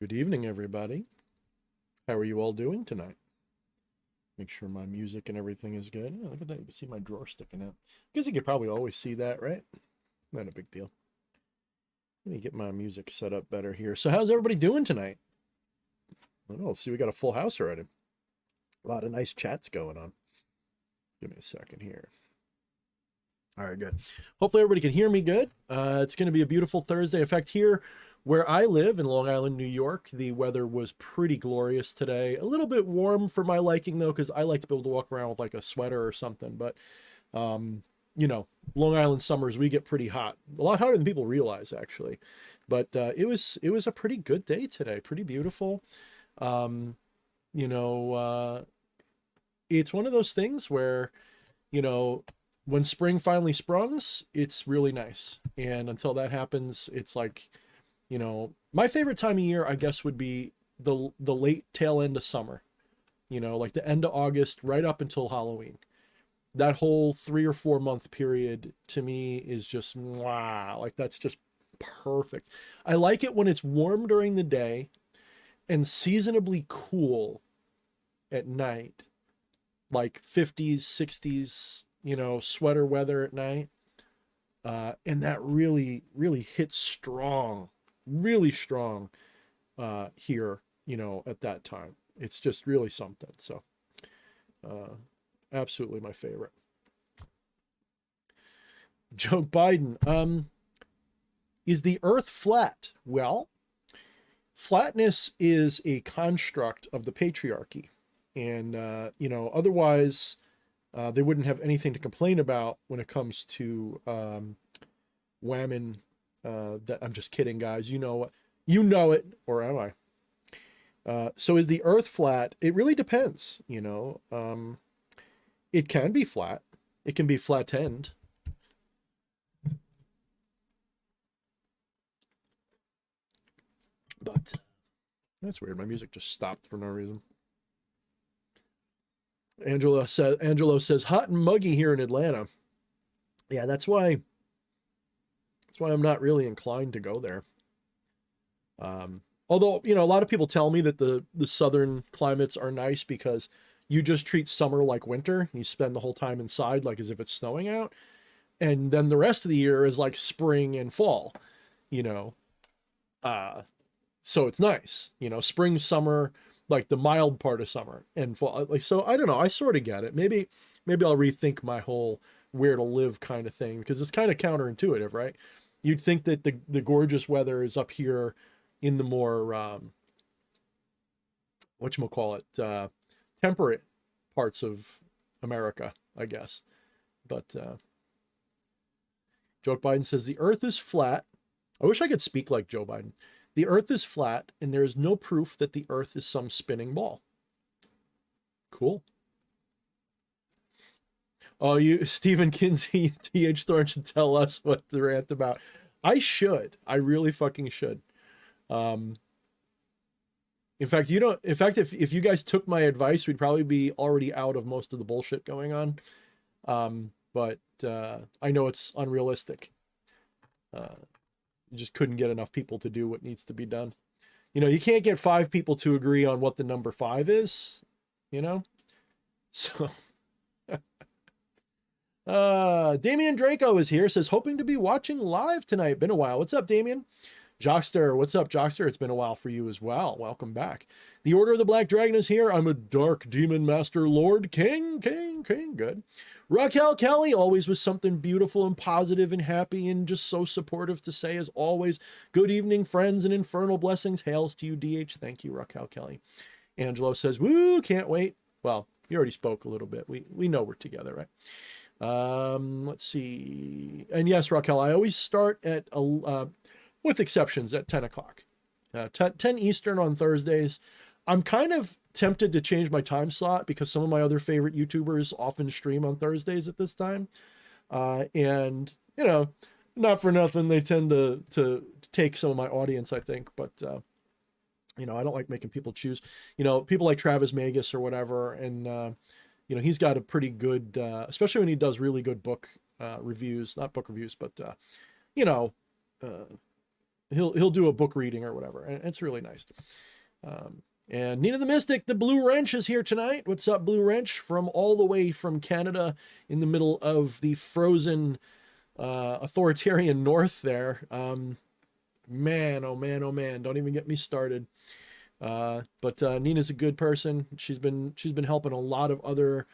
Good evening, everybody. How are you all doing tonight? Make sure my music and everything is good. Yeah, look at that. You can see my drawer sticking out. I guess you could probably always see that, right? Not a big deal. Let me get my music set up better here. So how's everybody doing tonight? I don't know. See, we got a full house already. A lot of nice chats going on. Give me a second here. All right, good. Hopefully everybody can hear me good. It's going to be a beautiful Thursday. In fact, here where I live in Long Island, New York, the weather was pretty glorious today. A little bit warm for my liking, though, because I like to be able to walk around with like a sweater or something. But, you know, Long Island summers, we get pretty hot. A lot hotter than people realize, actually. But it was a pretty good day today. Pretty beautiful. You know, it's one of those things where, you know, when spring finally sprungs, it's really nice. And until that happens, it's like, you know, my favorite time of year, I guess, would be the late tail end of summer. You know, like the end of August, right up until Halloween. That whole 3 or 4 month period to me is just wow. Like that's just perfect. I like it when it's warm during the day and seasonably cool at night, like 50s, 60s, you know, sweater weather at night. And that really, really hits strong, really strong here, you know, at that time. It's just really something. So absolutely my favorite. Joe Biden, is the earth flat? Well, flatness is a construct of the patriarchy. And, you know, otherwise they wouldn't have anything to complain about when it comes to women. That I'm just kidding, guys. You know it, or am I? So is the earth flat? It really depends, you know. It can be flat. It can be flattened. But that's weird. My music just stopped for no reason. Angelo says hot and muggy here in Atlanta. Yeah, that's why I'm not really inclined to go there. Although, you know, a lot of people tell me that the southern climates are nice because you just treat summer like winter. You spend the whole time inside like as if it's snowing out. And then the rest of the year is like spring and fall, you know. So it's nice, you know, spring, summer, like the mild part of summer and fall. Like, so I don't know. I sort of get it. Maybe I'll rethink my whole where to live kind of thing because it's kind of counterintuitive, right? You'd think that the gorgeous weather is up here in the more whatchamacallit, temperate parts of America, I guess. But Joe Biden says the earth is flat. I wish I could speak like Joe Biden. The earth is flat and there is no proof that the earth is some spinning ball. Cool. Oh, Stephen Kinsey, T.H. Thorne should tell us what the rant about. I should. I really fucking should. In fact, if you guys took my advice, we'd probably be already out of most of the bullshit going on. But I know it's unrealistic. You just couldn't get enough people to do what needs to be done. You know, you can't get 5 people to agree on what the number 5 is, you know? So Damian Draco is here, says hoping to be watching live tonight. Been a while. What's up, Damian? Jockster, what's up, Jockster? It's been a while for you as well. Welcome back. The Order of the Black Dragon is here. I'm a dark demon master lord. King. Good. Raquel Kelly, always with something beautiful and positive and happy and just so supportive to say as always. Good evening, friends, and infernal blessings. Hails to you, DH. Thank you, Raquel Kelly. Angelo says, woo, can't wait. Well, you already spoke a little bit. We know we're together, right? Let's see. And yes, Raquel, I always start at with exceptions at 10 o'clock, 10 Eastern on Thursdays. I'm kind of tempted to change my time slot because some of my other favorite YouTubers often stream on Thursdays at this time. And, you know, not for nothing, they tend to take some of my audience, I think. But, you know, I don't like making people choose, you know, people like Travis Magus or whatever. And, you know, he's got a pretty good, especially when he does really good book reviews, not book reviews, but, you know, he'll do a book reading or whatever, and it's really nice. And Nina the Mystic, the Blue Wrench, is here tonight. What's up, Blue Wrench? From all the way from Canada, in the middle of the frozen authoritarian north there. Man, oh man, oh man, don't even get me started. But Nina's a good person. She's been helping a lot of other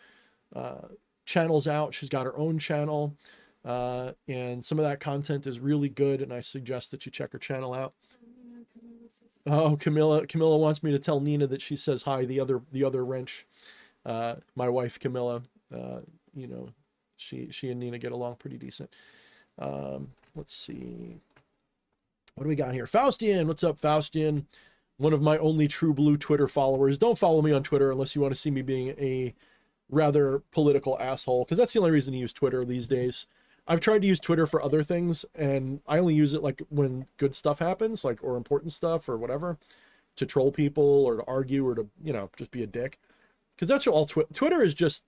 channels out. She's got her own channel, and some of that content is really good, and I suggest that you check her channel out. Oh, Camilla wants me to tell Nina that she says hi, the other wrench. My wife Camilla, you know, she and Nina get along pretty decent. Let's see, what do we got here? Faustian, what's up, Faustian? One of my only true blue Twitter followers. Don't follow me on Twitter unless you want to see me being a rather political asshole, because that's the only reason to use Twitter these days. I've tried to use Twitter for other things, and I only use it like when good stuff happens, like, or important stuff or whatever, to troll people or to argue or to, you know, just be a dick. Because that's all Twitter is, just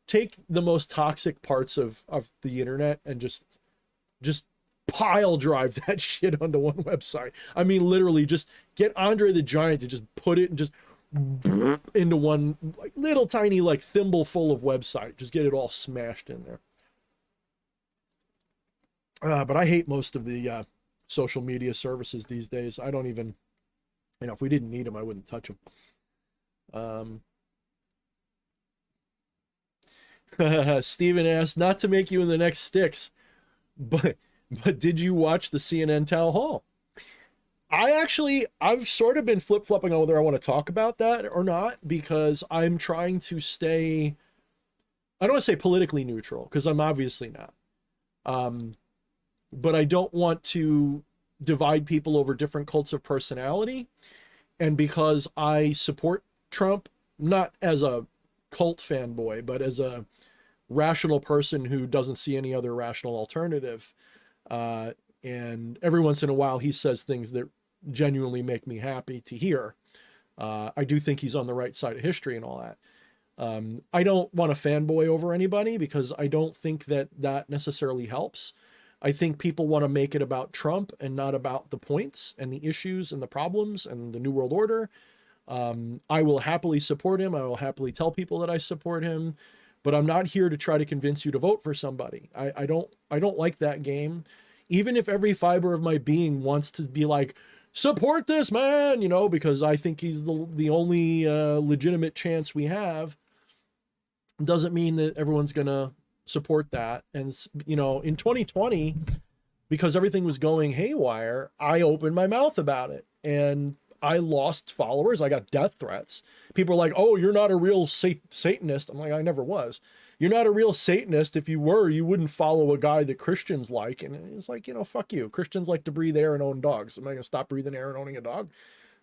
take the most toxic parts of the internet and just pile drive that shit onto one website. I mean, literally just get Andre the Giant to just put it and just into one like little tiny like thimble full of website. Just get it all smashed in there. But I hate most of the social media services these days. I don't even, you know, if we didn't need them, I wouldn't touch them. Steven asks, not to make you in the next Sticks, but did you watch the CNN town hall? I've sort of been flip-flopping on whether I want to talk about that or not, because I'm trying to stay, I don't want to say politically neutral, because I'm obviously not. But I don't want to divide people over different cults of personality. And because I support Trump, not as a cult fanboy, but as a rational person who doesn't see any other rational alternative. And every once in a while he says things that genuinely make me happy to hear. I do think he's on the right side of history and all that. I don't want to fanboy over anybody, because I don't think that necessarily helps. I think people want to make it about Trump and not about the points and the issues and the problems and the New World Order. I will happily support him. I will happily tell people that I support him, but I'm not here to try to convince you to vote for somebody. I don't like that game. Even if every fiber of my being wants to be like, support this man, you know, because I think he's the only legitimate chance we have, doesn't mean that everyone's gonna support that. And, you know, in 2020, because everything was going haywire, I opened my mouth about it and I lost followers. I got death threats. People are like, oh, you're not a real Satanist. I'm like, I never was. You're not a real Satanist. If you were, you wouldn't follow a guy that Christians like. And it's like, you know, fuck you. Christians like to breathe air and own dogs. Am I going to stop breathing air and owning a dog?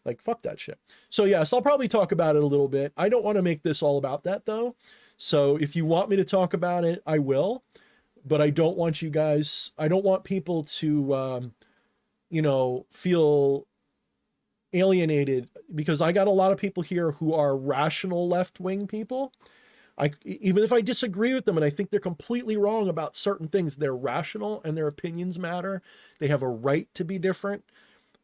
Like, fuck that shit. So yes, I'll probably talk about it a little bit. I don't want to make this all about that though. So if you want me to talk about it, I will, but I don't want you guys, I don't want people to, you know, feel alienated, because I got a lot of people here who are rational left-wing people. Even if I disagree with them and I think they're completely wrong about certain things, they're rational and their opinions matter. They have a right to be different.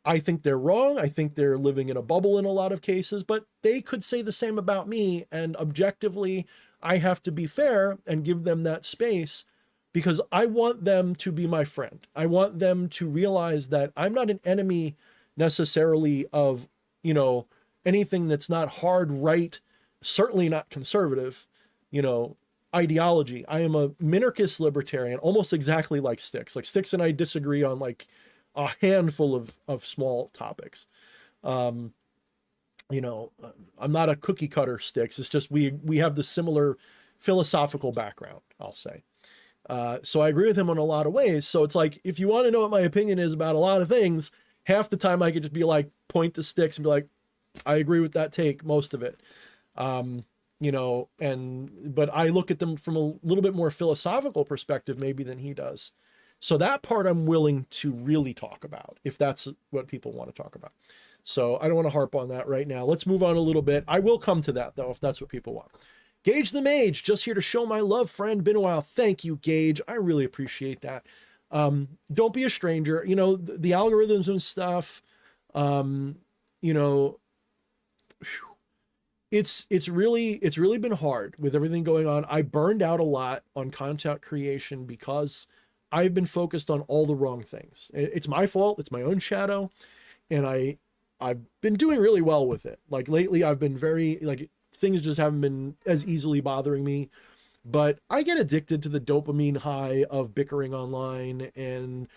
I think they're wrong. I think they're living in a bubble in a lot of cases, but they could say the same about me. And objectively, I have to be fair and give them that space, because I want them to be my friend. I want them to realize that I'm not an enemy necessarily of, you know, anything that's not hard right, certainly not conservative, you know, ideology. I am a minarchist libertarian, almost exactly like Sticks. Like Sticks and I disagree on like a handful of small topics. You know, I'm not a cookie cutter Sticks. It's just we have the similar philosophical background, I'll say. So I agree with him in a lot of ways. So it's like, if you want to know what my opinion is about a lot of things, half the time I could just be like, point to Sticks and be like, I agree with that take, most of it. You know, but I look at them from a little bit more philosophical perspective maybe than he does. So that part I'm willing to really talk about, if that's what people want to talk about. So I don't want to harp on that right now. Let's move on a little bit. I will come to that though, if that's what people want. Gage the Mage, just here to show my love, friend. Been a while. Thank you, Gage. I really appreciate that. Don't be a stranger. You know, the algorithms and stuff, you know, it's really been hard with everything going on. I burned out a lot on content creation because I've been focused on all the wrong things. It's my fault. It's my own shadow. And I've been doing really well with it. Like lately I've been very, like, things just haven't been as easily bothering me, but I get addicted to the dopamine high of bickering online and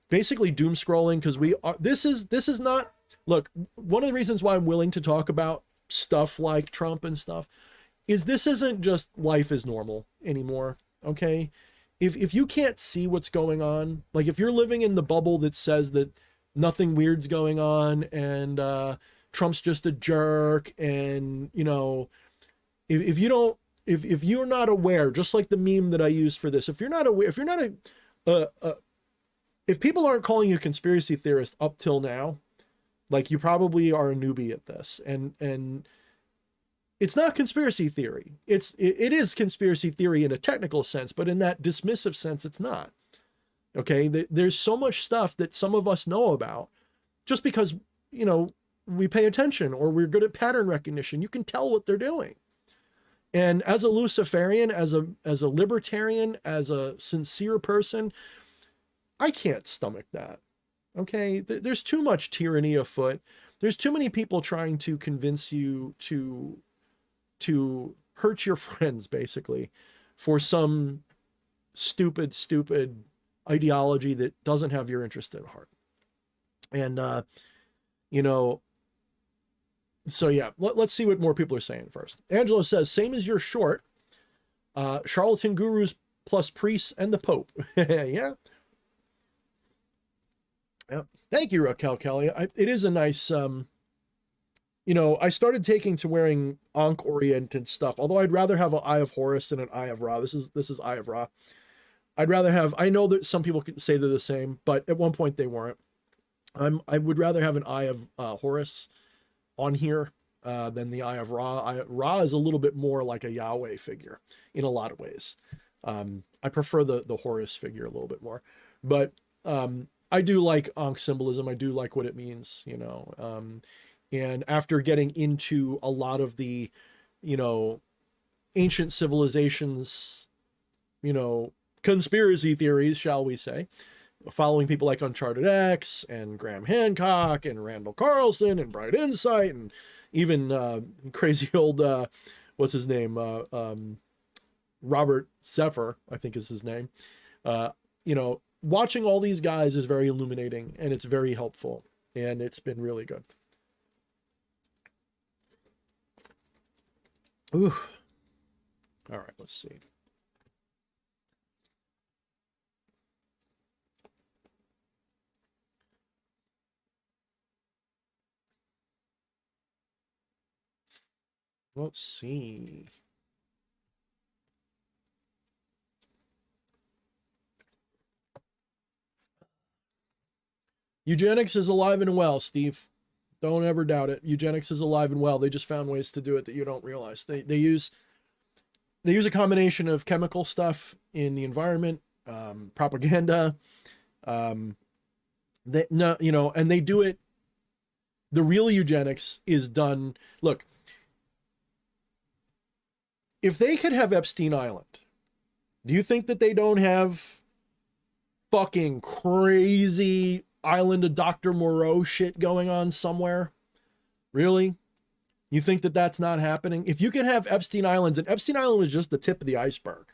basically doom scrolling. Cause this is not, look, one of the reasons why I'm willing to talk about stuff like Trump and stuff is this isn't just life is normal anymore. Okay. If you can't see what's going on, like if you're living in the bubble that says that nothing weird's going on and Trump's just a jerk, and you know, if you don't, if you're not aware, just like the meme that I used for this, if you're not aware, if you're not if people aren't calling you a conspiracy theorist up till now, like you probably are a newbie at this. And it's not conspiracy theory. It is conspiracy theory in a technical sense, but in that dismissive sense, it's not. Okay. There's so much stuff that some of us know about just because, you know, we pay attention or we're good at pattern recognition. You can tell what they're doing. And as a Luciferian, as a libertarian, as a sincere person, I can't stomach that. Okay. There's too much tyranny afoot. There's too many people trying to convince you to hurt your friends, basically, for some stupid ideology that doesn't have your interest at heart. And, you know, so yeah, let's see what more people are saying first. Angelo says, same as your short, charlatan gurus plus priests and the Pope. Yeah. Yeah. Thank you, Raquel Kelly. It is a nice, you know, I started taking to wearing Ankh-oriented stuff, although I'd rather have an Eye of Horus than an Eye of Ra. This is Eye of Ra. I'd rather have, I know that some people could say they're the same, but at one point they weren't. I would rather have an Eye of Horus on here than the Eye of Ra. Ra is a little bit more like a Yahweh figure in a lot of ways. I prefer the Horus figure a little bit more, but I do like Ankh symbolism. I do like what it means, you know. And after getting into a lot of the, you know, ancient civilizations, you know, conspiracy theories, shall we say, following people like Uncharted X and Graham Hancock and Randall Carlson and Bright Insight and even crazy old, what's his name? Robert Zephyr, I think is his name. You know, watching all these guys is very illuminating and it's very helpful and it's been really good. Ooh. All right, let's see. Let's see. Eugenics is alive and well, Steve. Don't ever doubt it. Eugenics is alive and well. They just found ways to do it that you don't realize. They use a combination of chemical stuff in the environment, propaganda. You know, and they do it. The real eugenics is done. Look, if they could have Epstein Island, do you think that they don't have fucking crazy Island of Dr. Moreau shit going on somewhere? Really? You think that that's not happening? If you can have Epstein Islands, and Epstein Island was just the tip of the iceberg.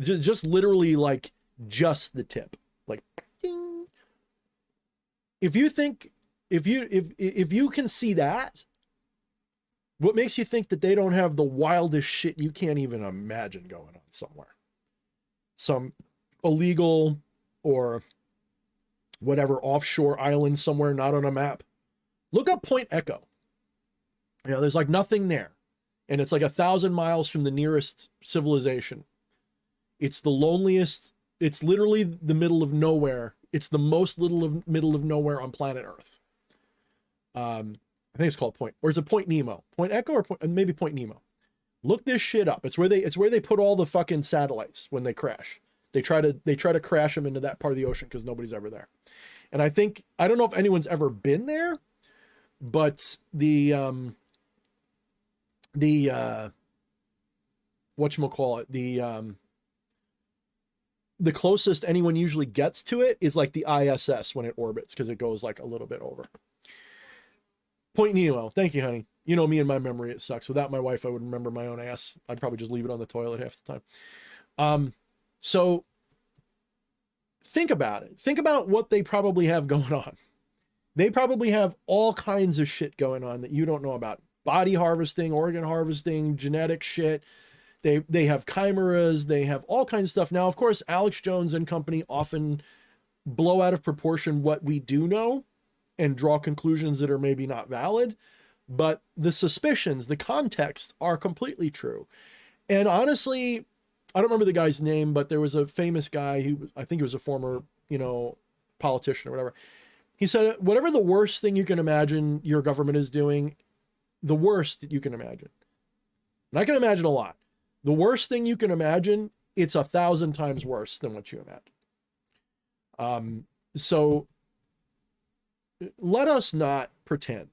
Just literally like just the tip. Like, ding. If you think, if you can see that, what makes you think that they don't have the wildest shit you can't even imagine going on somewhere? Some illegal or whatever offshore island somewhere not on a map. Look up Point Echo. You know, there's like nothing there. And it's like 1,000 miles from the nearest civilization. It's the loneliest. It's literally the middle of nowhere. It's the most middle of nowhere on planet Earth. I think it's called Point, or is it Point Nemo? Point Echo or maybe Point Nemo. Look this shit up. It's where they put all the fucking satellites when they crash. They try to crash them into that part of the ocean because nobody's ever there. And I don't know if anyone's ever been there, but the whatchamacallit, the closest anyone usually gets to it is like the ISS when it orbits, because it goes like a little bit over. Point Nemo. Thank you, honey. You know me and my memory, it sucks. Without my wife, I would remember my own ass. I'd probably just leave it on the toilet half the time. So think about it. Think about what they probably have going on. They probably have all kinds of shit going on that you don't know about. Body harvesting, organ harvesting, genetic shit. They have chimeras. They have all kinds of stuff. Now, of course, Alex Jones and company often blow out of proportion what we do know and draw conclusions that are maybe not valid. But the suspicions, the context are completely true. And honestly, I don't remember the guy's name, but there was a famous guy who, I think he was a former, politician or whatever. He said, whatever the worst thing you can imagine your government is doing, the worst you can imagine. And I can imagine a lot. The worst thing you can imagine, it's 1,000 times worse than what you imagine. So let us not pretend.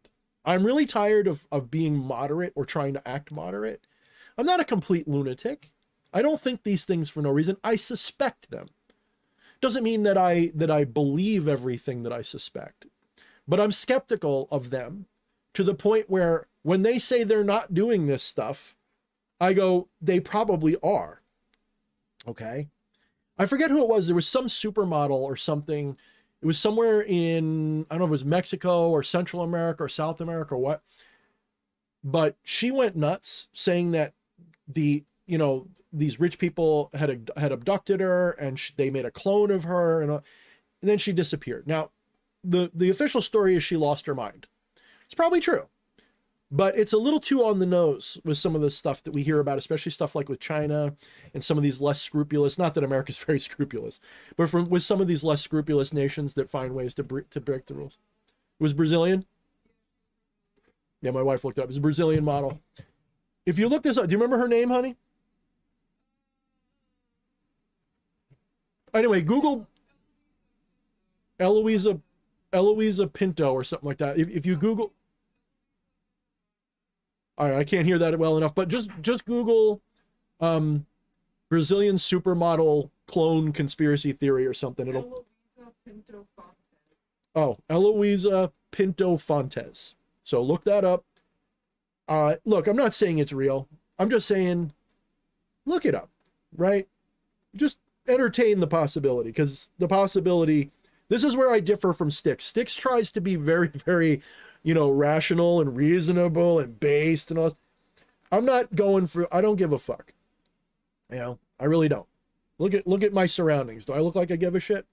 I'm really tired of being moderate or trying to act moderate. I'm not a complete lunatic. I don't think these things for no reason. I suspect them. Doesn't mean that I believe everything that I suspect, but I'm skeptical of them to the point where when they say they're not doing this stuff, I go, they probably are. Okay. I forget who it was. There was some supermodel or something. It was somewhere in, I don't know if it was Mexico or Central America or South America or what, but she went nuts saying that these rich people had abducted her and they made a clone of her and then she disappeared. Now, the official story is she lost her mind. It's probably true, but it's a little too on the nose with some of the stuff that we hear about, especially stuff like with China and some of these less scrupulous, not that America's very scrupulous, but with some of these less scrupulous nations that find ways to break the rules. It was Brazilian. Yeah, my wife looked it up. It was a Brazilian model. If you look this up, do you remember her name, honey? Anyway, Google Eloisa Pinto or something like that. If you Google, all right, I can't hear that well enough, but just Google Brazilian supermodel clone conspiracy theory or something. It'll Eloisa Pinto Fontes. So look that up. Look, I'm not saying it's real. I'm just saying look it up, right? Just entertain the possibility, because the possibility, this is where I differ from Styx. Styx tries to be very, very, rational and reasonable and based and all. I'm not going for, I don't give a fuck. I really don't. Look at my surroundings. Do I look like I give a shit?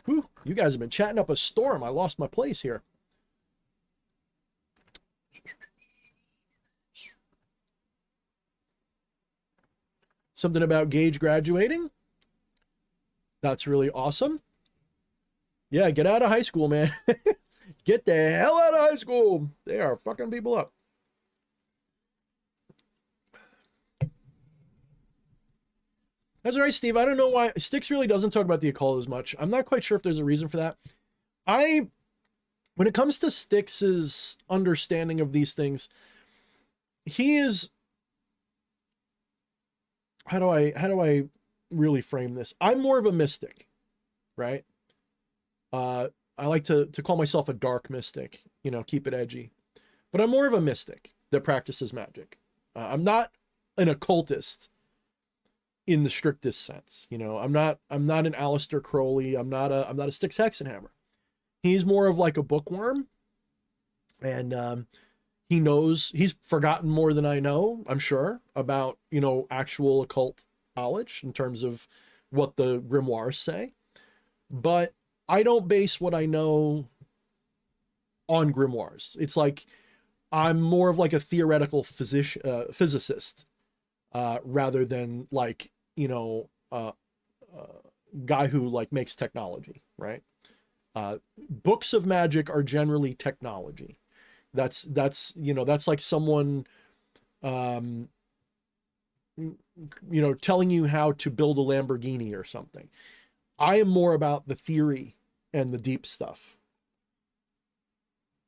Whew, you guys have been chatting up a storm. I lost my place here. Something about Gage graduating. That's really awesome. Yeah, get out of high school, man. Get the hell out of high school. They are fucking people up. That's all right, Steve. I don't know why Styx really doesn't talk about the occult as much. I'm not quite sure if there's a reason for that. When it comes to Styx's understanding of these things, he is, how do I really frame this? I'm more of a mystic, right? I like to call myself a dark mystic, keep it edgy, but I'm more of a mystic that practices magic. I'm not an occultist in the strictest sense. I'm not an Aleister Crowley. I'm not a Styx Hexenhammer. He's more of like a bookworm, and he's forgotten more than I know, I'm sure, about, actual occult knowledge in terms of what the grimoires say. But I don't base what I know on grimoires. It's like I'm more of like a theoretical physicist rather than like, guy who like makes technology, right? Books of magic are generally technology. That's you know, that's like someone you know, telling you how to build a Lamborghini or something. I am more about the theory and the deep stuff.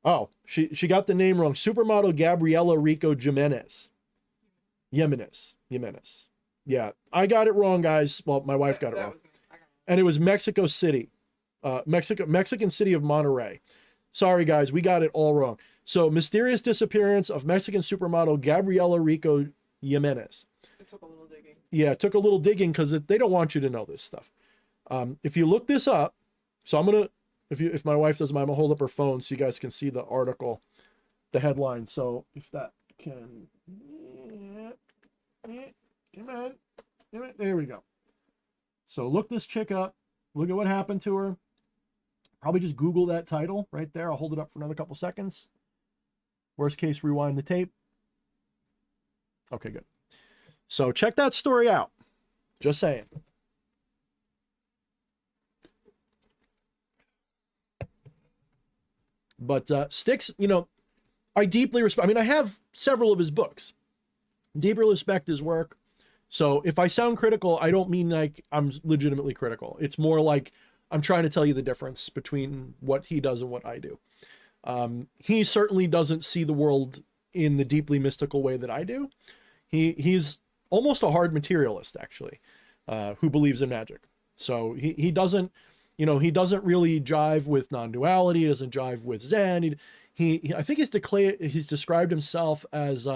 Oh, she got the name wrong. Supermodel Gabriela Rico Jimenez. Jimenez. Yeah, I got it wrong, guys. Well, my wife got it wrong. And it was Mexico City. Mexican city of Monterrey. Sorry, guys, we got it all wrong. So, mysterious disappearance of Mexican supermodel Gabriela Rico Jimenez. It took a little digging. Yeah, it took a little digging because they don't want you to know this stuff. If you look this up, so I'm gonna, if my wife doesn't mind, I'm gonna hold up her phone so you guys can see the article, the headline. So if that can, come on, there we go. So look this chick up. Look at what happened to her. Probably just Google that title right there. I'll hold it up for another couple seconds. Worst case, rewind the tape. Okay, good. So check that story out. Just saying. But Styx, you know, I deeply respect. I mean, I have several of his books. Deeply respect his work. So if I sound critical, I don't mean like I'm legitimately critical. It's more like I'm trying to tell you the difference between what he does and what I do. He certainly doesn't see the world in the deeply mystical way that I do. He's almost a hard materialist, actually, who believes in magic. So he doesn't, you know, he doesn't really jive with non-duality. He doesn't jive with Zen. He I think he's described himself as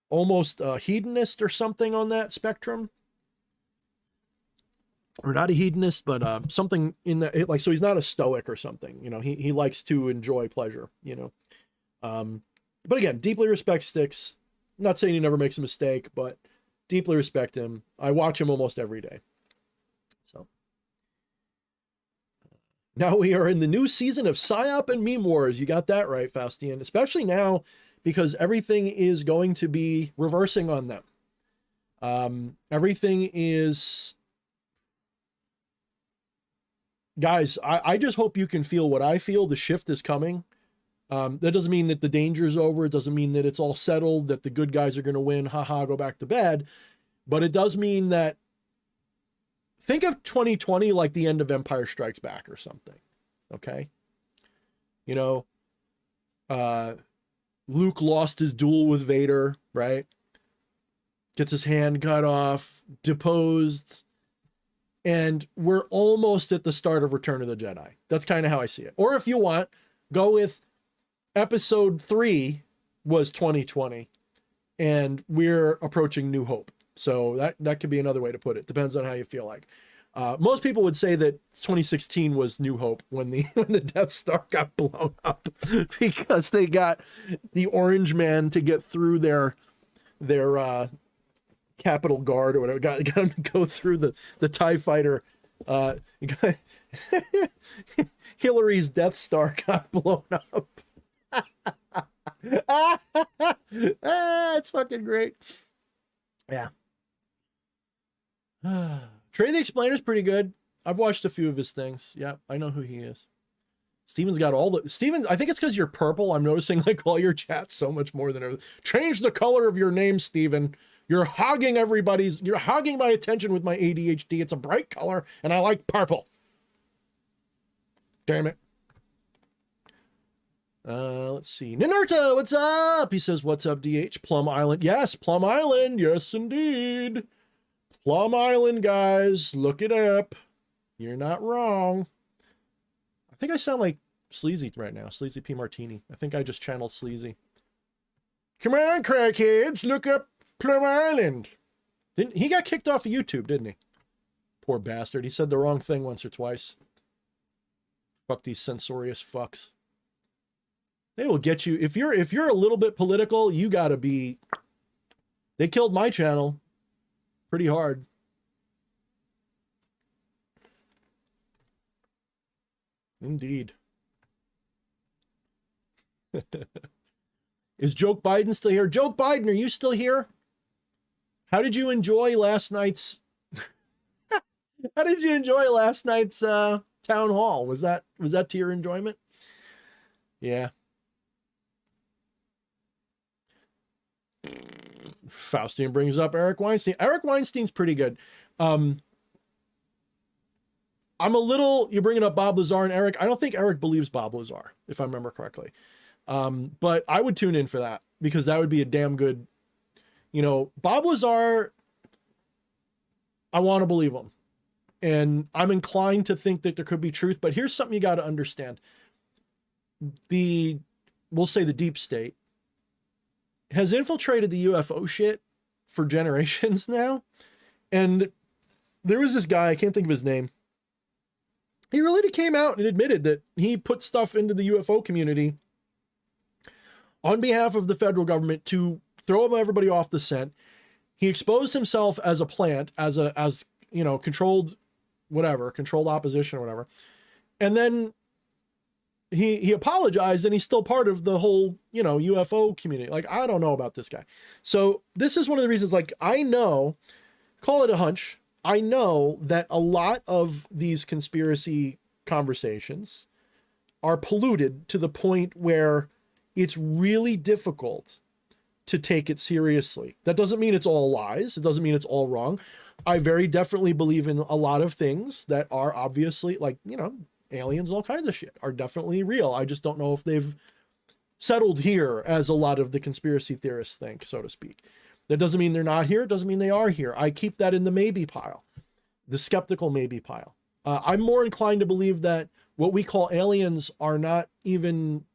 almost a hedonist or something on that spectrum. Or not a hedonist, but something in that, like, so he's not a stoic or something, you know, he likes to enjoy pleasure, you know. But again, deeply respect Styx. Not saying he never makes a mistake, but deeply respect him. I watch him almost every day. So now we are in the new season of PSYOP and Meme Wars. You got that right, Faustian, especially now because everything is going to be reversing on them. Everything is, guys, I just hope you can feel what I feel. The shift is coming. That doesn't mean that the danger is over. It doesn't mean that it's all settled, that the good guys are going to win. Haha, go back to bed. But it does mean that, think of 2020 like the end of Empire Strikes Back or something. Okay. You know, Luke lost his duel with Vader, right? Gets his hand cut off, deposed. And we're almost at the start of Return of the Jedi. That's kind of how I see it. Or if you want, go with episode 3 was 2020 and we're approaching New Hope. So that could be another way to put it. Depends on how you feel like. Most people would say that 2016 was New Hope when the Death Star got blown up because they got the Orange Man to get through their Capitol Guard or whatever, got him to go through the TIE fighter. Hillary's Death Star got blown up. It's fucking great. Yeah. Trey the Explainer's pretty good. I've watched a few of his things. Yeah, I know who he is. Steven's got all the... Steven, I think it's because you're purple. I'm noticing like all your chats so much more than ever. Change the color of your name, Steven. You're hogging my attention with my ADHD. It's a bright color, and I like purple. Damn it. Let's see. Ninurta, what's up? He says, what's up, DH? Plum Island. Yes, Plum Island. Yes, indeed. Plum Island, guys. Look it up. You're not wrong. I think I sound like Sleazy right now. Sleazy P. Martini. I think I just channeled Sleazy. Come on, crackheads. Look up Plum Island. He got kicked off of YouTube, didn't he? Poor bastard. He said the wrong thing once or twice. Fuck these censorious fucks. They will get you. If you're a little bit political, you gotta be... They killed my channel pretty hard. Indeed. Is Joke Biden still here? Joke Biden, are you still here? How did you enjoy last night's... How did you enjoy last night's town hall. Was that to your enjoyment? Yeah. Faustian brings up Eric Weinstein. Eric Weinstein's pretty good. I'm a little, you're bringing up Bob Lazar and Eric. I don't think Eric believes Bob Lazar, if I remember correctly. But I would tune in for that because that would be a damn good, Bob Lazar, I want to believe him. And I'm inclined to think that there could be truth, but here's something you got to understand. We'll say the deep state has infiltrated the UFO shit for generations now. And there was this guy, I can't think of his name. He really came out and admitted that he put stuff into the UFO community on behalf of the federal government to throw everybody off the scent. He exposed himself as a plant, as controlled opposition or whatever. And then he apologized and he's still part of the whole, UFO community. Like, I don't know about this guy. So this is one of the reasons, like, I know, call it a hunch. I know that a lot of these conspiracy conversations are polluted to the point where it's really difficult to take it seriously. That doesn't mean it's all lies. It doesn't mean it's all wrong. I very definitely believe in a lot of things that are obviously, like, aliens and all kinds of shit are definitely real. I just don't know if they've settled here as a lot of the conspiracy theorists think, so to speak. That doesn't mean they're not here. It doesn't mean they are here. I keep that in the maybe pile, the skeptical maybe pile. I'm more inclined to believe that what we call aliens are not even,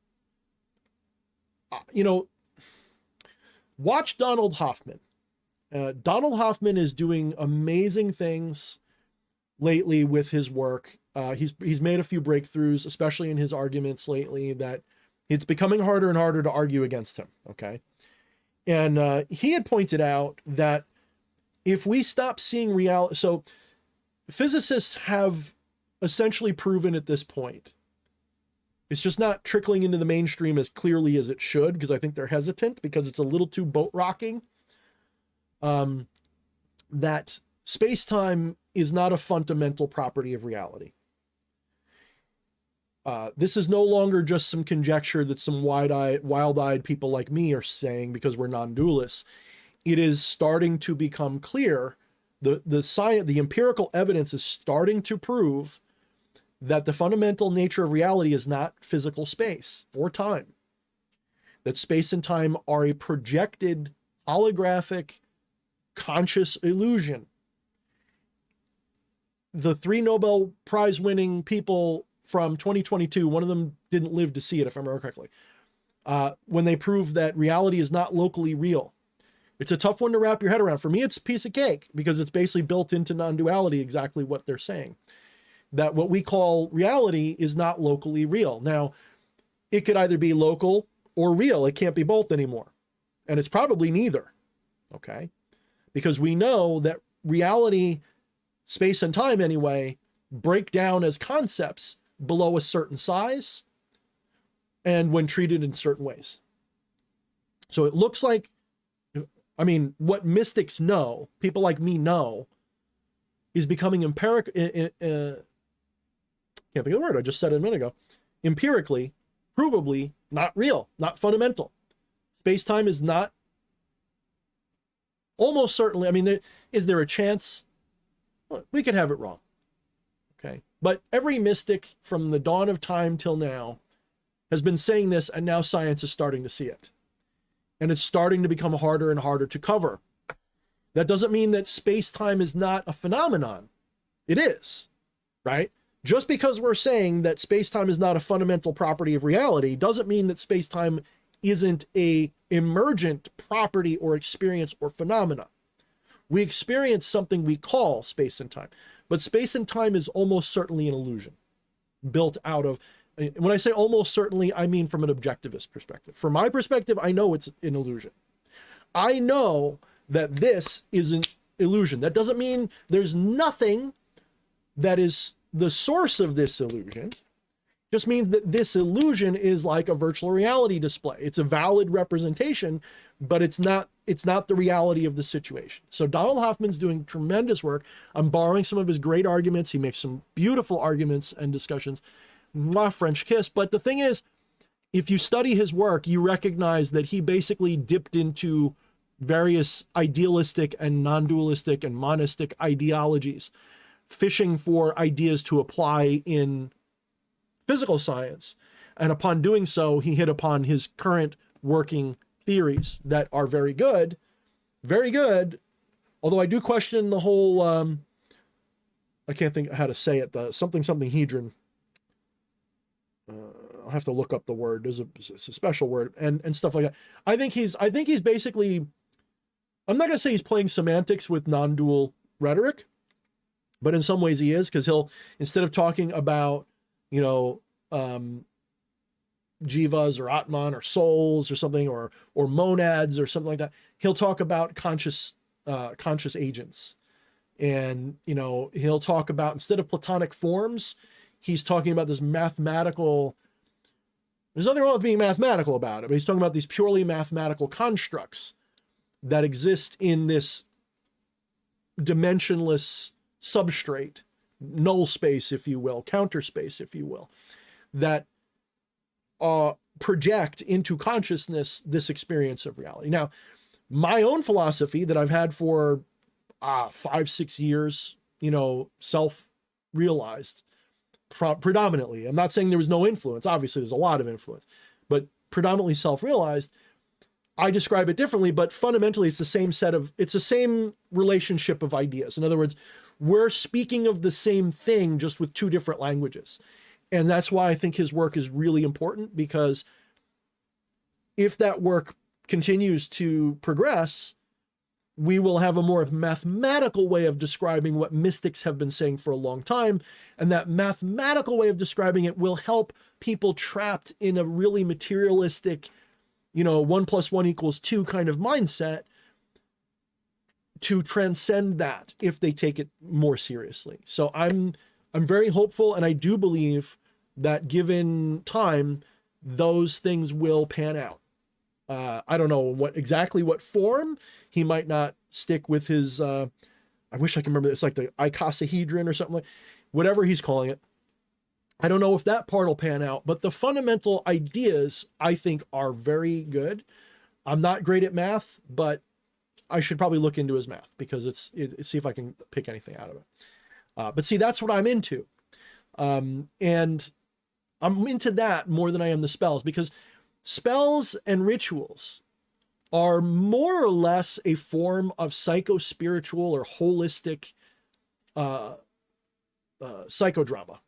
watch Donald Hoffman. Donald Hoffman is doing amazing things lately with his work. He's made a few breakthroughs, especially in his arguments lately, that it's becoming harder and harder to argue against him. Okay. And he had pointed out that if we stop seeing reality, so physicists have essentially proven at this point, it's just not trickling into the mainstream as clearly as it should, because I think they're hesitant because it's a little too boat rocking, that space-time is not a fundamental property of reality. This is no longer just some conjecture that some wild-eyed people like me are saying because we're non-dualists. It is starting to become clear. The science, the empirical evidence is starting to prove that the fundamental nature of reality is not physical space or time. That space and time are a projected, holographic, conscious illusion. The 3 Nobel Prize winning people from 2022, one of them didn't live to see it, if I remember correctly, when they proved that reality is not locally real. It's a tough one to wrap your head around. For me, it's a piece of cake because it's basically built into non-duality, exactly what they're saying. That what we call reality is not locally real. Now, it could either be local or real. It can't be both anymore. And it's probably neither. Okay? Because we know that reality, space and time anyway, break down as concepts below a certain size and when treated in certain ways. So it looks like, what mystics know, people like me know, is becoming empirical. Can't think of the word, I just said it a minute ago. Empirically, provably not real, not fundamental. Space-time is not, almost certainly, is there a chance? Well, we could have it wrong. Okay. But every mystic from the dawn of time till now has been saying this, and now science is starting to see it. And it's starting to become harder and harder to cover. That doesn't mean that space-time is not a phenomenon. It is, right? Just because we're saying that space-time is not a fundamental property of reality doesn't mean that space-time isn't a emergent property or experience or phenomena. We experience something we call space and time, but space and time is almost certainly an illusion built out of, when I say almost certainly, I mean from an objectivist perspective. From my perspective, I know it's an illusion. I know that this is an illusion. That doesn't mean there's nothing that is the source of this illusion. It just means that this illusion is like a virtual reality display. It's a valid representation, but it's not the reality of the situation. So Donald Hoffman's doing tremendous work. I'm borrowing some of his great arguments. He makes some beautiful arguments and discussions. Mwah, French kiss. But the thing is, if you study his work, you recognize that he basically dipped into various idealistic and non-dualistic and monistic ideologies, fishing for ideas to apply in physical science. And upon doing so, he hit upon his current working theories that are very good, although I do question the whole, I can't think how to say it, the something hedron. I'll have to look up the word. It's a special word and stuff like that. I think he's basically, I'm not going to say he's playing semantics with non-dual rhetoric, but in some ways he is, because he'll, instead of talking about, jivas or atman or souls or something, or monads or something like that, he'll talk about conscious agents. And, he'll talk about, instead of platonic forms, he's talking about this mathematical, there's nothing wrong with being mathematical about it, but he's talking about these purely mathematical constructs that exist in this dimensionless substrate, null space, if you will, counter space, if you will, that project into consciousness this experience of reality. Now, my own philosophy that I've had for 5-6 years, self-realized predominantly. I'm not saying there was no influence. Obviously, there's a lot of influence, but predominantly self-realized. I describe it differently, but fundamentally it's the same relationship of ideas. In other words, we're speaking of the same thing, just with two different languages. And that's why I think his work is really important, because if that work continues to progress, we will have a more mathematical way of describing what mystics have been saying for a long time. And that mathematical way of describing it will help people trapped in a really materialistic, 1 + 1 = 2 kind of mindset to transcend that if they take it more seriously. So I'm very hopeful, and I do believe that given time, those things will pan out. I don't know what form. He might not stick with his, I wish I can remember, it's like the icosahedron or something, like whatever he's calling it. I don't know if that part will pan out, but the fundamental ideas I think are very good. I'm not great at math, but I should probably look into his math, because see if I can pick anything out of it. But see, that's what I'm into. And I'm into that more than I am the spells, because spells and rituals are more or less a form of psycho-spiritual or holistic psychodrama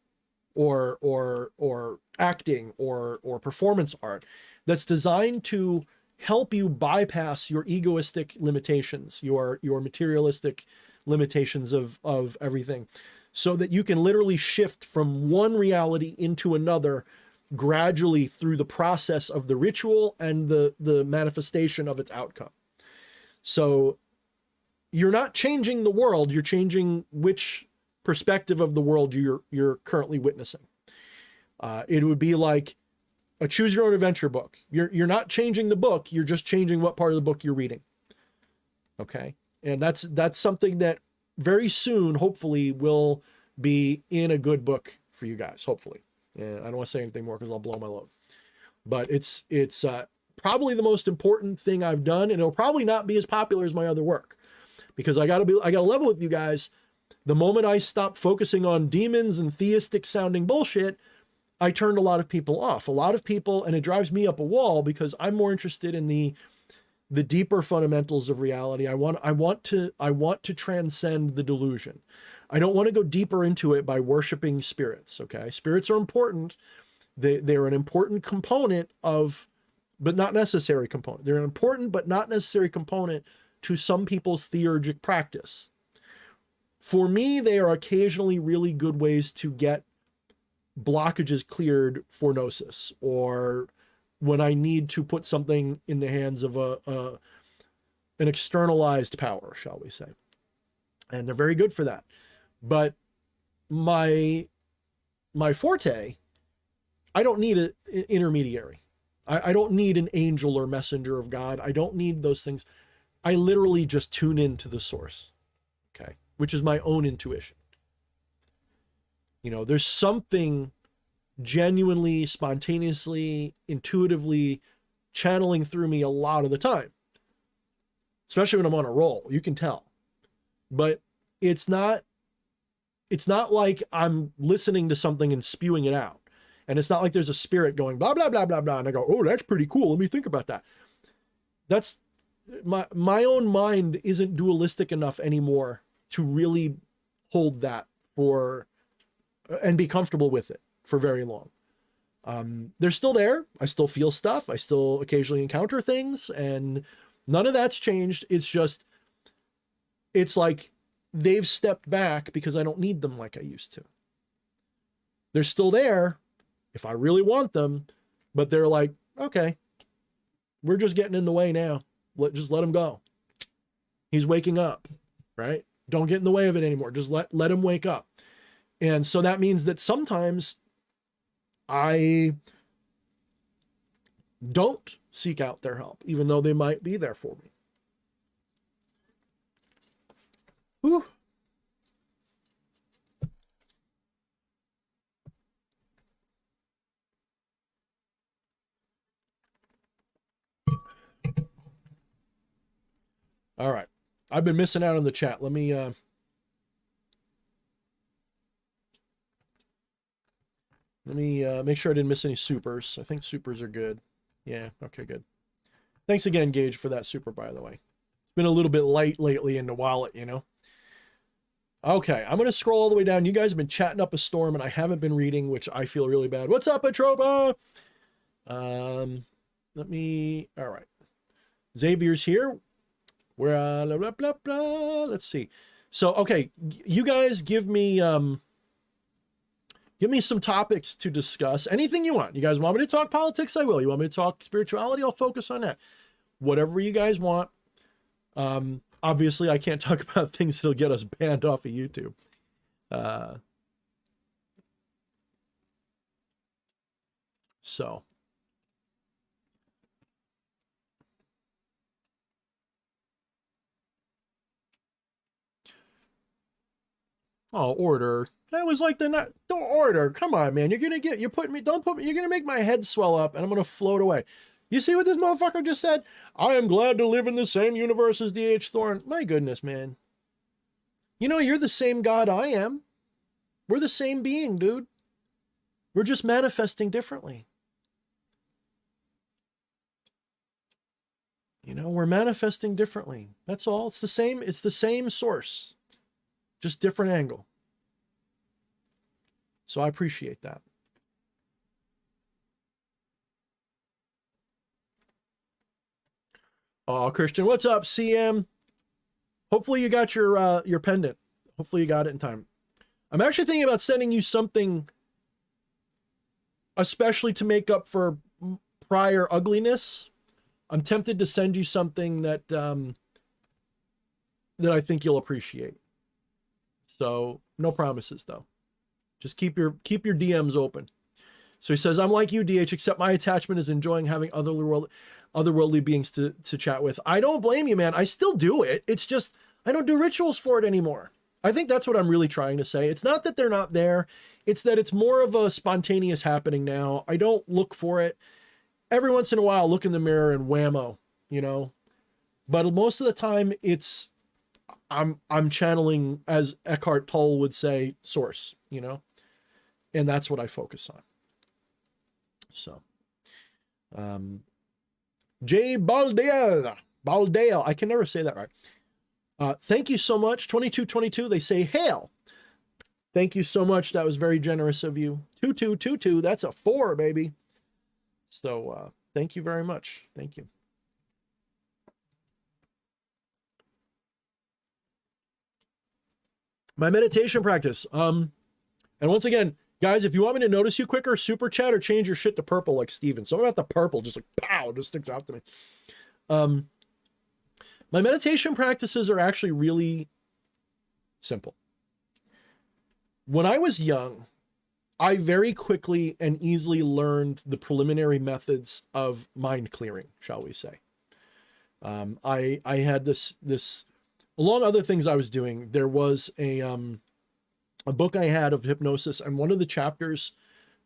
or acting or performance art that's designed to help you bypass your egoistic limitations, your materialistic limitations of everything, so that you can literally shift from one reality into another gradually through the process of the ritual and the manifestation of its outcome. So you're not changing the world, you're changing which perspective of the world you're currently witnessing. It would be like a choose your own adventure book. You're not changing the book, you're just changing what part of the book you're reading. Okay? And that's something that very soon, hopefully, will be in a good book for you guys, hopefully. And I don't want to say anything more because I'll blow my load. But it's probably the most important thing I've done, and it'll probably not be as popular as my other work, because I gotta level with you guys. The moment I stopped focusing on demons and theistic sounding bullshit, I turned a lot of people off. A lot of people, and it drives me up a wall, because I'm more interested in the deeper fundamentals of reality. I want to transcend the delusion. I don't want to go deeper into it by worshiping spirits. Okay. Spirits are important. They're an important component but not necessary component. They're an important, but not necessary component to some people's theurgic practice. For me, they are occasionally really good ways to get blockages cleared for gnosis, or when I need to put something in the hands of an externalized power, shall we say. And they're very good for that. But my forte, I don't need an intermediary. I don't need an angel or messenger of God. I don't need those things. I literally just tune into the source, okay, which is my own intuition. You know, there's something genuinely, spontaneously, intuitively channeling through me a lot of the time, especially when I'm on a roll. You can tell, but it's not like I'm listening to something and spewing it out. And it's not like there's a spirit going blah, blah, blah, blah, blah. And I go, oh, that's pretty cool. Let me think about that. That's my own mind isn't dualistic enough anymore to really hold that for and be comfortable with it for very long. They're still there. I still feel stuff. I still occasionally encounter things, and none of that's changed. It's just, it's like they've stepped back because I don't need them like I used to. They're still there if I really want them, but they're like, okay, we're just getting in the way now. Just let him go. He's waking up, right? Don't get in the way of it anymore. Just let him wake up. And so that means that sometimes I don't seek out their help, even though they might be there for me. Whew. All right. I've been missing out on the chat. Let me make sure I didn't miss any supers. I think supers are good. Yeah, okay, good. Thanks again, Gage, for that super, by the way. It's been a little bit light lately in the wallet, you know? Okay, I'm going to scroll all the way down. You guys have been chatting up a storm, and I haven't been reading, which I feel really bad. What's up, Atropa? All right. Xavier's here. We're, blah, blah, blah, blah. Let's see. So, okay, you guys give me some topics to discuss. Anything you want. You guys want me to talk politics? I will. You want me to talk spirituality? I'll focus on that. Whatever you guys want. Obviously, I can't talk about things that'll get us banned off of YouTube. Oh, order. That was like don't order. Come on, man. You're gonna make my head swell up and I'm gonna float away. You see what this motherfucker just said? I am glad to live in the same universe as D.H. Thorne. My goodness, man. You know, you're the same God I am. We're the same being, dude. We're just manifesting differently. You know, we're manifesting differently. That's all. It's the same source. Just different angle. So I appreciate that. Oh, Christian, what's up, CM? Hopefully you got your pendant. Hopefully you got it in time. I'm actually thinking about sending you something, especially to make up for prior ugliness. I'm tempted to send you something that that I think you'll appreciate. So no promises though. Just keep your DMs open. So he says, I'm like you, DH, except my attachment is enjoying having otherworldly beings to chat with. I don't blame you, man. I still do it. It's just, I don't do rituals for it anymore. I think that's what I'm really trying to say. It's not that they're not there. It's that it's more of a spontaneous happening now. I don't look for it. Every once in a while, I'll look in the mirror and whammo, you know, but most of the time it's, I'm channeling, as Eckhart Tolle would say, source, you know, and that's what I focus on. So, Jay Baldale, I can never say that right. Thank you so much. 2222, they say hail. Thank you so much. That was very generous of you. 2222, that's a 4, baby. So, thank you very much. Thank you. My meditation practice. And once again, guys, if you want me to notice you quicker, super chat or change your shit to purple like Steven. Something about the purple, just like pow, just sticks out to me. My meditation practices are actually really simple. When I was young, I very quickly and easily learned the preliminary methods of mind clearing, shall we say. I had this along other things I was doing. There was a book I had of hypnosis, and one of the chapters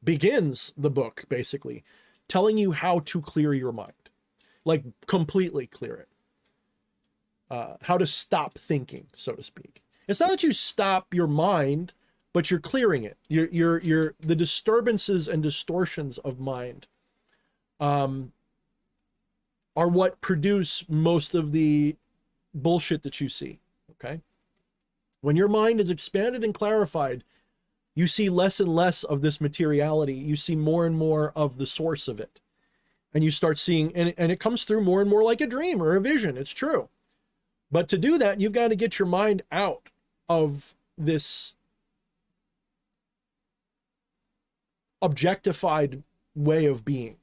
begins the book basically telling you how to clear your mind, like completely clear it. How to stop thinking, so to speak. It's not that you stop your mind, but you're clearing it. You're the disturbances and distortions of mind are what produce most of the bullshit that you see. Okay. When your mind is expanded and clarified, you see less and less of this materiality. You see more and more of the source of it. And you start seeing, and it comes through more and more like a dream or a vision. It's true. But to do that, you've got to get your mind out of this objectified way of being.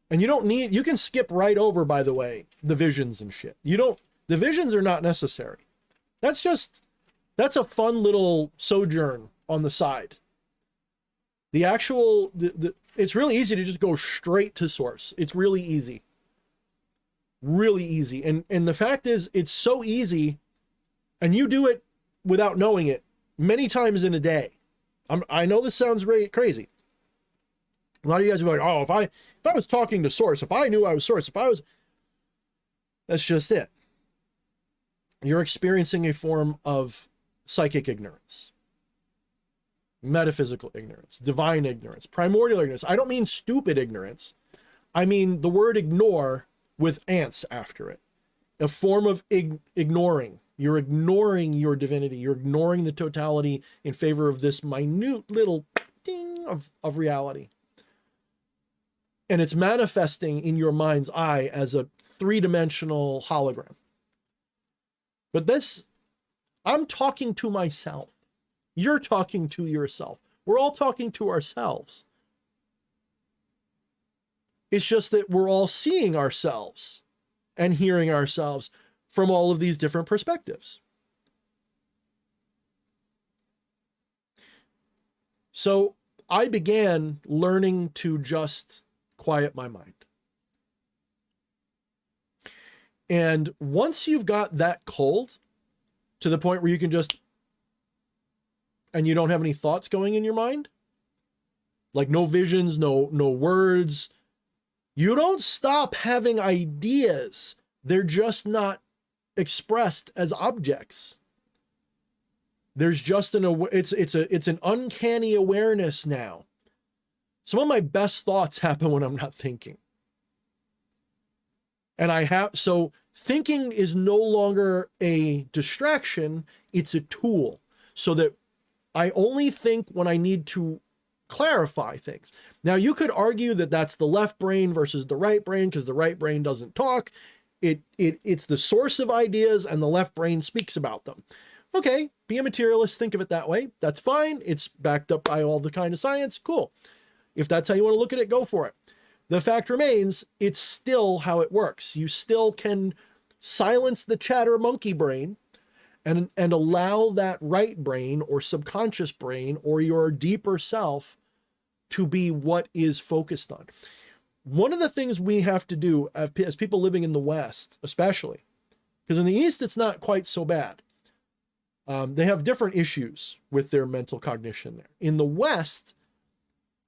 And you can skip right over, by the way, the visions and shit. The visions are not necessary. That's a fun little sojourn on the side. The actual, it's really easy to just go straight to source. It's really easy. Really easy. And the fact is, it's so easy, and you do it without knowing it many times in a day. I know this sounds really crazy. A lot of you guys are like, oh, if I was talking to source, if I knew I was source, that's just it. You're experiencing a form of psychic ignorance, metaphysical ignorance, divine ignorance, primordial ignorance. I don't mean stupid ignorance. I mean the word ignore with ants after it. A form of ignoring. You're ignoring your divinity. You're ignoring the totality in favor of this minute little ding of reality. And it's manifesting in your mind's eye as a three-dimensional hologram. But this, I'm talking to myself. You're talking to yourself. We're all talking to ourselves. It's just that we're all seeing ourselves and hearing ourselves from all of these different perspectives. So I began learning to just quiet my mind. And once you've got that cold to the point where you can just, and you don't have any thoughts going in your mind, like no visions, no words, you don't stop having ideas. They're just not expressed as objects. There's just it's an uncanny awareness now. Some of my best thoughts happen when I'm not thinking. And so thinking is no longer a distraction, it's a tool, so that I only think when I need to clarify things. Now, you could argue that that's the left brain versus the right brain, because the right brain doesn't talk. It's the source of ideas, and the left brain speaks about them. Okay, be a materialist, think of it that way. That's fine. It's backed up by all the kind of science. Cool. If that's how you want to look at it, go for it. The fact remains, it's still how it works. You still can silence the chatter monkey brain and allow that right brain or subconscious brain or your deeper self to be what is focused on. One of the things we have to do as people living in the West, especially, because in the East, it's not quite so bad. They have different issues with their mental cognition there. In the West,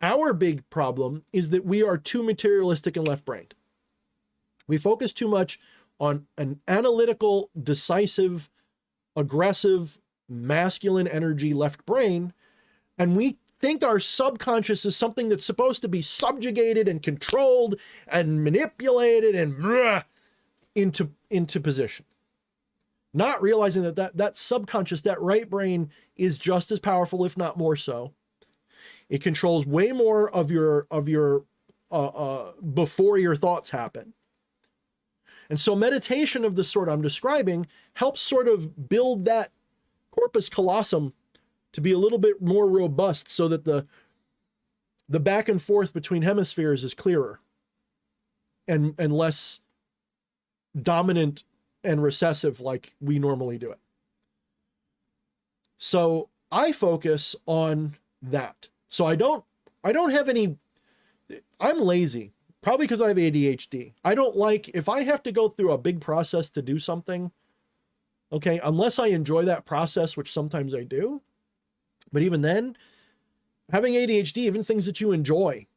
our big problem is that we are too materialistic and left-brained. We focus too much on an analytical, decisive, aggressive, masculine energy left brain, and we think our subconscious is something that's supposed to be subjugated and controlled and manipulated and into position. Not realizing that subconscious, that right brain, is just as powerful, if not more so. It controls way more of your before your thoughts happen. And so meditation of the sort I'm describing helps sort of build that corpus callosum to be a little bit more robust, so that the back and forth between hemispheres is clearer and less dominant and recessive like we normally do it. So I focus on that. So I don't have any, I'm lazy, probably because I have ADHD. I don't like, if I have to go through a big process to do something, okay, unless I enjoy that process, which sometimes I do, but even then, having ADHD, even things that you enjoy,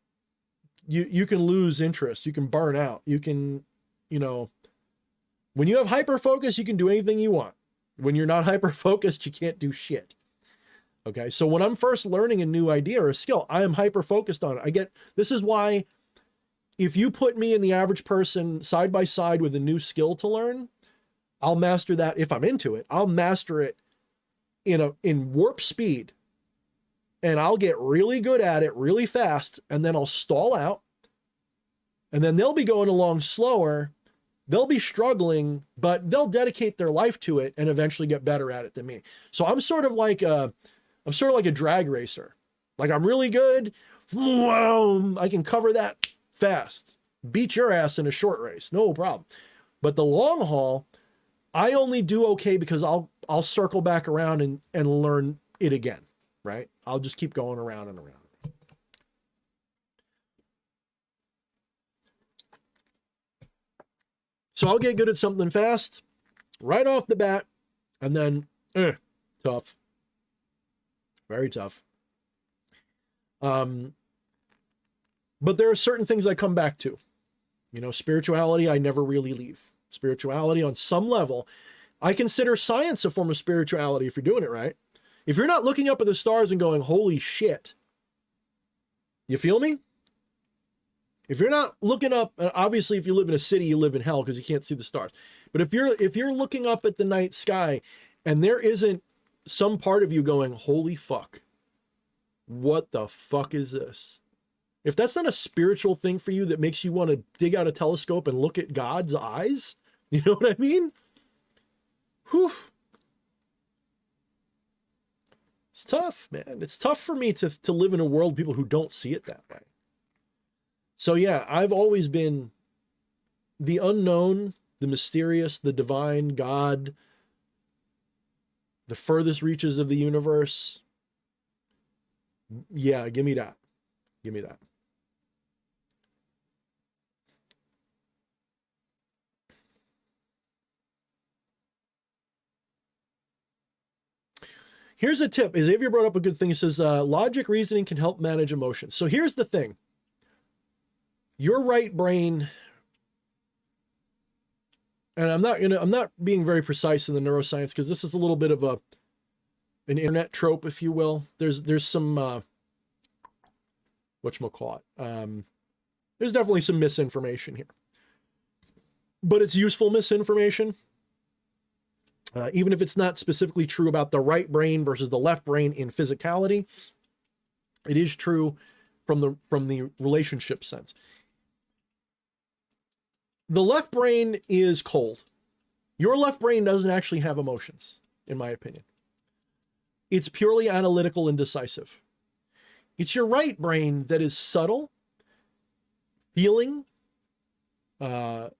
you can lose interest, you can burn out, you can, you know, when you have hyper focus, you can do anything you want. When you're not hyper focused, you can't do shit. Okay, so when I'm first learning a new idea or a skill, I am hyper focused on it. This is why if you put me and the average person side by side with a new skill to learn, I'll master that. If I'm into it, I'll master it in warp speed, and I'll get really good at it really fast, and then I'll stall out, and then they'll be going along slower. They'll be struggling, but they'll dedicate their life to it and eventually get better at it than me. So I'm sort of like a drag racer. Like, I'm really good. I can cover that fast. Beat your ass in a short race. No problem. But the long haul, I only do okay because I'll circle back around and learn it again, right? I'll just keep going around and around. So I'll get good at something fast, right off the bat, and then, tough. Very tough. But there are certain things I come back to. You know, spirituality, I never really leave. Spirituality on some level. I consider science a form of spirituality if you're doing it right. If you're not looking up at the stars and going, holy shit. You feel me? If you're not looking up, obviously if you live in a city, you live in hell because you can't see the stars. But if you're looking up at the night sky and there isn't some part of you going, holy fuck, what the fuck is this? If that's not a spiritual thing for you that makes you want to dig out a telescope and look at God's eyes, you know what I mean? Whew. It's tough, man. It's tough for me to live in a world of people who don't see it that way. So yeah, I've always been the unknown, the mysterious, the divine, God, the furthest reaches of the universe. Yeah, give me that. Give me that. Here's a tip. Xavier brought up a good thing. He says, logic reasoning can help manage emotions. So here's the thing. Your right brain, and I'm not being very precise in the neuroscience because this is a little bit of an internet trope, if you will. There's some whatchamacallit. There's definitely some misinformation here. But it's useful misinformation. Even if it's not specifically true about the right brain versus the left brain in physicality, it is true from the relationship sense. The left brain is cold. Your left brain doesn't actually have emotions, in my opinion. It's purely analytical and decisive. It's your right brain that is subtle, feeling, and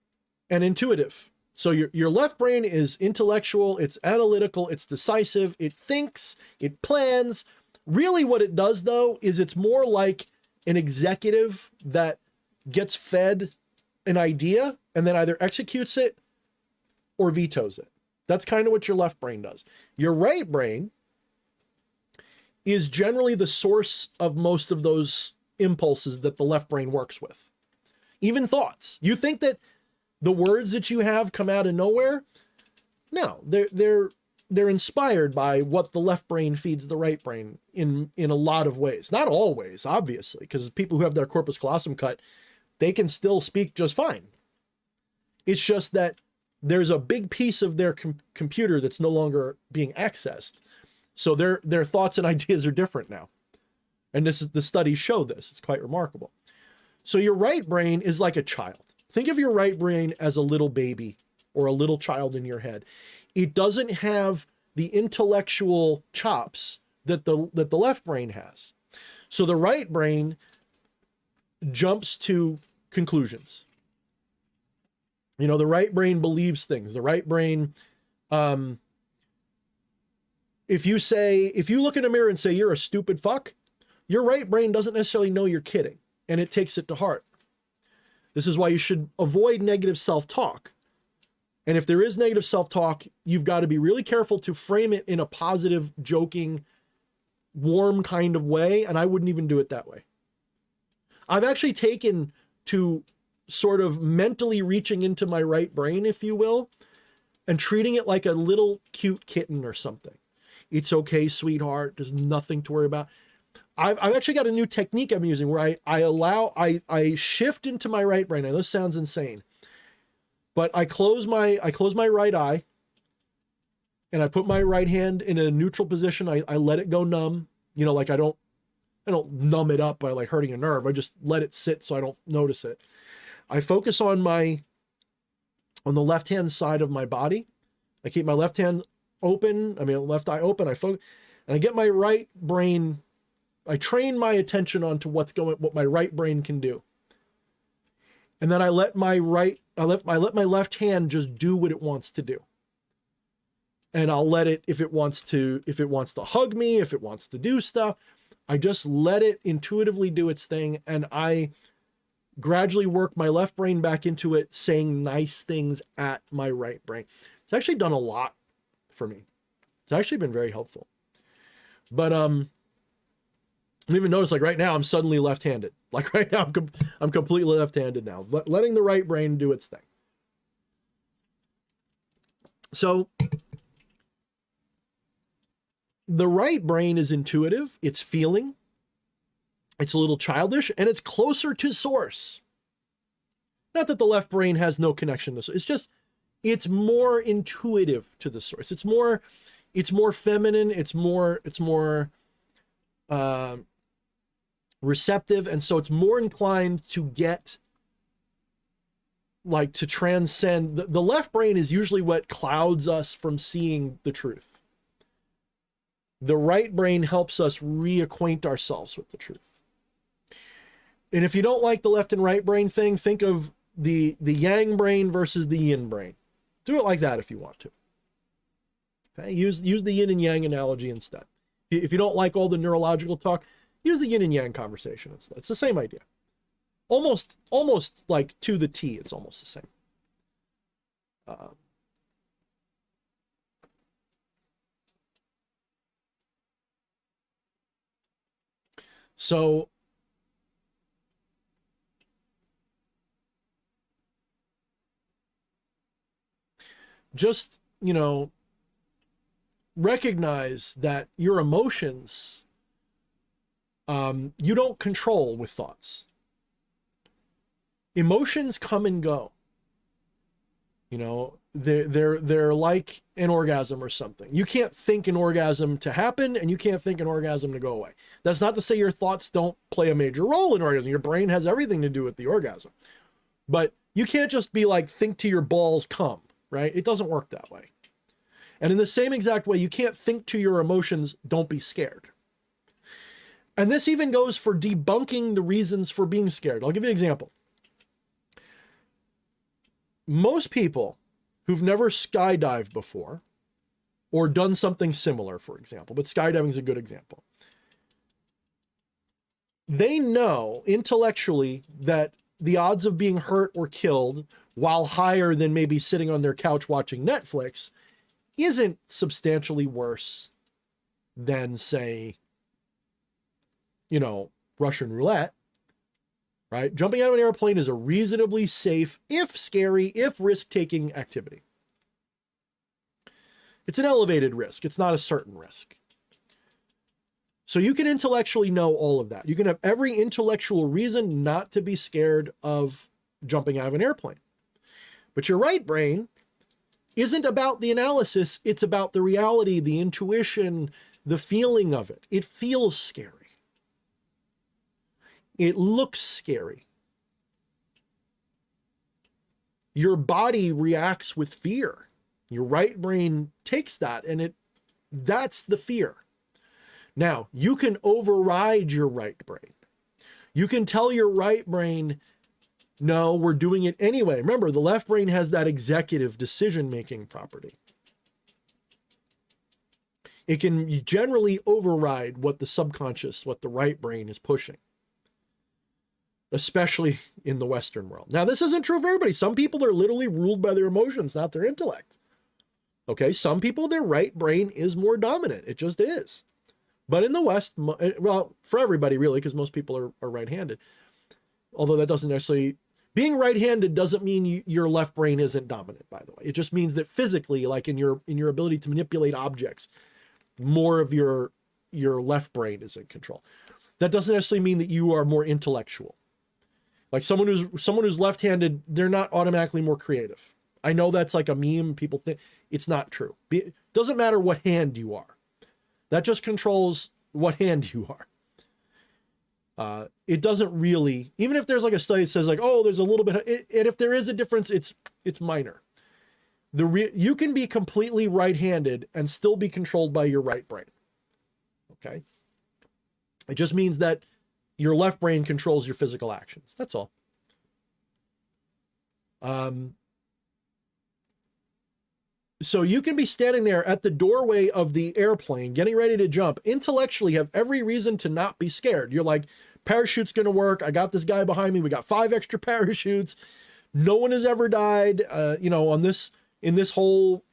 intuitive. So your left brain is intellectual, it's analytical, it's decisive, it thinks, it plans. Really what it does, though, is it's more like an executive that gets fed an idea and then either executes it or vetoes it. That's kind of what your left brain does. Your right brain is generally the source of most of those impulses that the left brain works with. Even thoughts. You think that the words that you have come out of nowhere? No, they're inspired by what the left brain feeds the right brain in a lot of ways. Not always, obviously, because people who have their corpus callosum cut, they can still speak just fine. It's just that there's a big piece of their computer that's no longer being accessed. So their thoughts and ideas are different now. And the studies show this. It's quite remarkable. So your right brain is like a child. Think of your right brain as a little baby or a little child in your head. It doesn't have the intellectual chops that the left brain has. So the right brain jumps to conclusions. You know, the right brain believes things. The right brain, if you look in a mirror and say you're a stupid fuck, your right brain doesn't necessarily know you're kidding, and it takes it to heart. This is why you should avoid negative self-talk. And if there is negative self-talk, you've got to be really careful to frame it in a positive, joking, warm kind of way. And I wouldn't even do it that way. I've actually taken to sort of mentally reaching into my right brain, if you will, and treating it like a little cute kitten or something. It's okay, sweetheart. There's nothing to worry about. I've actually got a new technique I'm using where I shift into my right brain. I know this sounds insane, but I close my right eye and I put my right hand in a neutral position. I let it go numb. Like I don't numb it up by like hurting a nerve. I just let it sit so I don't notice it. I focus on the left-hand side of my body. I keep my left hand open. Left eye open. I focus, and I get my right brain. I train my attention onto what my right brain can do. And then I let my left hand just do what it wants to do. And I'll let it, if it wants to hug me, if it wants to do stuff, I just let it intuitively do its thing. And I gradually work my left brain back into it, saying nice things at my right brain. It's actually done a lot for me. It's actually been very helpful. But, I even notice like right now I'm suddenly left-handed. Like right now I'm completely left-handed now. Letting the right brain do its thing. So the right brain is intuitive, it's feeling, it's a little childish, and it's closer to source. Not that the left brain has no connection to source. It's just, it's more intuitive to the source. It's more feminine. It's more receptive. And so it's more inclined to to transcend. The left brain is usually what clouds us from seeing the truth. The right brain helps us reacquaint ourselves with the truth. And if you don't like the left and right brain thing, think of the yang brain versus the yin brain. Do it like that if you want to. Okay? Use the yin and yang analogy instead. If you don't like all the neurological talk, use the yin and yang conversation instead. It's the same idea. Almost like to the T, it's almost the same. So just, recognize that your emotions, you don't control with thoughts. Emotions come and go. They're like an orgasm or something. You can't think an orgasm to happen, and you can't think an orgasm to go away. That's not to say your thoughts don't play a major role in orgasm. Your brain has everything to do with the orgasm. But you can't just be like, think to your balls come, right? It doesn't work that way. And in the same exact way, you can't think to your emotions, don't be scared. And this even goes for debunking the reasons for being scared. I'll give you an example. Most people who've never skydived before or done something similar, for example, but skydiving is a good example. They know intellectually that the odds of being hurt or killed, while higher than maybe sitting on their couch watching Netflix, isn't substantially worse than, say, Russian roulette, right? Jumping out of an airplane is a reasonably safe, if scary, if risk-taking activity. It's an elevated risk. It's not a certain risk. So you can intellectually know all of that. You can have every intellectual reason not to be scared of jumping out of an airplane. But your right brain isn't about the analysis. It's about the reality, the intuition, the feeling of it. It feels scary. It looks scary. Your body reacts with fear. Your right brain takes that, and that's the fear. Now, you can override your right brain. You can tell your right brain, no, we're doing it anyway. Remember, the left brain has that executive decision-making property. It can generally override what the subconscious, what the right brain is pushing, especially in the Western world. Now, this isn't true for everybody. Some people are literally ruled by their emotions, not their intellect. Okay, some people, their right brain is more dominant. It just is. But in the West, well, for everybody really, because most people are right-handed. Although that doesn't necessarily, being right-handed doesn't mean your left brain isn't dominant, by the way. It just means that physically, like in your ability to manipulate objects, more of your left brain is in control. That doesn't necessarily mean that you are more intellectual. Like someone who's left-handed, they're not automatically more creative. I know that's like a meme. People think it's not true. It doesn't matter what hand you are. That just controls what hand you are. It doesn't really, even if there's like a study that says like, oh, there's a little bit, and if there is a difference, it's minor. You can be completely right-handed and still be controlled by your right brain. Okay. It just means that your left brain controls your physical actions. That's all. So you can be standing there at the doorway of the airplane, getting ready to jump, intellectually have every reason to not be scared. You're like, parachute's going to work. I got this guy behind me. We got 5 extra parachutes. No one has ever died, in this whole,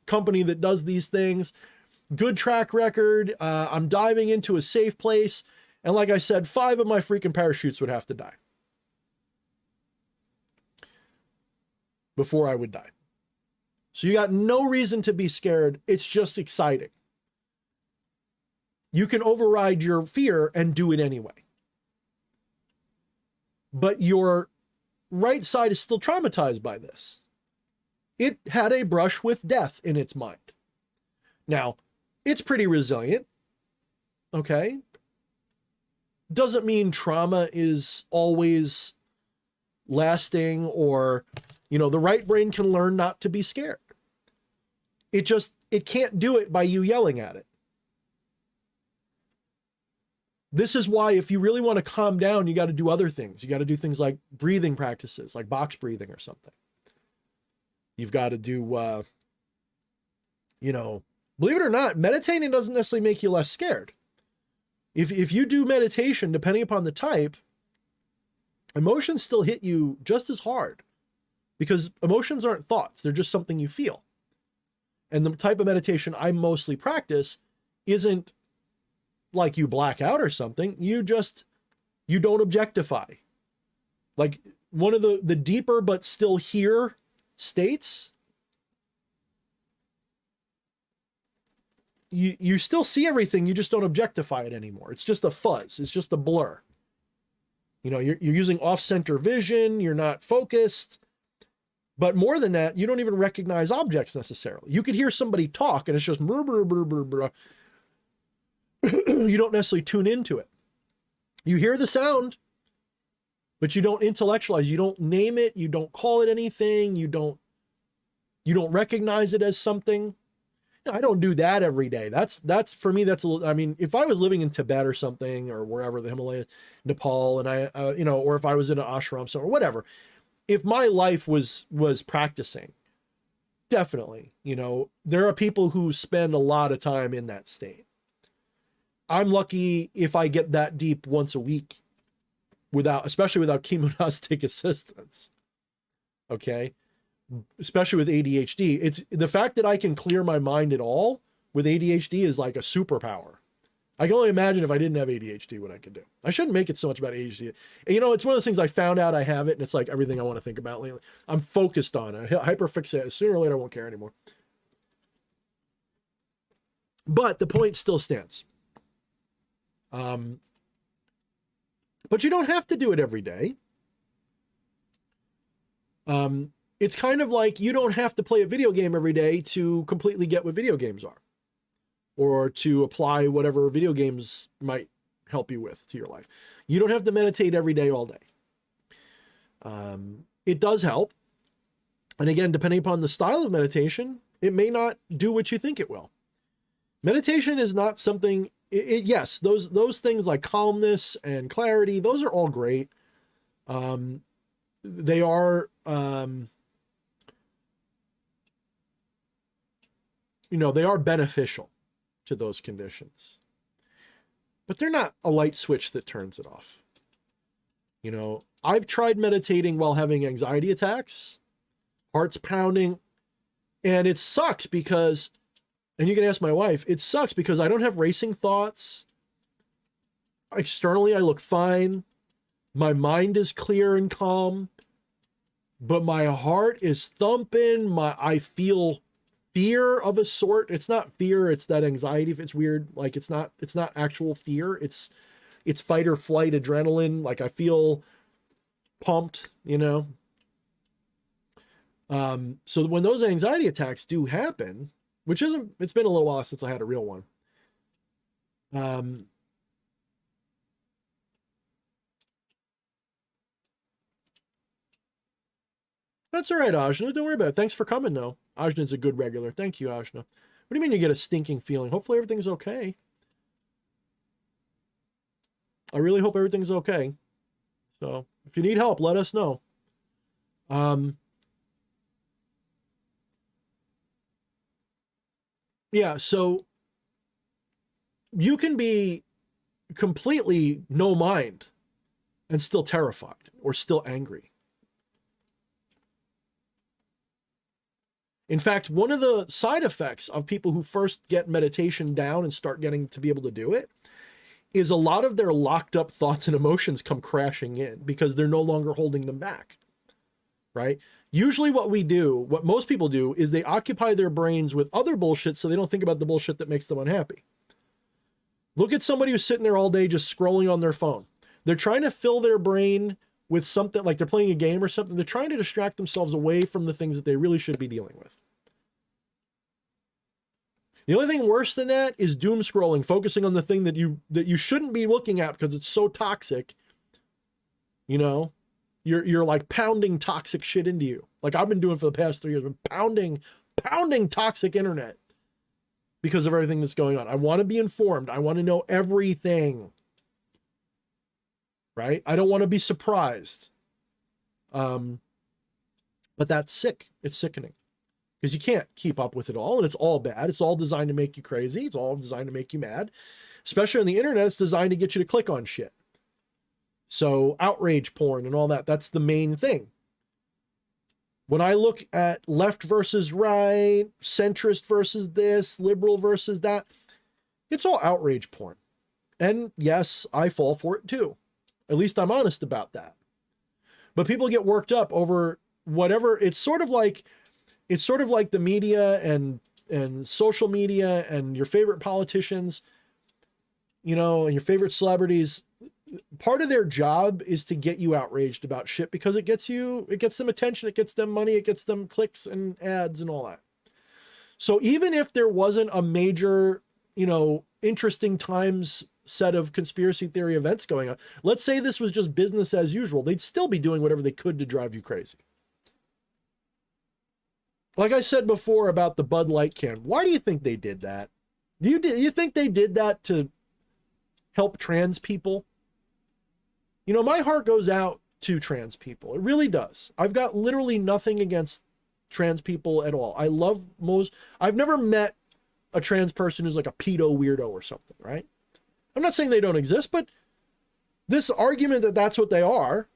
company that does these things. Good track record. I'm diving into a safe place. And like I said, 5 of my freaking parachutes would have to die before I would die. So you got no reason to be scared. It's just exciting. You can override your fear and do it anyway. But your right side is still traumatized by this. It had a brush with death in its mind. Now, it's pretty resilient. Okay. Doesn't mean trauma is always lasting or, the right brain can learn not to be scared. It can't do it by you yelling at it. This is why if you really want to calm down, you got to do other things. You got to do things like breathing practices, like box breathing or something. You've got to do, believe it or not, meditating doesn't necessarily make you less scared. If you do meditation, depending upon the type, emotions still hit you just as hard because emotions aren't thoughts. They're just something you feel. And the type of meditation I mostly practice isn't like you black out or something. You don't objectify. Like one of the deeper but still here states, you still see everything, you just don't objectify it anymore. It's just a fuzz. It's just a blur. You're using off-center vision. You're not focused. But more than that, you don't even recognize objects necessarily. You could hear somebody talk and it's just brr, brr, brr, brr, brr. You don't necessarily tune into it. You hear the sound, but you don't intellectualize. You don't name it. You don't call it anything. You don't recognize it as something. I don't do that every day. That's for me, that's a little, if I was living in Tibet or something, or wherever the Himalayas, Nepal, and or if I was in an ashram somewhere, whatever, if my life was practicing, definitely, there are people who spend a lot of time in that state. I'm lucky if I get that deep once a week especially without chemognostic assistance. Okay. Especially with ADHD. It's the fact that I can clear my mind at all with ADHD is like a superpower. I can only imagine if I didn't have ADHD what I could do. I shouldn't make it so much about ADHD. It's one of those things I found out I have it, and it's like everything I want to think about lately. I'm focused on it. Hyperfixate. Sooner or later, I won't care anymore. But the point still stands. But you don't have to do it every day. It's kind of like you don't have to play a video game every day to completely get what video games are, or to apply whatever video games might help you with to your life. You don't have to meditate every day, all day. It does help. And again, depending upon the style of meditation, it may not do what you think it will. Meditation is not something, yes, those things like calmness and clarity, those are all great. They are, they are beneficial to those conditions, but they're not a light switch that turns it off. I've tried meditating while having anxiety attacks, heart's pounding, and it sucks because, and you can ask my wife, it sucks because I don't have racing thoughts. Externally, I look fine. My mind is clear and calm, but my heart is thumping. I feel fear of a sort. It's not fear, it's that anxiety. If it's weird, like it's not actual fear. It's fight or flight adrenaline. Like I feel pumped, So when those anxiety attacks do happen, which it's been a little while since I had a real one. That's all right, Ajna. Don't worry about it. Thanks for coming, though. Ajna's a good regular. Thank you, Ajna. What do you mean you get a stinking feeling? Hopefully everything's okay. I really hope everything's okay. So if you need help, let us know. Yeah, so you can be completely no mind and still terrified or still angry. In fact, one of the side effects of people who first get meditation down and start getting to be able to do it is a lot of their locked up thoughts and emotions come crashing in because they're no longer holding them back, right? Usually what most people do is they occupy their brains with other bullshit so they don't think about the bullshit that makes them unhappy. Look at somebody who's sitting there all day just scrolling on their phone. They're trying to fill their brain with something, like they're playing a game or something. They're trying to distract themselves away from the things that they really should be dealing with. The only thing worse than that is doom scrolling, focusing on the thing that you shouldn't be looking at because it's so toxic. You're like pounding toxic shit into you. Like I've been doing for the past 3 years, been pounding toxic internet because of everything that's going on. I want to be informed. I want to know everything. Right? I don't want to be surprised. But that's sick. It's sickening. Because you can't keep up with it all, and it's all bad. It's all designed to make you crazy. It's all designed to make you mad. Especially on the internet, it's designed to get you to click on shit. So outrage porn and all that, that's the main thing. When I look at left versus right, centrist versus this, liberal versus that, it's all outrage porn. And yes, I fall for it too. At least I'm honest about that. But people get worked up over whatever. It's sort of like the media and social media and your favorite politicians, and your favorite celebrities. Part of their job is to get you outraged about shit because it gets them attention, it gets them money, it gets them clicks and ads and all that. So even if there wasn't a major, interesting times set of conspiracy theory events going on, let's say this was just business as usual, they'd still be doing whatever they could to drive you crazy. Like I said before about the Bud Light can, why do you think they did that? Do you think they did that to help trans people? My heart goes out to trans people. It really does. I've got literally nothing against trans people at all. I've never met a trans person who's like a pedo weirdo or something, right? I'm not saying they don't exist, but this argument that that's what they are,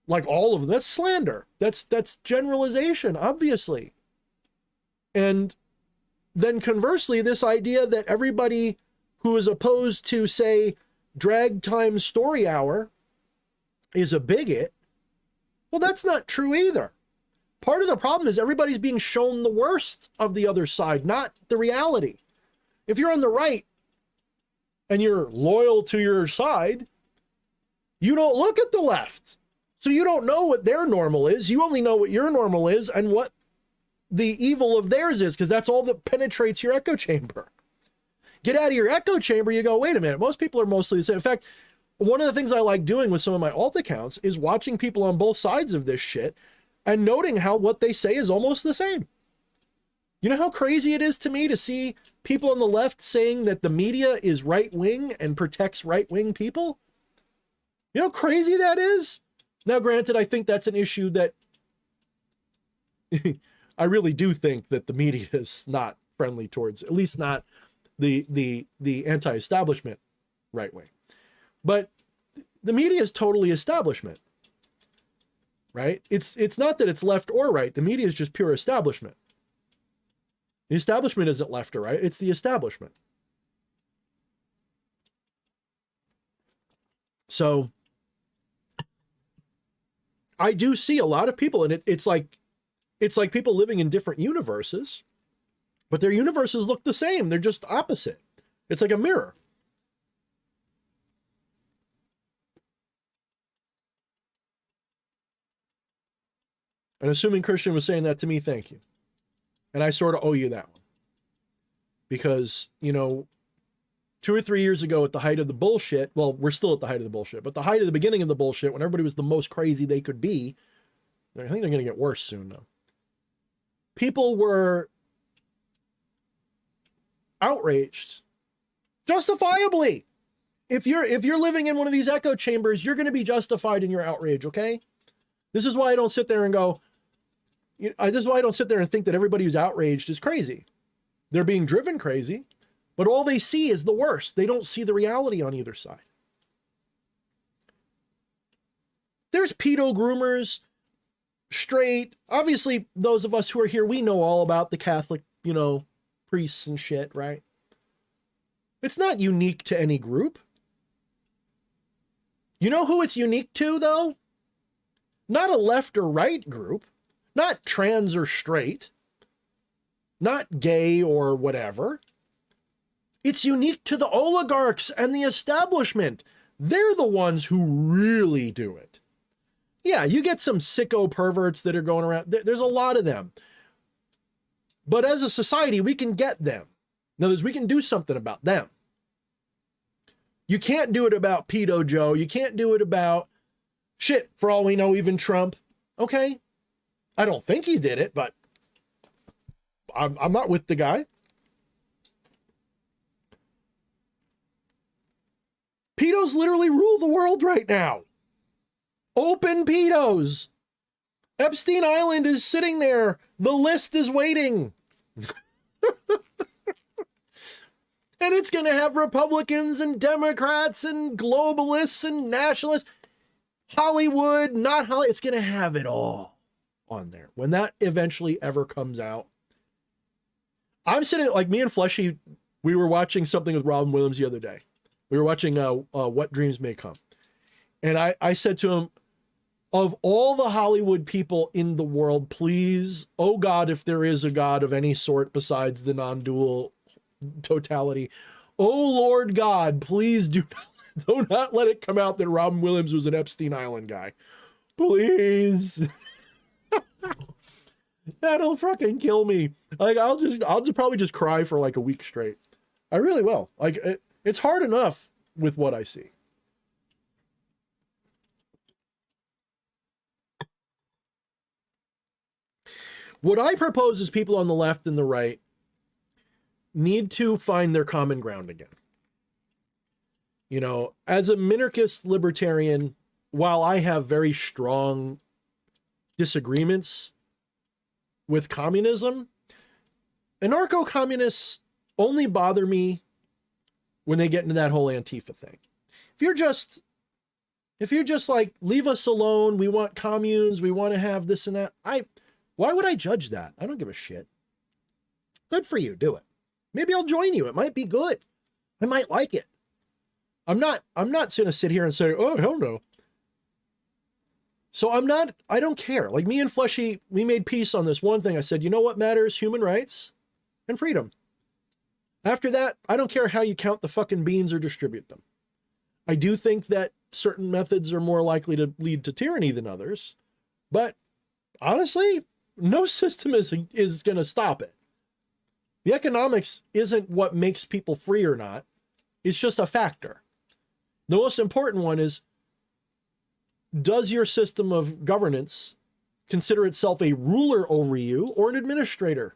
like all of them, that's slander. That's generalization, obviously. And then conversely, this idea that everybody who is opposed to, say, drag time story hour is a bigot, well, that's not true either. Part of the problem is everybody's being shown the worst of the other side, not the reality. If you're on the right and you're loyal to your side, you don't look at the left. So you don't know what their normal is. You only know what your normal is and what the evil of theirs is, because that's all that penetrates your echo chamber. Get out of your echo chamber, you go, wait a minute, most people are mostly the same. In fact, one of the things I like doing with some of my alt accounts is watching people on both sides of this shit and noting how what they say is almost the same. You know how crazy it is to me to see people on the left saying that the media is right-wing and protects right-wing people? You know how crazy that is? Now, granted, I think that's an issue that I really do think that the media is not friendly towards, at least not the anti-establishment right wing. But the media is totally establishment, right? It's not that it's left or right. The media is just pure establishment. The establishment isn't left or right. It's the establishment. So I do see a lot of people, and it's like people living in different universes, but their universes look the same. They're just opposite. It's like a mirror. And assuming Christian was saying that to me, thank you. And I sort of owe you that one. Because, 2 or 3 years ago at the height of the bullshit, well, we're still at the height of the bullshit, but the height of the beginning of the bullshit, when everybody was the most crazy they could be, I think they're going to get worse soon, though. People were outraged. Justifiably. If you're living in one of these echo chambers, you're going to be justified in your outrage, okay? This is why I don't sit there and go, this is why I don't sit there and think that everybody who's outraged is crazy. They're being driven crazy, but all they see is the worst. They don't see the reality on either side. There's pedo groomers, straight. Obviously, those of us who are here, we know all about the Catholic, priests and shit, right? It's not unique to any group. You know who it's unique to, though? Not a left or right group, not trans or straight, not gay or whatever. It's unique to the oligarchs and the establishment. They're the ones who really do it. Yeah, you get some sicko perverts that are going around. There's a lot of them. But as a society, we can get them. In other words, we can do something about them. You can't do it about Pedo Joe. You can't do it about, shit, for all we know, even Trump. Okay. I don't think he did it, but I'm not with the guy. Pedos literally rule the world right now. Open pedos. Epstein Island is sitting there. The list is waiting. And it's going to have Republicans and Democrats and globalists and nationalists. Hollywood, not Hollywood. It's going to have it all on there. When that eventually ever comes out. I'm sitting, like me and Fleshy, we were watching something with Robin Williams the other day. We were watching What Dreams May Come. And I said to him, of all the Hollywood people in the world, please, oh God, if there is a God of any sort besides the non-dual totality, oh Lord God, please do not let it come out that Robin Williams was an Epstein Island guy. Please. That'll fucking kill me. Like, I'll just probably just cry for like a week straight. I really will. Like, it's hard enough with what I see. What I propose is people on the left and the right need to find their common ground again. As a minarchist libertarian, while I have very strong disagreements with communism, anarcho-communists only bother me when they get into that whole Antifa thing. If you're just like, leave us alone, we want communes, we want to have this and that, why would I judge that? I don't give a shit. Good for you, do it. Maybe I'll join you. It might be good. I might like it. I'm not going to sit here and say, oh, hell no. So I don't care. Like me and Fleshy, we made peace on this one thing. I said, you know what matters? Human rights and freedom. After that, I don't care how you count the fucking beans or distribute them. I do think that certain methods are more likely to lead to tyranny than others. But honestly, no system is going to stop it. The economics isn't what makes people free or not. It's just a factor. The most important one is, does your system of governance consider itself a ruler over you or an administrator?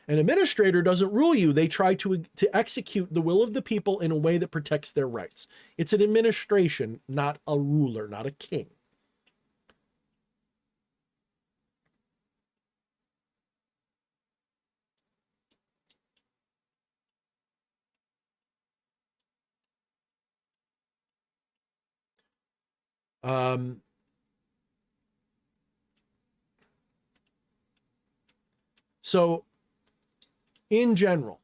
An administrator doesn't rule you. They try to execute the will of the people in a way that protects their rights. It's an administration, not a ruler, not a king. Um, so in general,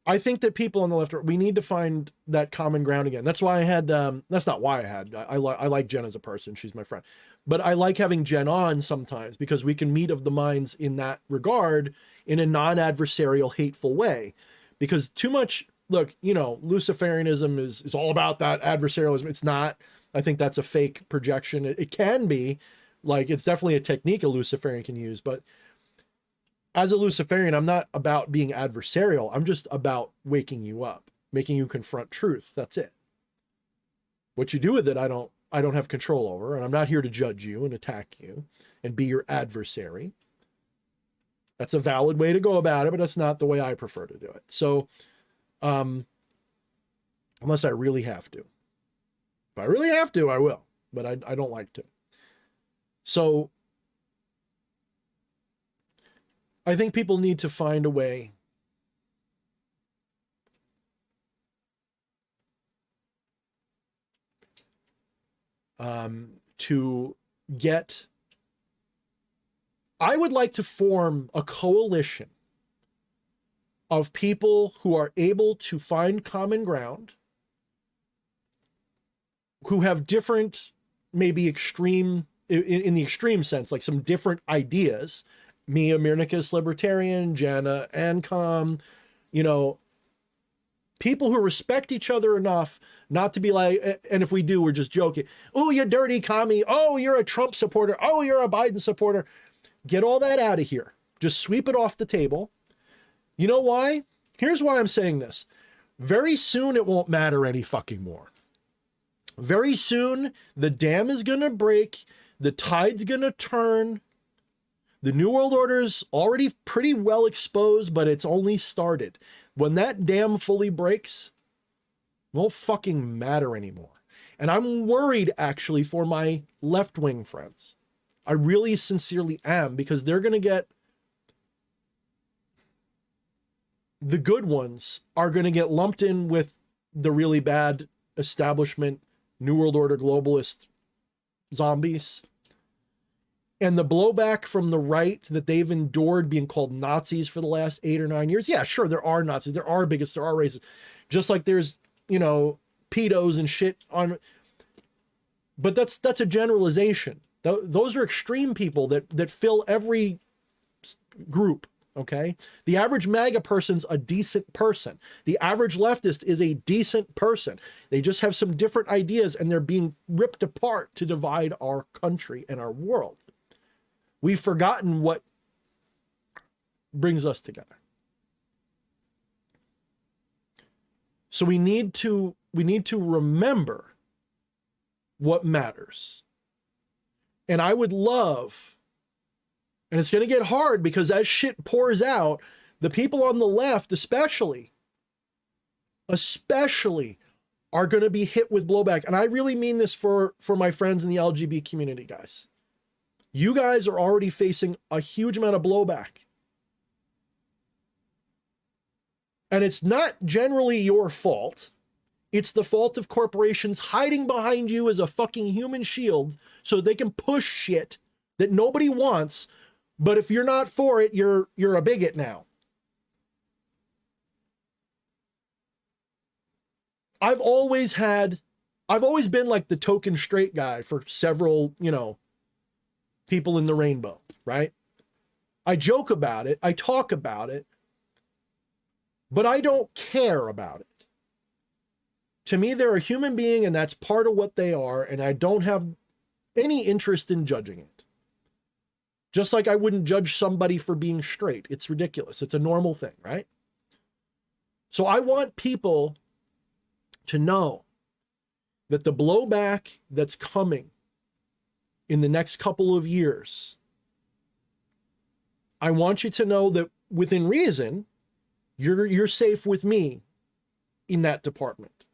I think that people on the left, we need to find that common ground again. That's why I had, that's not why I had, I like Jen as a person. She's my friend, but I like having Jen on sometimes because we can meet of the minds in that regard in a non-adversarial, hateful way. Because too much, look, you know, Luciferianism is all about that adversarialism. It's not. I think that's a fake projection. It can be, like, it's definitely a technique a Luciferian can use, but as a Luciferian, I'm not about being adversarial. I'm just about waking you up, making you confront truth. That's it. What you do with it, I don't have control over, and I'm not here to judge you and attack you and be your adversary. That's a valid way to go about it, but that's not the way I prefer to do it. So, unless I really have to. If I really have to, I will, but I don't like to. So, I think people need to find a way to get, I would like to form a coalition of people who are able to find common ground, who have different, maybe extreme, in the extreme sense, like some different ideas. Me, a Mirnicus libertarian, Jana, Ancom, you know, people who respect each other enough not to be like, and if we do, we're just joking. Oh, you dirty commie. Oh, you're a Trump supporter. Oh, you're a Biden supporter. Get all that out of here. Just sweep it off the table. You know why? Here's why I'm saying this. Very soon it won't matter any fucking more. Very soon the dam is going to break. The tide's going to turn. The New World Order's already pretty well exposed, but it's only started. When that dam fully breaks, it won't fucking matter anymore. And I'm worried, actually, for my left-wing friends. I really sincerely am, because they're going to get... The good ones are going to get lumped in with the really bad establishment, New World Order globalist zombies. And the blowback from the right that they've endured being called Nazis for the last 8 or 9 years. Yeah, sure, there are Nazis, there are bigots, there are racists. Just like there's, you know, pedos and shit on. But that's a generalization. Those are extreme people that fill every group, okay? The average MAGA person's a decent person. The average leftist is a decent person. They just have some different ideas, and they're being ripped apart to divide our country and our world. We've forgotten what brings us together. So we need to remember what matters. And I would love, and it's going to get hard because as shit pours out, the people on the left especially are going to be hit with blowback. And I really mean this for my friends in the LGBT community, guys. You guys are already facing a huge amount of blowback. And it's not generally your fault. It's the fault of corporations hiding behind you as a fucking human shield so they can push shit that nobody wants. But if you're not for it, you're a bigot now. I've always been like the token straight guy for several, you know, people in the rainbow, right? I joke about it. I talk about it. But I don't care about it. To me, they're a human being, and that's part of what they are, and I don't have any interest in judging it. Just like I wouldn't judge somebody for being straight. It's ridiculous. It's a normal thing, right? So I want people to know that the blowback that's coming in the next couple of years, I want you to know that within reason, you're safe with me in that department.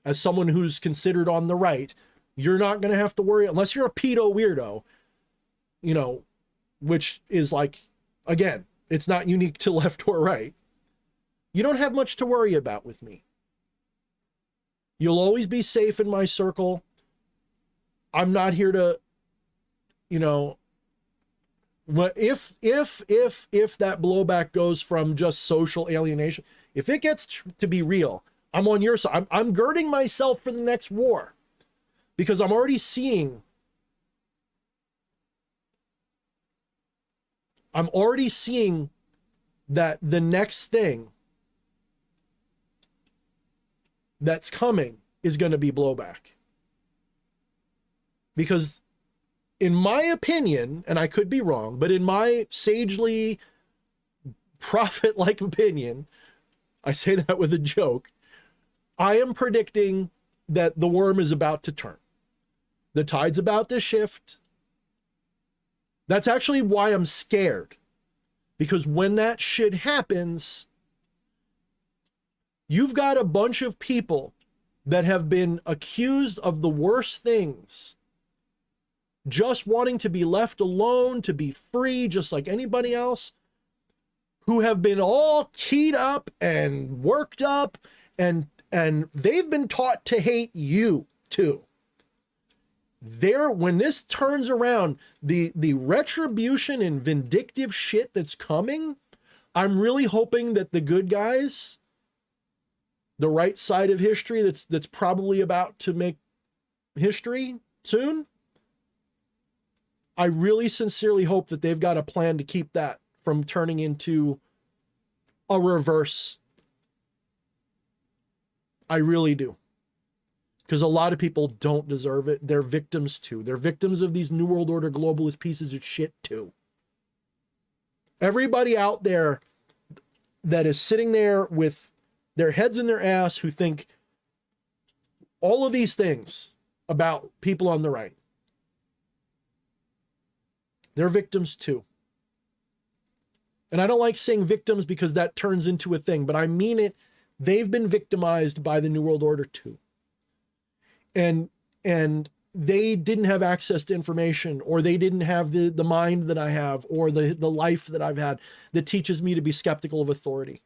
As someone who's considered on the right, you're not going to have to worry, unless you're a pedo weirdo, you know, which is like, again, it's not unique to left or right. You don't have much to worry about with me. You'll always be safe in my circle. I'm not here to, you know, if that blowback goes from just social alienation, if it gets to be real, I'm on your side. I'm girding myself for the next war, because I'm already seeing that the next thing that's coming is going to be blowback. Because in my opinion, and I could be wrong, but in my sagely prophet-like opinion, I say that with a joke, I am predicting that the worm is about to turn. The tide's about to shift. That's actually why I'm scared. Because when that shit happens, you've got a bunch of people that have been accused of the worst things, just wanting to be left alone, to be free, just like anybody else, who have been all keyed up and worked up, and they've been taught to hate you too. When this turns around, the retribution and vindictive shit that's coming, I'm really hoping that the good guys, the right side of history that's probably about to make history soon, I really sincerely hope that they've got a plan to keep that from turning into a reverse. I really do. Because a lot of people don't deserve it. They're victims too. They're victims of these New World Order globalist pieces of shit too. Everybody out there that is sitting there with their heads in their ass, who think all of these things about people on the right, they're victims too. And I don't like saying victims because that turns into a thing, but I mean it. They've been victimized by the New World Order too. And they didn't have access to information, or they didn't have the mind that I have, or the life that I've had that teaches me to be skeptical of authority.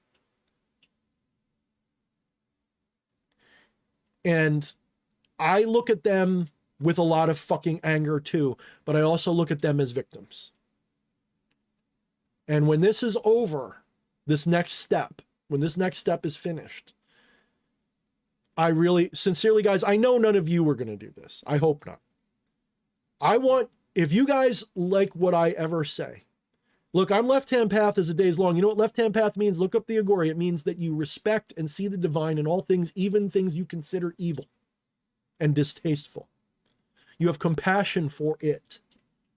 And I look at them with a lot of fucking anger too, but I also look at them as victims. And when this is over, when this next step is finished, I really, sincerely, guys, I know none of you are going to do this. I hope not. If you guys like what I ever say, look, I'm left-hand path as the day's long. You know what left-hand path means? Look up the Agora. It means that you respect and see the divine in all things, even things you consider evil and distasteful. You have compassion for it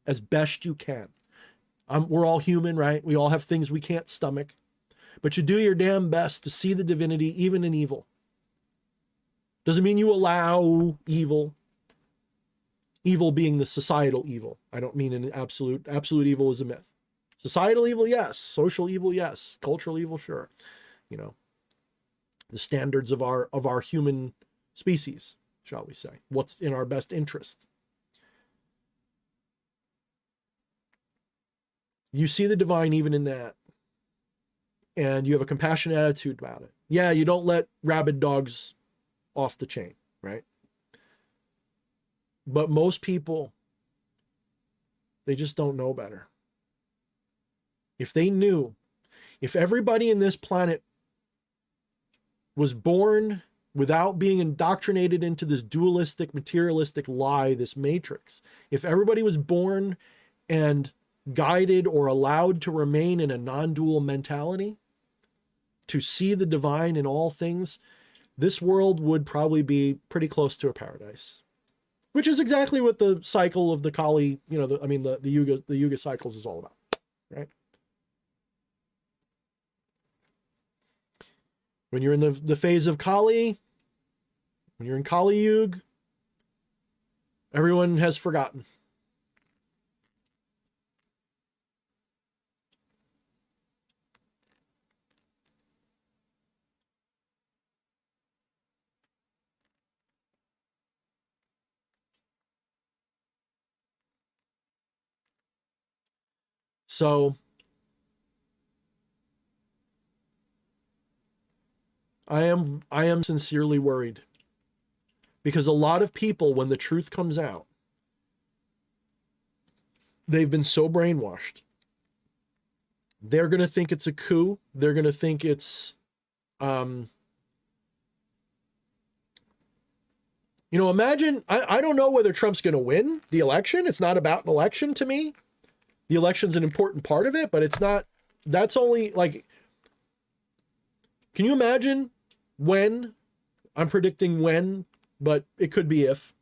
as best you can. We're all human, right? We all have things we can't stomach, but you do your damn best to see the divinity even in evil. Doesn't mean you allow evil. Evil being the societal evil. I don't mean an absolute evil is a myth. Societal evil, yes. Social evil, yes. Cultural evil, sure. You know, the standards of our human species, shall we say. What's in our best interest. You see the divine even in that. And you have a compassionate attitude about it. Yeah, you don't let rabid dogs off the chain, right? But most people, they just don't know better. If they knew, if everybody in this planet was born without being indoctrinated into this dualistic, materialistic lie, this matrix, if everybody was born and guided or allowed to remain in a non-dual mentality, to see the divine in all things, this world would probably be pretty close to a paradise, which is exactly what the cycle of the Kali, the Yuga cycles is all about, right? When you're in the phase of Kali, when you're in Kali Yuga, everyone has forgotten. So I am sincerely worried, because a lot of people, when the truth comes out, They've been so brainwashed. They're going to think it's a coup. They're going to think it's, imagine, I don't know whether Trump's going to win the election. It's not about an election to me. The election's an important part of it, but it's not, that's only like, can you imagine when, I'm predicting when, but it could be if,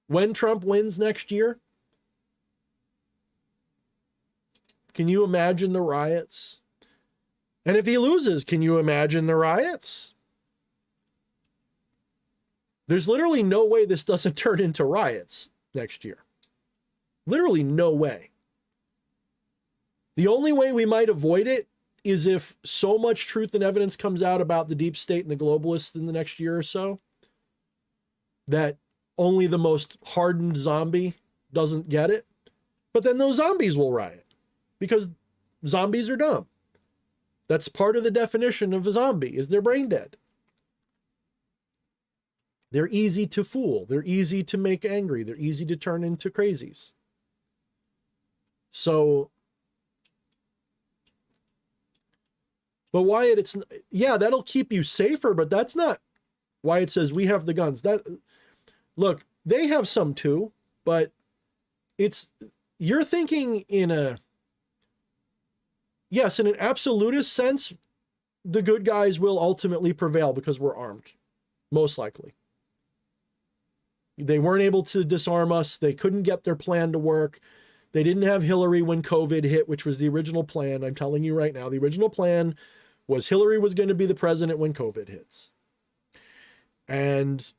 when Trump wins next year? Can you imagine the riots? And if he loses, can you imagine the riots? There's literally no way this doesn't turn into riots next year. Literally no way. The only way we might avoid it is if so much truth and evidence comes out about the deep state and the globalists in the next year or so that only the most hardened zombie doesn't get it. But then those zombies will riot because zombies are dumb. That's part of the definition of a zombie, is they're brain dead. They're easy to fool. They're easy to make angry. They're easy to turn into crazies. So, but Wyatt, yeah, that'll keep you safer, but that's not, Wyatt says we have the guns. Look, they have some too, but you're thinking in an absolutist sense, the good guys will ultimately prevail because we're armed, most likely. They weren't able to disarm us. They couldn't get their plan to work. They didn't have Hillary when COVID hit, which was the original plan. I'm telling you right now, the original plan was Hillary was going to be the president when COVID hits. And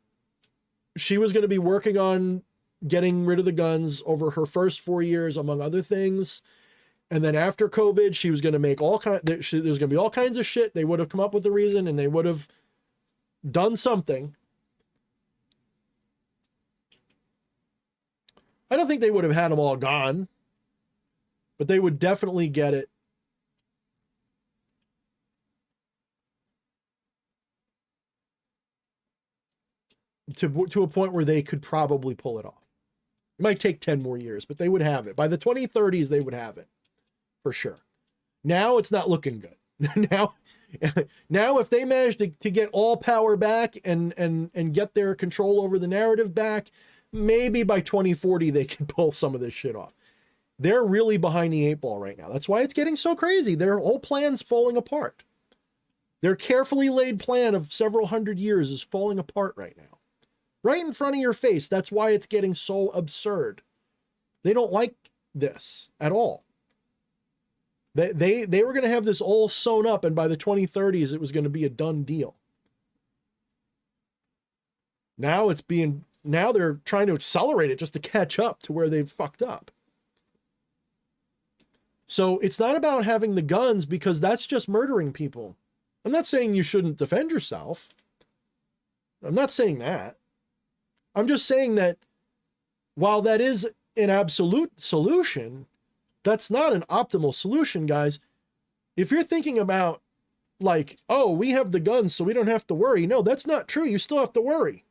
she was going to be working on getting rid of the guns over her first 4 years, among other things. And then after COVID, she was going to make there's going to be all kinds of shit. They would have come up with a reason and they would have done something. I don't think they would have had them all gone, but they would definitely get it. To a point where they could probably pull it off. It might take 10 more years, but they would have it. By the 2030s, they would have it for sure. Now it's not looking good. now if they manage to get all power back and get their control over the narrative back, maybe by 2040, they can pull some of this shit off. They're really behind the eight ball right now. That's why it's getting so crazy. Their whole plan's falling apart. Their carefully laid plan of several hundred years is falling apart right now. Right in front of your face. That's why it's getting so absurd. They don't like this at all. They were going to have this all sewn up, and by the 2030s, it was going to be a done deal. Now they're trying to accelerate it just to catch up to where they've fucked up. So it's not about having the guns because that's just murdering people. I'm not saying you shouldn't defend yourself. I'm not saying that. I'm just saying that while that is an absolute solution, that's not an optimal solution, guys. If you're thinking about like, oh, we have the guns so we don't have to worry. No, that's not true. You still have to worry.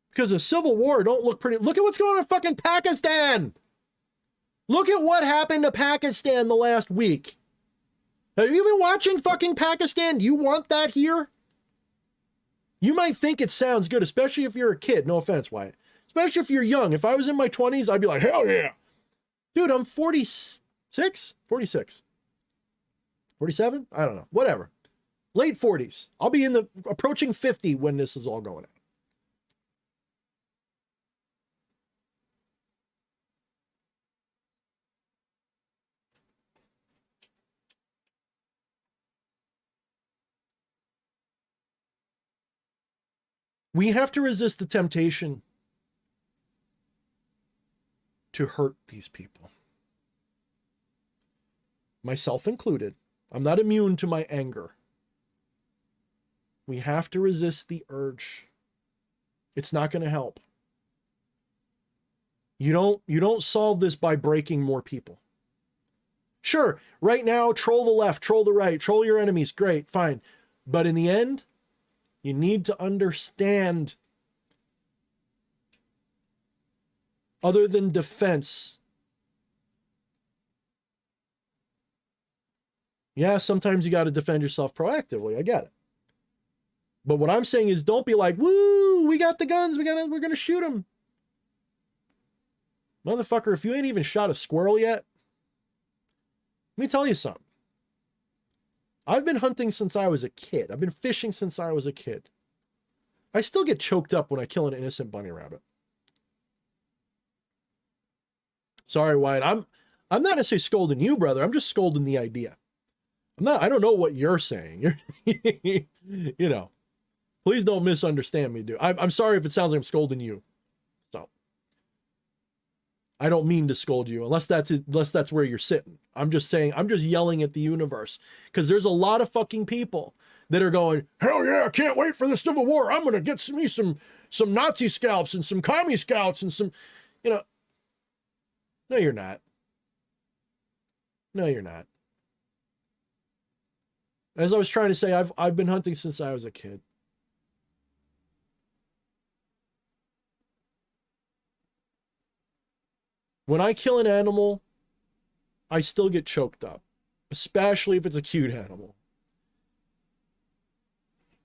Because a civil war don't look pretty. Look at what's going on in fucking Pakistan. Look at what happened to Pakistan the last week. Have you been watching fucking Pakistan? You want that here? You might think it sounds good, especially if you're a kid. No offense, Wyatt. Especially if you're young. If I was in my 20s, I'd be like, hell yeah. Dude, I'm 46? 46. 47? I don't know. Whatever. Late 40s. I'll be approaching 50 when this is all going on. We have to resist the temptation to hurt these people. Myself included. I'm not immune to my anger. We have to resist the urge. It's not going to help. You don't solve this by breaking more people. Sure, right now, troll the left, troll the right, troll your enemies. Great, fine. But in the end, you need to understand, other than defense, Yeah, sometimes you got to defend yourself proactively. I get it. But what I'm saying is don't be like, woo, we got the guns. We're going to shoot them. Motherfucker, if you ain't even shot a squirrel yet, let me tell you something. I've been hunting since I was a kid. I've been fishing since I was a kid. I still get choked up when I kill an innocent bunny rabbit. Sorry, Wyatt. I'm not necessarily scolding you, brother. I'm just scolding the idea. I don't know what you're saying. You know, please don't misunderstand me, dude. I'm sorry if it sounds like I'm scolding you. So I don't mean to scold you unless that's where you're sitting. I'm just saying, I'm just yelling at the universe because there's a lot of fucking people that are going, hell yeah, I can't wait for the Civil War. I'm going to get me some Nazi scalps and some commie scouts and some, you know. No, you're not. No, you're not. As I was trying to say, I've been hunting since I was a kid. When I kill an animal, I still get choked up, especially if it's a cute animal.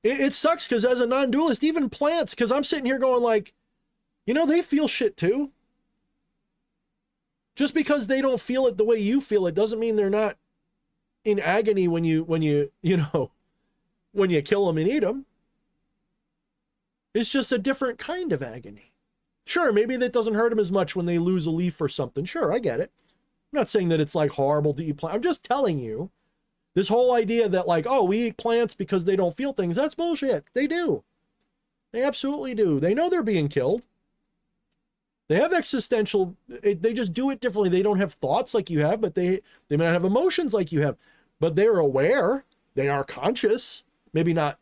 It sucks because as a non-dualist, even plants, because I'm sitting here going like, you know, they feel shit too. Just because they don't feel it the way you feel it doesn't mean they're not in agony when you kill them and eat them. It's just a different kind of agony. Sure, maybe that doesn't hurt them as much when they lose a leaf or something. Sure, I get it. I'm not saying that it's like horrible to eat plants. I'm just telling you, this whole idea that like, oh, we eat plants because they don't feel things, that's bullshit. They do. They absolutely do. They know they're being killed. They have existential, they just do it differently. They don't have thoughts like you have, but they may not have emotions like you have, but they're aware. They are conscious, maybe not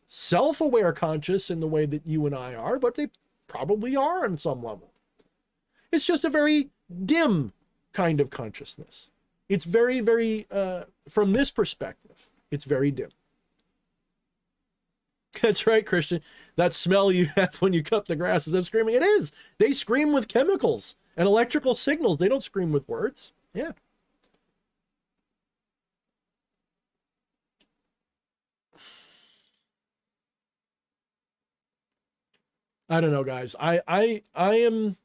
self-aware conscious in the way that you and I are, but they probably are on some level. It's just a very dim kind of consciousness. It's very, very, from this perspective, it's very dim. That's right, Christian. That smell you have when you cut the grass is them screaming. It is. They scream with chemicals and electrical signals. They don't scream with words. Yeah. I don't know, guys. I am,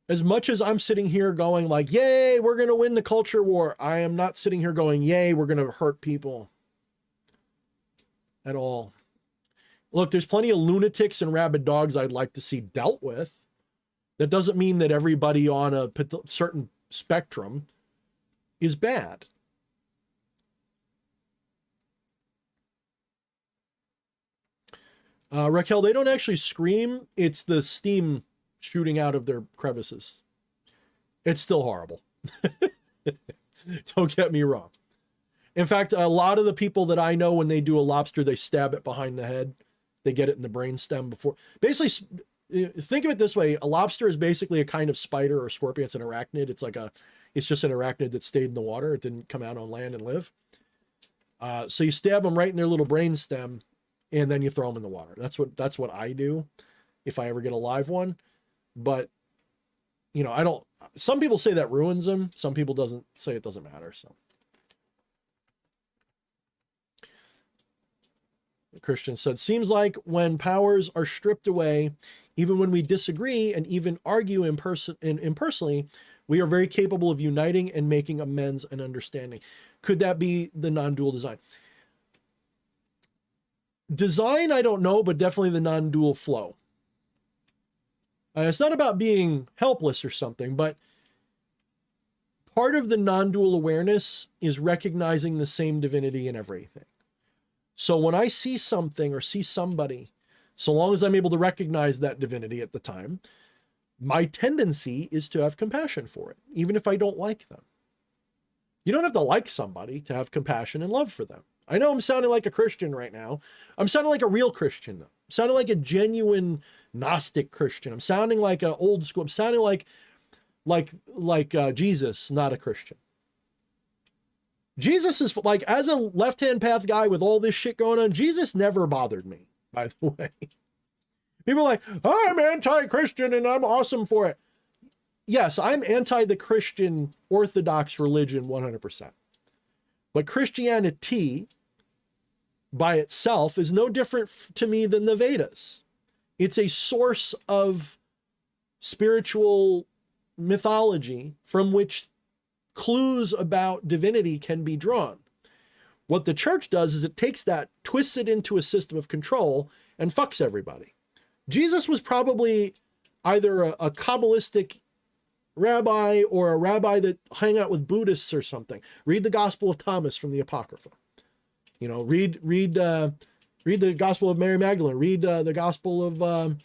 as much as I'm sitting here going like, yay, we're going to win the culture war. I am not sitting here going, yay, we're going to hurt people at all. Look, there's plenty of lunatics and rabid dogs I'd like to see dealt with. That doesn't mean that everybody on a certain spectrum is bad. Raquel, they don't actually scream. It's the steam shooting out of their crevices. It's still horrible. Don't get me wrong. In fact, a lot of the people that I know, when they do a lobster, they stab it behind the head. They get it in the brainstem before. Basically, think of it this way. A lobster is basically a kind of spider or scorpion. It's an arachnid. It's just an arachnid that stayed in the water. It didn't come out on land and live. So you stab them right in their little brainstem, and then you throw them in the water. That's what I do if I ever get a live one. But, you know, some people say that ruins them. Some people say it doesn't matter. So. Christian said, seems like when powers are stripped away, even when we disagree and even argue impersonally, we are very capable of uniting and making amends and understanding. Could that be the non-dual design? Design, I don't know, but definitely the non-dual flow. It's not about being helpless or something, but part of the non-dual awareness is recognizing the same divinity in everything. So when I see something or see somebody, so long as I'm able to recognize that divinity at the time, my tendency is to have compassion for it, even if I don't like them. You don't have to like somebody to have compassion and love for them. I know I'm sounding like a Christian right now. I'm sounding like a real Christian, though. I'm sounding like a genuine Gnostic Christian. I'm sounding like an old school. I'm sounding like Jesus, not a Christian. Jesus is like, as a left-hand path guy with all this shit going on, Jesus never bothered me, by the way. People are like, oh, I'm anti-Christian and I'm awesome for it. Yes, I'm anti the Christian Orthodox religion 100%. But Christianity by itself is no different to me than the Vedas. It's a source of spiritual mythology from which clues about divinity can be drawn. What the church does is it takes that, twists it into a system of control, and fucks everybody. Jesus was probably either a Kabbalistic rabbi or a rabbi that hung out with Buddhists or something. Read the Gospel of Thomas from the Apocrypha. You know, read the Gospel of Mary Magdalene. Read the Gospel of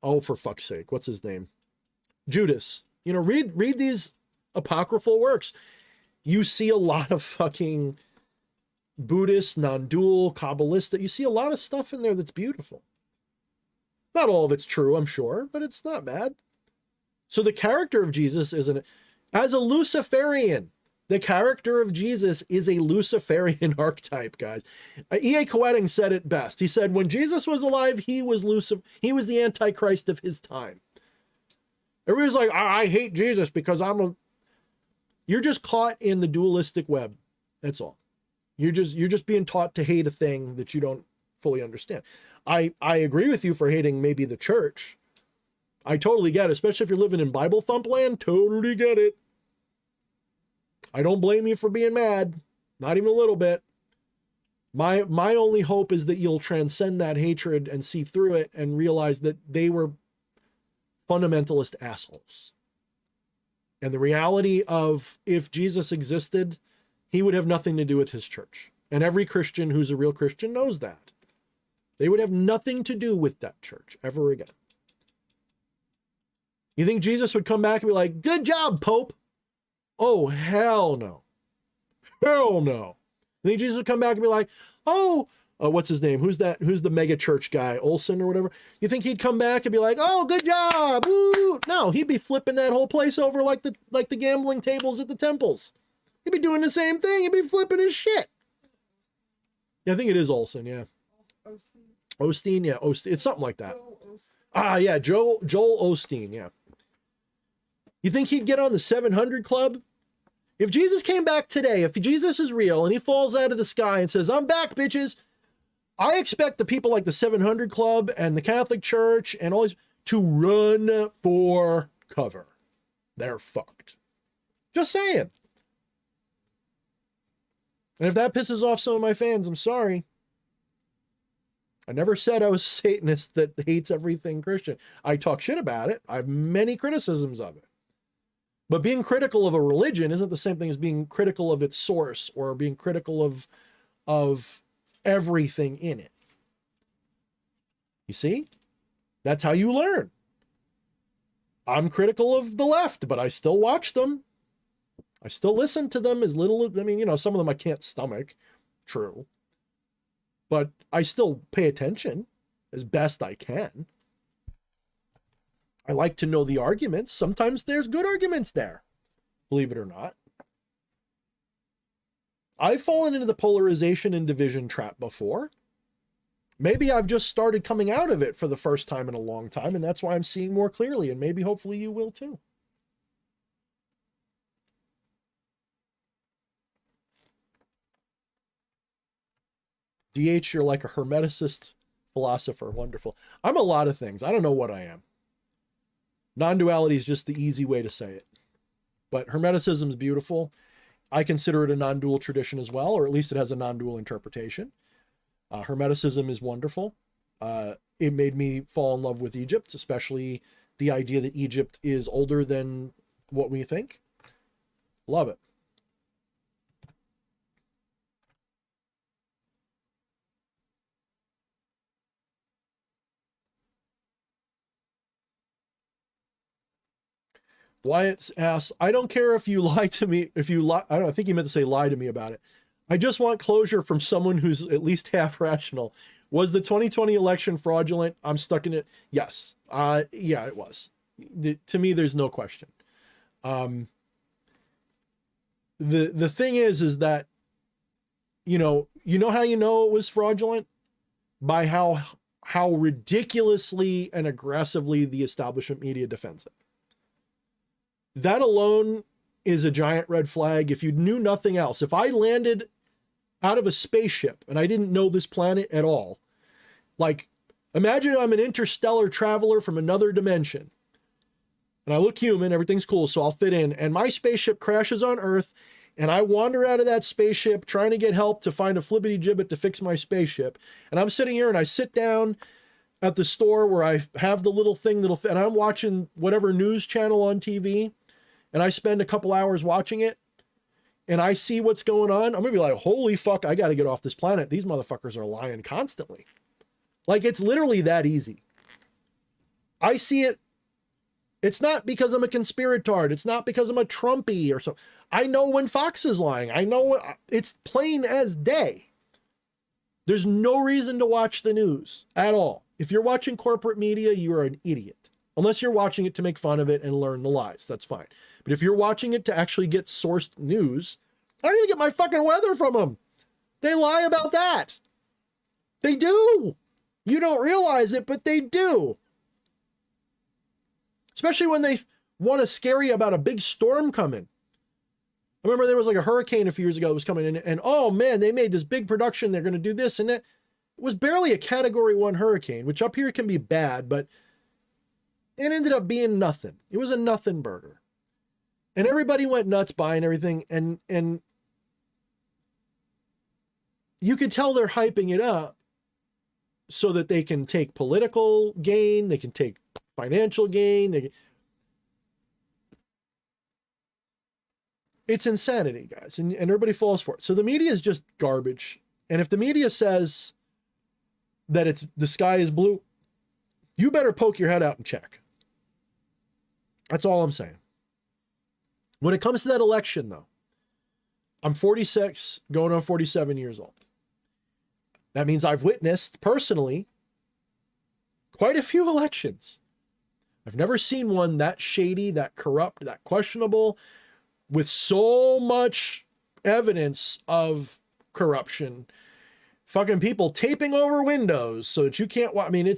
oh, for fuck's sake, what's his name? Judas. You know, read these apocryphal works. You see a lot of fucking Buddhist, non-dual, Kabbalist. You see a lot of stuff in there that's beautiful. Not all of it's true, I'm sure, but it's not bad. So the character of Jesus isn't, as a Luciferian, the character of Jesus is a Luciferian archetype, guys. E.A. Koetting said it best. He said, when Jesus was alive, he was he was the Antichrist of his time. Everybody's like, I hate Jesus because you're just caught in the dualistic web. That's all. You're just being taught to hate a thing that you don't fully understand. I agree with you for hating maybe the church. I totally get it, especially if you're living in Bible thump land. Totally get it. I don't blame you for being mad. Not even a little bit. My only hope is that you'll transcend that hatred and see through it and realize that they were fundamentalist assholes. And the reality of, if Jesus existed, he would have nothing to do with his church. And every Christian who's a real Christian knows that. They would have nothing to do with that church ever again. You think Jesus would come back and be like, good job, Pope? Oh, hell no. Hell no. You think Jesus would come back and be like, what's his name? Who's the mega church guy? Olson or whatever? You think he'd come back and be like, oh, good job. Woo. No, he'd be flipping that whole place over like the gambling tables at the temples. He'd be doing the same thing. He'd be flipping his shit. Yeah, I think it is Olson, yeah. Osteen, yeah, Osteen. It's something like that. Yeah, Joel Osteen, yeah. You think he'd get on the 700 Club? If Jesus came back today, if Jesus is real and he falls out of the sky and says, I'm back, bitches, I expect the people like the 700 Club and the Catholic Church and all these to run for cover. They're fucked. Just saying. And if that pisses off some of my fans, I'm sorry. I never said I was a Satanist that hates everything Christian. I talk shit about it. I have many criticisms of it. But being critical of a religion isn't the same thing as being critical of its source or being critical of everything in it. You see? That's how you learn. I'm critical of the left, but I still watch them. I still listen to them as little. I mean, you know, some of them I can't stomach. True. But I still pay attention as best I can. I like to know the arguments. Sometimes there's good arguments there, believe it or not. I've fallen into the polarization and division trap before. Maybe I've just started coming out of it for the first time in a long time, and that's why I'm seeing more clearly, and maybe hopefully you will too. DH, you're like a hermeticist philosopher. Wonderful. I'm a lot of things. I don't know what I am. Non-duality is just the easy way to say it. But Hermeticism is beautiful. I consider it a non-dual tradition as well, or at least it has a non-dual interpretation. Hermeticism is wonderful. It made me fall in love with Egypt, especially the idea that Egypt is older than what we think. Love it. Wyatt asks, I don't care if you lie to me, if you lie, I don't know, I think he meant to say lie to me about it. I just want closure from someone who's at least half rational. Was the 2020 election fraudulent? I'm stuck in it. Yes. Yeah, it was. To me, there's no question. The thing is that, you know how you know it was fraudulent? By how ridiculously and aggressively the establishment media defends it. That alone is a giant red flag. If you knew nothing else, if I landed out of a spaceship and I didn't know this planet at all, like imagine I'm an interstellar traveler from another dimension and I look human, everything's cool, so I'll fit in, and my spaceship crashes on Earth and I wander out of that spaceship trying to get help to find a flippity gibbet to fix my spaceship. And I'm sitting here and I sit down at the store where I have the little thing and I'm watching whatever news channel on TV, and I spend a couple hours watching it, and I see what's going on. I'm gonna be like, holy fuck, I gotta get off this planet. These motherfuckers are lying constantly. Like, it's literally that easy. I see it. It's not because I'm a conspiratard. It's not because I'm a Trumpy or something. I know when Fox is lying. I know it's plain as day. There's no reason to watch the news at all. If you're watching corporate media, you are an idiot. Unless you're watching it to make fun of it and learn the lies, that's fine. But if you're watching it to actually get sourced news, I don't even get my fucking weather from them. They lie about that. They do. You don't realize it, but they do. Especially when they want to scare you about a big storm coming. I remember there was like a hurricane a few years ago that was coming in, and oh man, they made this big production. They're going to do this and that. It was barely a Category 1 hurricane, which up here can be bad, but it ended up being nothing. It was a nothing burger. And everybody went nuts buying everything, and you could tell they're hyping it up so that they can take political gain, they can take financial gain. It's insanity, guys, and everybody falls for it. So the media is just garbage. And if the media says that the sky is blue, you better poke your head out and check. That's all I'm saying. When it comes to that election, though, I'm 46, going on 47 years old. That means I've witnessed personally quite a few elections. I've never seen one that shady, that corrupt, that questionable, with so much evidence of corruption. Fucking people taping over windows so that you can't watch. I mean,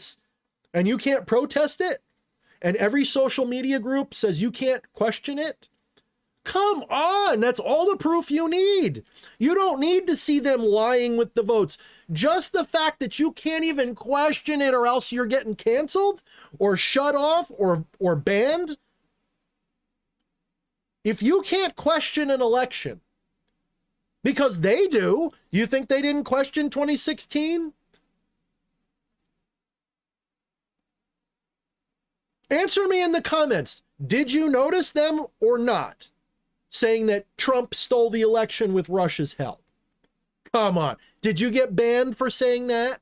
and you can't protest it. And every social media group says you can't question it. Come on, that's all the proof you need. You don't need to see them lying with the votes. Just the fact that you can't even question it, or else you're getting canceled or shut off or banned. If you can't question an election, because they do, you think they didn't question 2016? Answer me in the comments. Did you notice them or not saying that Trump stole the election with Russia's help? Come on. Did you get banned for saying that?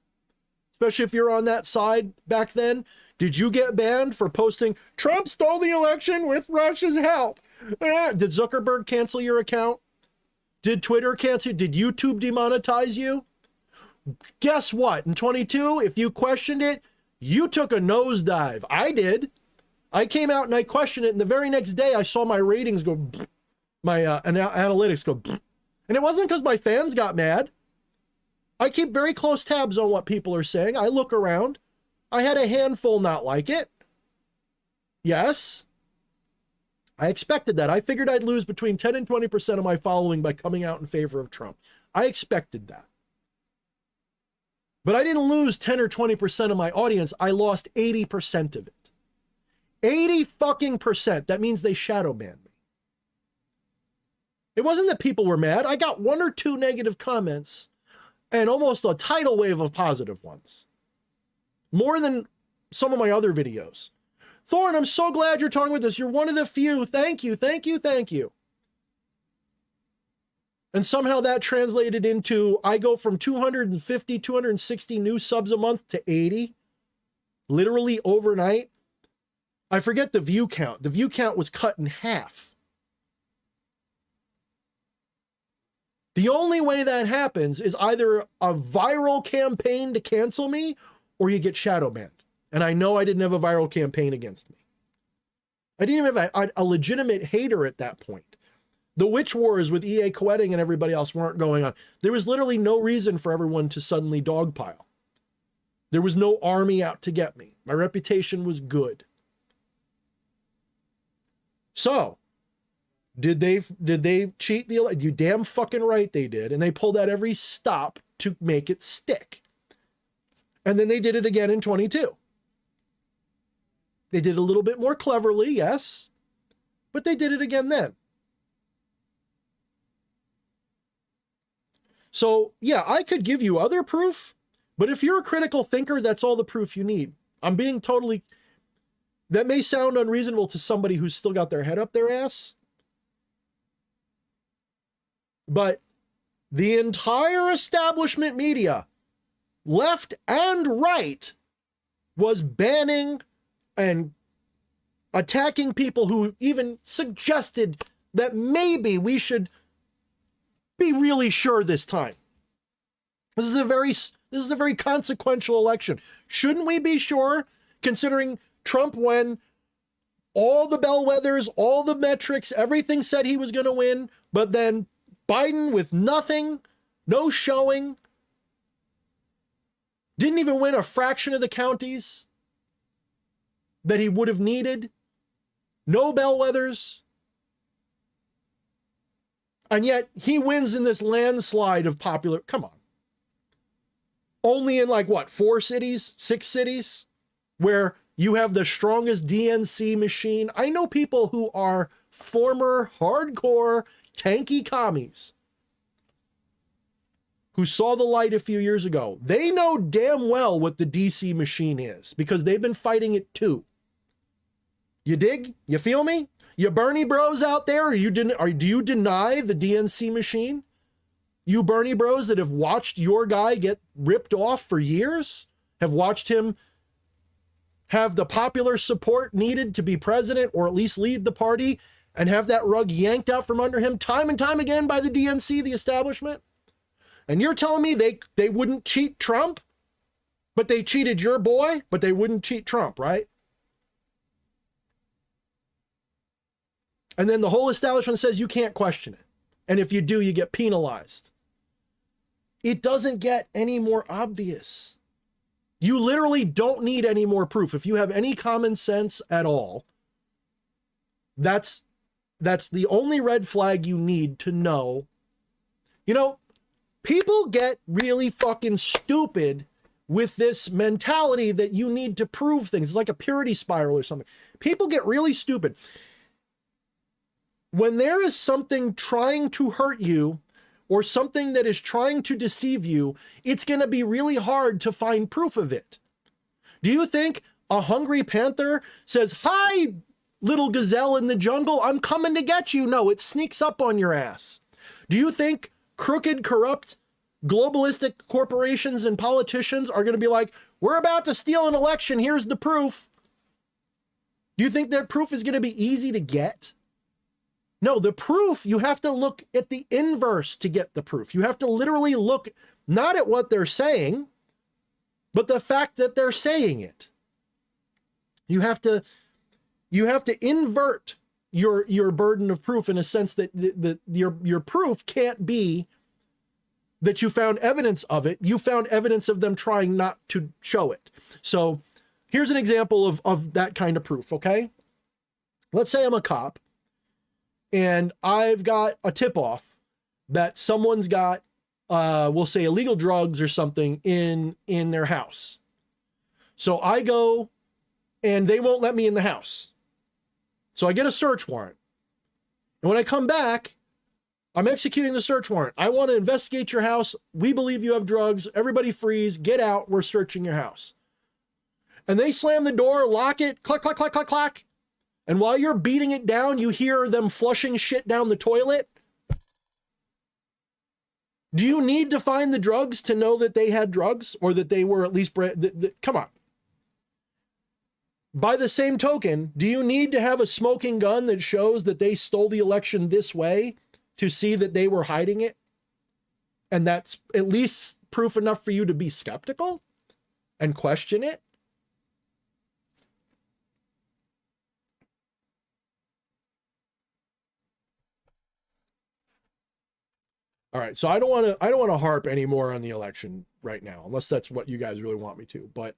Especially if you're on that side back then. Did you get banned for posting Trump stole the election with Russia's help? Did Zuckerberg cancel your account? Did Twitter cancel you? Did YouTube demonetize you? Guess what? In 22, if you questioned it, you took a nosedive. I did. I came out and I questioned it, and the very next day I saw my ratings go, my analytics go, and it wasn't because my fans got mad. I keep very close tabs on what people are saying. I look around. I had a handful not like it. Yes. I expected that. I figured I'd lose between 10 and 20% of my following by coming out in favor of Trump. I expected that. But I didn't lose 10 or 20% of my audience. I lost 80% of it. 80 fucking percent. That means they shadow banned me. It wasn't that people were mad. I got 1 or 2 negative comments and almost a tidal wave of positive ones. More than some of my other videos. Thorne, I'm so glad you're talking with us. You're one of the few. Thank you, thank you, thank you. And somehow that translated into, I go from 250, 260 new subs a month to 80. Literally overnight. I forget the view count. The view count was cut in half. The only way that happens is either a viral campaign to cancel me or you get shadow banned. And I know I didn't have a viral campaign against me. I didn't even have a legitimate hater at that point. The witch wars with EA Coetting and everybody else weren't going on. There was literally no reason for everyone to suddenly dogpile. There was no army out to get me. My reputation was good. So, Did they cheat the election? You damn fucking right they did. And they pulled out every stop to make it stick. And then they did it again in 22. They did it a little bit more cleverly, yes, but they did it again then. So, yeah, I could give you other proof, but if you're a critical thinker, that's all the proof you need. I'm being totally... That may sound unreasonable to somebody who's still got their head up their ass, but the entire establishment media, left and right, was banning and attacking people who even suggested that maybe we should be really sure this time. This is a very consequential election. Shouldn't we be sure, considering Trump, when all the bellwethers, all the metrics, everything said he was going to win, but then Biden with nothing, no showing, didn't even win a fraction of the counties that he would have needed, no bellwethers, and yet he wins in this landslide of popular, come on. Only in like what, 4 cities, 6 cities, where you have the strongest DNC machine. I know people who are former hardcore tanky commies who saw the light a few years ago. They know damn well what the DC machine is because they've been fighting it too. You dig? You feel me? You Bernie bros out there, do you deny the DNC machine? You Bernie bros that have watched your guy get ripped off for years, have watched him have the popular support needed to be president or at least lead the party and have that rug yanked out from under him time and time again by the DNC, the establishment. And you're telling me they wouldn't cheat Trump, but they cheated your boy, but they wouldn't cheat Trump, right? And then the whole establishment says you can't question it. And if you do, you get penalized. It doesn't get any more obvious. You literally don't need any more proof. If you have any common sense at all, that's the only red flag you need to know. You know, people get really fucking stupid with this mentality that you need to prove things. It's like a purity spiral or something. People get really stupid. When there is something trying to hurt you or something that is trying to deceive you, it's going to be really hard to find proof of it. Do you think a hungry panther says, "Hi, little gazelle in the jungle, I'm coming to get you"? No, it sneaks up on your ass. Do you think crooked, corrupt, globalistic corporations and politicians are going to be like, "We're about to steal an election, here's the proof"? Do you think that proof is going to be easy to get? No, the proof, you have to look at the inverse to get the proof. You have to literally look not at what they're saying, but the fact that they're saying it. You have to invert your burden of proof in a sense that your proof can't be that you found evidence of it. You found evidence of them trying not to show it. So here's an example of that kind of proof, okay? Let's say I'm a cop and I've got a tip-off that someone's got, we'll say, illegal drugs or something in their house. So I go and they won't let me in the house. So I get a search warrant. And when I come back, I'm executing the search warrant. I want to investigate your house. We believe you have drugs. Everybody freeze. Get out. We're searching your house. And they slam the door, lock it, clack, clack, clack, clack, clack. And while you're beating it down, you hear them flushing shit down the toilet. Do you need to find the drugs to know that they had drugs or that they were at least... Come on. By the same token, do you need to have a smoking gun that shows that they stole the election this way to see that they were hiding it? And that's at least proof enough for you to be skeptical and question it? All right, so I don't want to harp any more on the election right now, unless that's what you guys really want me to. But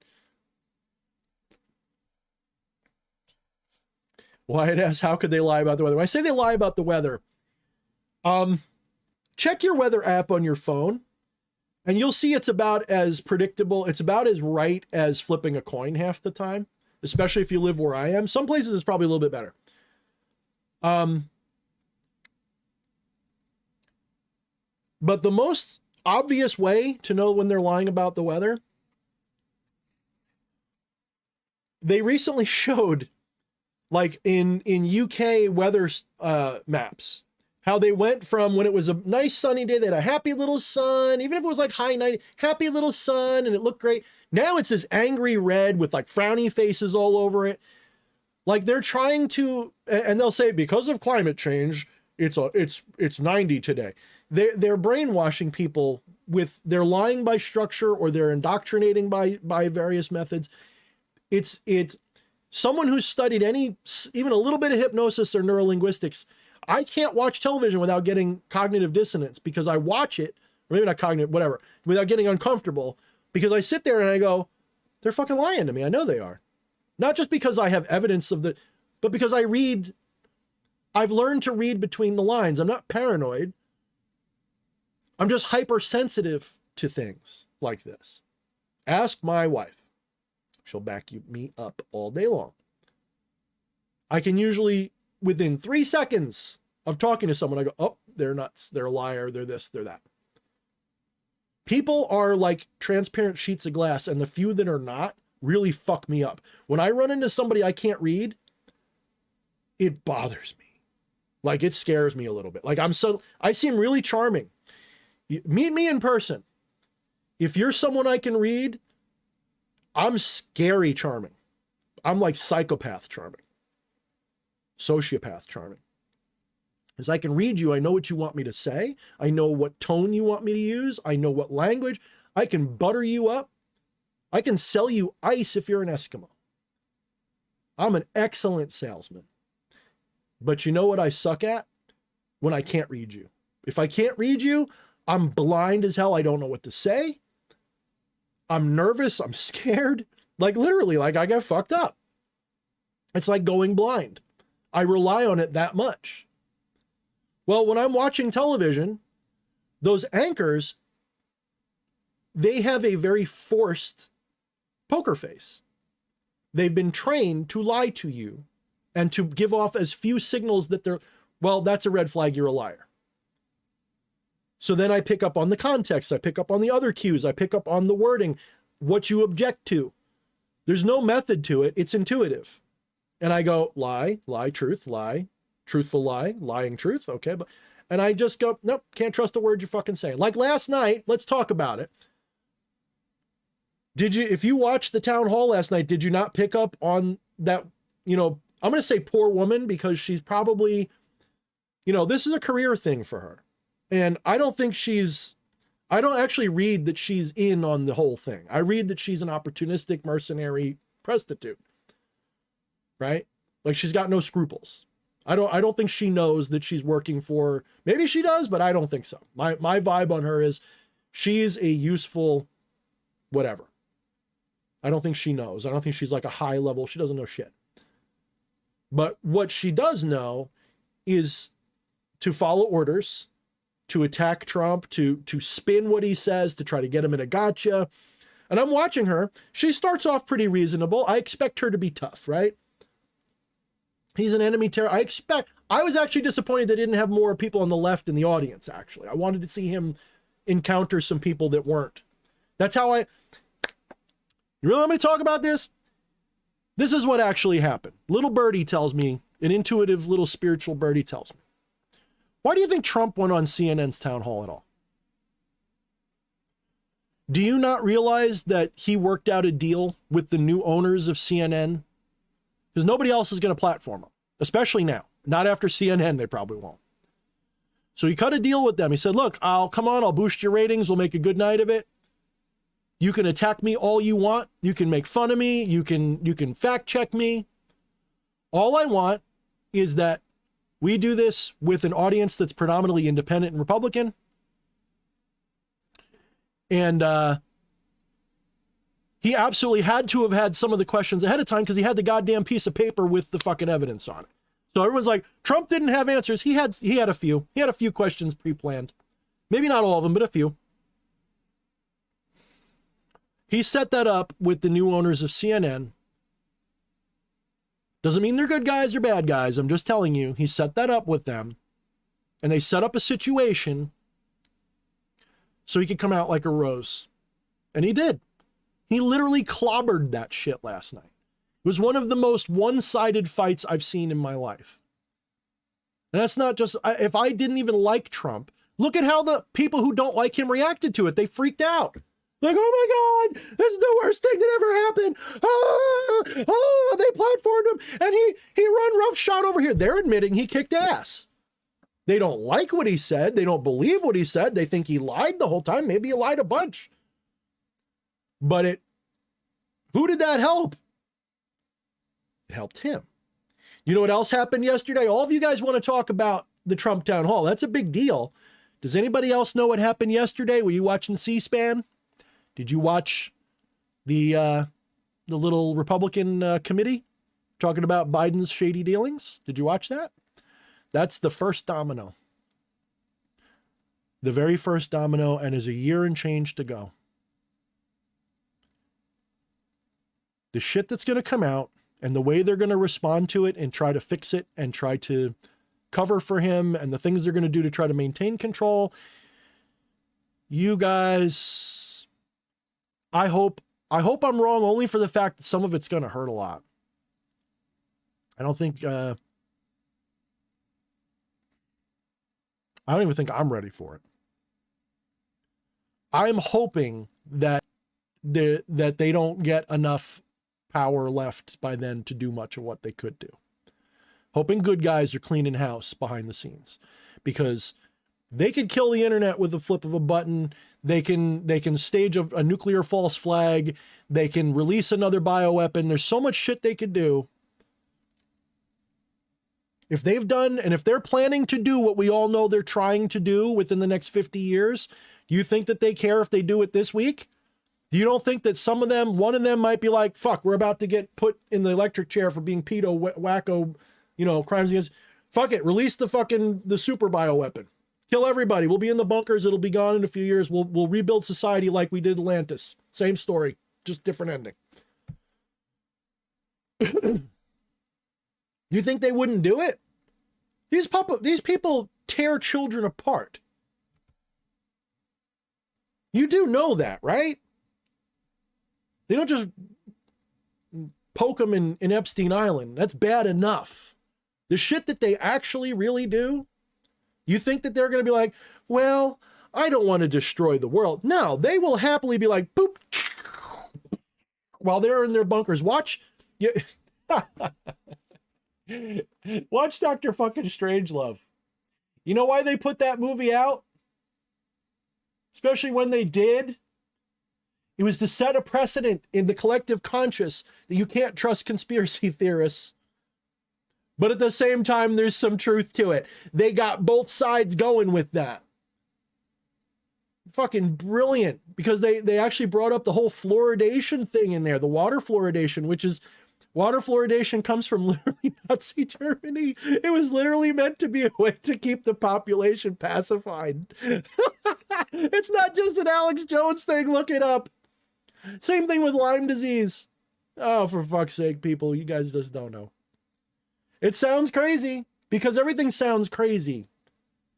Wyatt asks, how could they lie about the weather? When I say they lie about the weather, check your weather app on your phone, and you'll see it's about as predictable. It's about as right as flipping a coin half the time, especially if you live where I am. Some places it's probably a little bit better. But the most obvious way to know when they're lying about the weather, they recently showed, like in UK weather maps, how they went from when it was a nice sunny day, they had a happy little sun, even if it was like high 90, happy little sun, and it looked great. Now it's this angry red with like frowny faces all over it. Like they're trying to, and they'll say because of climate change, it's 90 today. They're brainwashing people with, they're lying by structure, or they're indoctrinating by various methods. It's someone who's studied even a little bit of hypnosis or neurolinguistics. I can't watch television without getting cognitive dissonance, because I watch it, or maybe not cognitive, whatever, without getting uncomfortable, because I sit there and I go, they're fucking lying to me. I know they are. Not just because I have evidence but because I've learned to read between the lines. I'm not paranoid. I'm just hypersensitive to things like this. Ask my wife. She'll back me up all day long. I can usually, within 3 seconds of talking to someone, I go, oh, they're nuts. They're a liar. They're this, they're that. People are like transparent sheets of glass, and the few that are not really fuck me up. When I run into somebody I can't read, it bothers me. Like it scares me a little bit. Like I seem really charming. Meet me in person. If you're someone I can read, I'm scary charming. I'm like psychopath charming. Sociopath charming. As I can read you, I know what you want me to say. I know what tone you want me to use. I know what language. I can butter you up. I can sell you ice if you're an Eskimo. I'm an excellent salesman. But you know what I suck at? When I can't read you. If I can't read you, I'm blind as hell. I don't know what to say. I'm nervous. I'm scared. Like literally, like I get fucked up. It's like going blind. I rely on it that much. Well, when I'm watching television, those anchors, they have a very forced poker face. They've been trained to lie to you and to give off as few signals that they're, well, that's a red flag, you're a liar. So then I pick up on the context, I pick up on the other cues, I pick up on the wording, what you object to. There's no method to it, it's intuitive. And I go, lie, truth, lie, truthful lie, lying truth, okay. And I just go, nope, can't trust a word you're fucking saying. Like last night, let's talk about it. If you watched the town hall last night, did you not pick up on that, I'm going to say poor woman, because she's probably, this is a career thing for her. And I don't actually read that she's in on the whole thing. I read that she's an opportunistic mercenary prostitute, right? Like she's got no scruples. I don't think she knows that she's working for, maybe she does, but I don't think so. My vibe on her is she's a useful whatever. I don't think she knows. I don't think she's like a high level. She doesn't know shit. But what she does know is to follow orders, to attack Trump, to spin what he says, to try to get him in a gotcha. And I'm watching her. She starts off pretty reasonable. I expect her to be tough, right? He's an enemy terror. I was actually disappointed they didn't have more people on the left in the audience, actually. I wanted to see him encounter some people that weren't. That's how you really want me to talk about this? This is what actually happened. Little birdie tells me, an intuitive little spiritual birdie tells me. Why do you think Trump went on CNN's town hall at all? Do you not realize that he worked out a deal with the new owners of CNN? Because nobody else is going to platform him, especially now. Not after CNN, they probably won't. So he cut a deal with them. He said, look, I'll boost your ratings. We'll make a good night of it. You can attack me all you want. You can make fun of me. You can fact check me. All I want is that we do this with an audience that's predominantly independent and Republican. And He absolutely had to have had some of the questions ahead of time because he had the goddamn piece of paper with the fucking evidence on it. So everyone's like, Trump didn't have answers. He had a few. He had a few questions pre-planned. Maybe not all of them, but a few. He set that up with the new owners of CNN. Doesn't mean they're good guys or bad guys. I'm just telling you, he set that up with them. And they set up a situation so he could come out like a rose. And he did. He literally clobbered that shit last night. It was one of the most one-sided fights I've seen in my life. And that's not just, if I didn't even like Trump, look at how the people who don't like him reacted to it. They freaked out. Like, oh my God, this is the worst thing that ever happened. They platformed him and he run roughshod over here. They're admitting he kicked ass. They don't like what he said. They don't believe what he said. They think he lied the whole time. Maybe he lied a bunch. But who did that help? It helped him. You know what else happened yesterday? All of you guys want to talk about the Trump town hall. That's a big deal. Does anybody else know what happened yesterday? Were you watching C-SPAN? Did you watch the little Republican committee talking about Biden's shady dealings? Did you watch that? That's the first domino. The very first domino, and there's a year and change to go. The shit that's going to come out and the way they're going to respond to it and try to fix it and try to cover for him and the things they're going to do to try to maintain control. You guys, I hope I'm wrong only for the fact that some of it's going to hurt a lot. I don't even think I'm ready for it. I'm hoping that they don't get enough power left by then to do much of what they could do. Hoping good guys are cleaning house behind the scenes, because they could kill the internet with a flip of a button. They can stage a nuclear false flag. They can release another bioweapon. There's so much shit they could do. If they've done, and if they're planning to do what we all know they're trying to do within the next 50 years, do you think that they care if they do it this week? You don't think that one of them might be like, fuck, we're about to get put in the electric chair for being pedo, wacko, crimes against, fuck it, release the super bioweapon. Kill everybody. We'll be in the bunkers. It'll be gone in a few years. We'll rebuild society like we did Atlantis. Same story, just different ending. You think they wouldn't do it? These people tear children apart. You do know that, right? They don't just poke them in Epstein Island. That's bad enough. The shit that they actually really do, you think that they're going to be like, well, I don't want to destroy the world. No, they will happily be like, boop, while they're in their bunkers. Watch Dr. fucking Strangelove. You know why they put that movie out? Especially when they did? It was to set a precedent in the collective conscious that you can't trust conspiracy theorists. But at the same time, there's some truth to it. They got both sides going with that. Fucking brilliant. Because they actually brought up the whole fluoridation thing in there. The water fluoridation, which is... Water fluoridation comes from literally Nazi Germany. It was literally meant to be a way to keep the population pacified. It's not just an Alex Jones thing. Look it up. Same thing with Lyme disease. Oh, for fuck's sake, people. You guys just don't know. It sounds crazy because everything sounds crazy.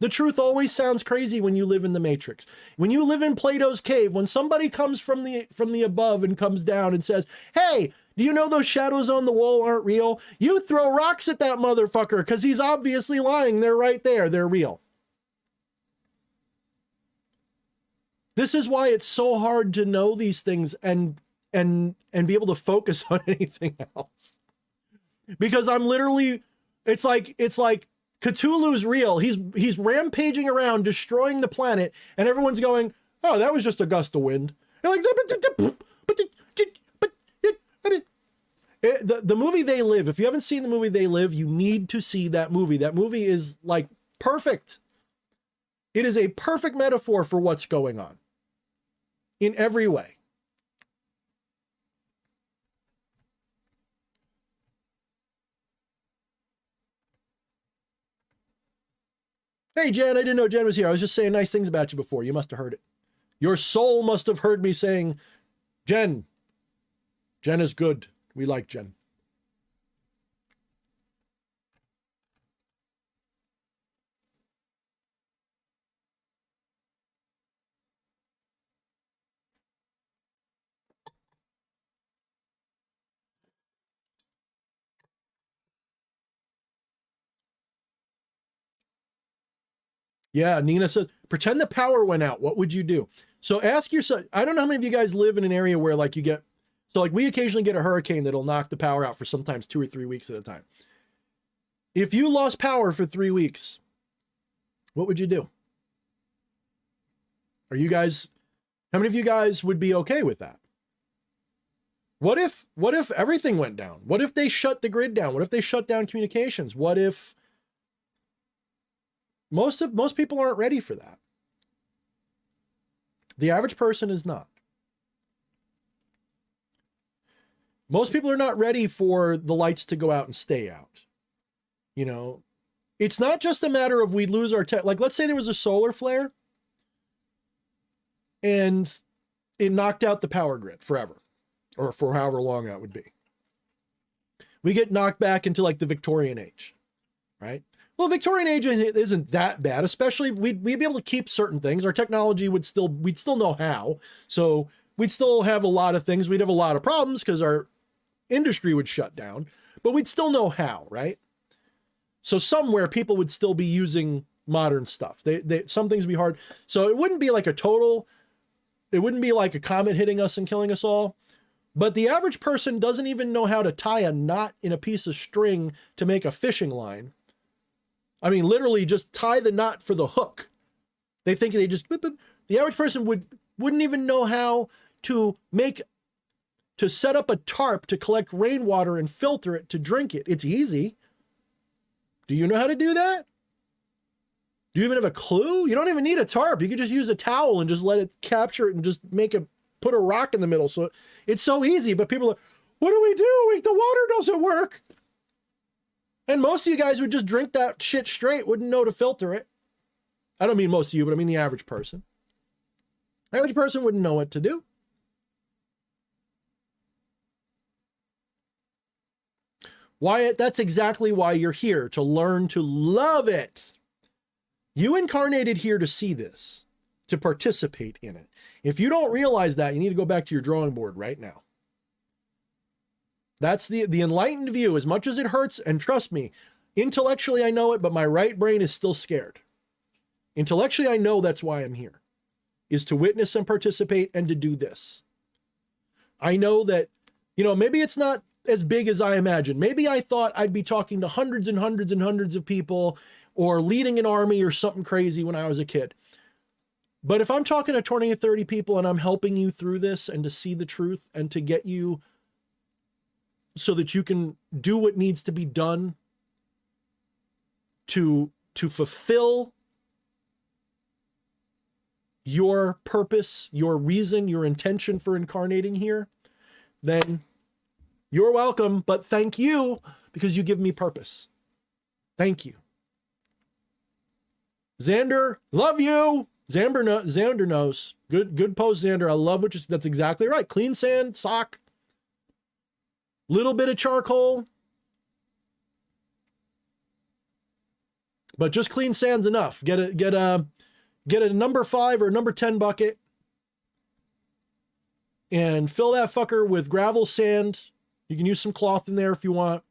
The truth always sounds crazy when you live in the Matrix. When you live in Plato's cave, when somebody comes from the above and comes down and says, hey, do you know those shadows on the wall aren't real? You throw rocks at that motherfucker because he's obviously lying. They're right there. They're real. This is why it's so hard to know these things and be able to focus on anything else. Because I'm literally, it's like Cthulhu's real. He's rampaging around, destroying the planet, and everyone's going, oh, that was just a gust of wind. And like, the movie They Live, if you haven't seen the movie They Live, you need to see that movie. That movie is like perfect. It is a perfect metaphor for what's going on in every way. Hey, Jen, I didn't know Jen was here. I was just saying nice things about you before. You must have heard it. Your soul must have heard me saying, Jen is good. We like Jen. Yeah, Nina says, pretend the power went out. What would you do? So ask yourself, I don't know how many of you guys live in an area where like you get, so like we occasionally get a hurricane that'll knock the power out for sometimes 2 or 3 weeks at a time. If you lost power for 3 weeks, what would you do? Are you guys, how many of you guys would be okay with that? What if everything went down? What if they shut the grid down? What if they shut down communications? What if most people aren't ready for that? The average person is not. Most people are not ready for the lights to go out and stay out. You know, it's not just a matter of we lose our tech. Like, let's say there was a solar flare and it knocked out the power grid forever, or for however long that would be. We get knocked back into like the Victorian age, right? Well, Victorian age isn't that bad, especially we'd be able to keep certain things. Our technology we'd still know how. So we'd still have a lot of things. We'd have a lot of problems because our industry would shut down, but we'd still know how, right? So somewhere people would still be using modern stuff. Some things would be hard. So it wouldn't be like it wouldn't be like a comet hitting us and killing us all. But the average person doesn't even know how to tie a knot in a piece of string to make a fishing line. I mean, literally just tie the knot for the hook. They think they just, the average person wouldn't even know how to set up a tarp to collect rainwater and filter it to drink it. It's easy. Do you know how to do that? Do you even have a clue? You don't even need a tarp. You could just use a towel and just let it capture it and just put a rock in the middle. So it's so easy, but people are, what do we do? The water doesn't work. And most of you guys would just drink that shit straight, wouldn't know to filter it. I don't mean most of you, but I mean the average person. The average person wouldn't know what to do. Wyatt, that's exactly why you're here, to learn to love it. You incarnated here to see this, to participate in it. If you don't realize that, you need to go back to your drawing board right now. That's the enlightened view, as much as it hurts, and trust me, intellectually I know it, but my right brain is still scared. Intellectually I know that's why I'm here, is to witness and participate and to do this. I know that, maybe it's not as big as I imagined. Maybe I thought I'd be talking to hundreds and hundreds and hundreds of people or leading an army or something crazy when I was a kid. But if I'm talking to 20 or 30 people and I'm helping you through this and to see the truth and to get you so that you can do what needs to be done to fulfill your purpose, your reason, your intention for incarnating here, then you're welcome, but thank you because you give me purpose. Thank you. Xander, love you. Xander knows. Good post, Xander. I love what that's exactly right. Clean sand, sock, little bit of charcoal. But just clean sand's enough. Get a number 5 or number 10 bucket and fill that fucker with gravel sand. You can use some cloth in there if you want.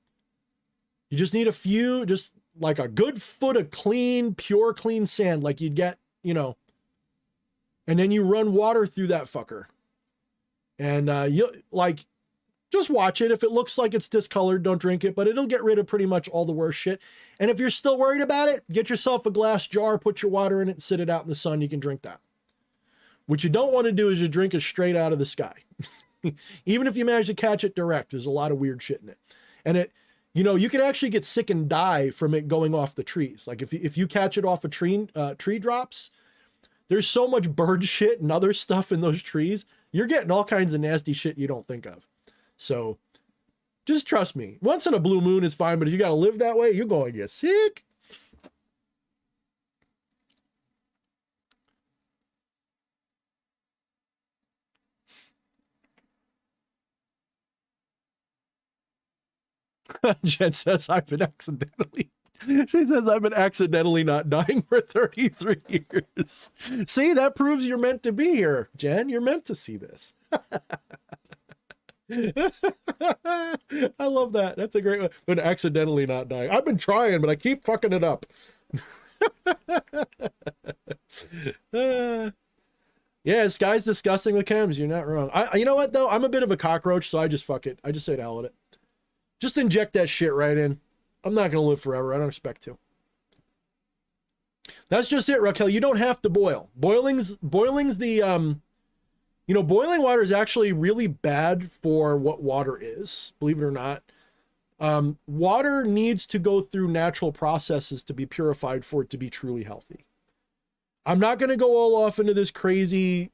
You just need a few, just like a good foot of clean, pure clean sand like you'd get, and then you run water through that fucker. And just watch it. If it looks like it's discolored, don't drink it, but it'll get rid of pretty much all the worst shit. And if you're still worried about it, get yourself a glass jar, put your water in it, and sit it out in the sun. You can drink that. What you don't want to do is you drink it straight out of the sky. Even if you manage to catch it direct, there's a lot of weird shit in it. And you can actually get sick and die from it going off the trees. Like if you catch it off a tree drops, there's so much bird shit and other stuff in those trees. You're getting all kinds of nasty shit you don't think of. So just trust me. Once in a blue moon is fine, but if you got to live that way, you're going to get sick. Jen says I've been accidentally. She says I've been accidentally not dying for 33 years. See, that proves you're meant to be here, Jen. You're meant to see this. I love that. That's a great one. Been accidentally not dying. I've been trying, but I keep fucking it up. Yeah, Sky's disgusting with chems. You're not wrong. You know what though? I'm a bit of a cockroach, so I just fuck it. I just say to hell with it. Just inject that shit right in. I'm not gonna live forever. I don't expect to. That's just it, Raquel. You don't have to boil. Boiling's the boiling water is actually really bad for what water is, believe it or not. Water needs to go through natural processes to be purified for it to be truly healthy. I'm not going to go all off into this crazy,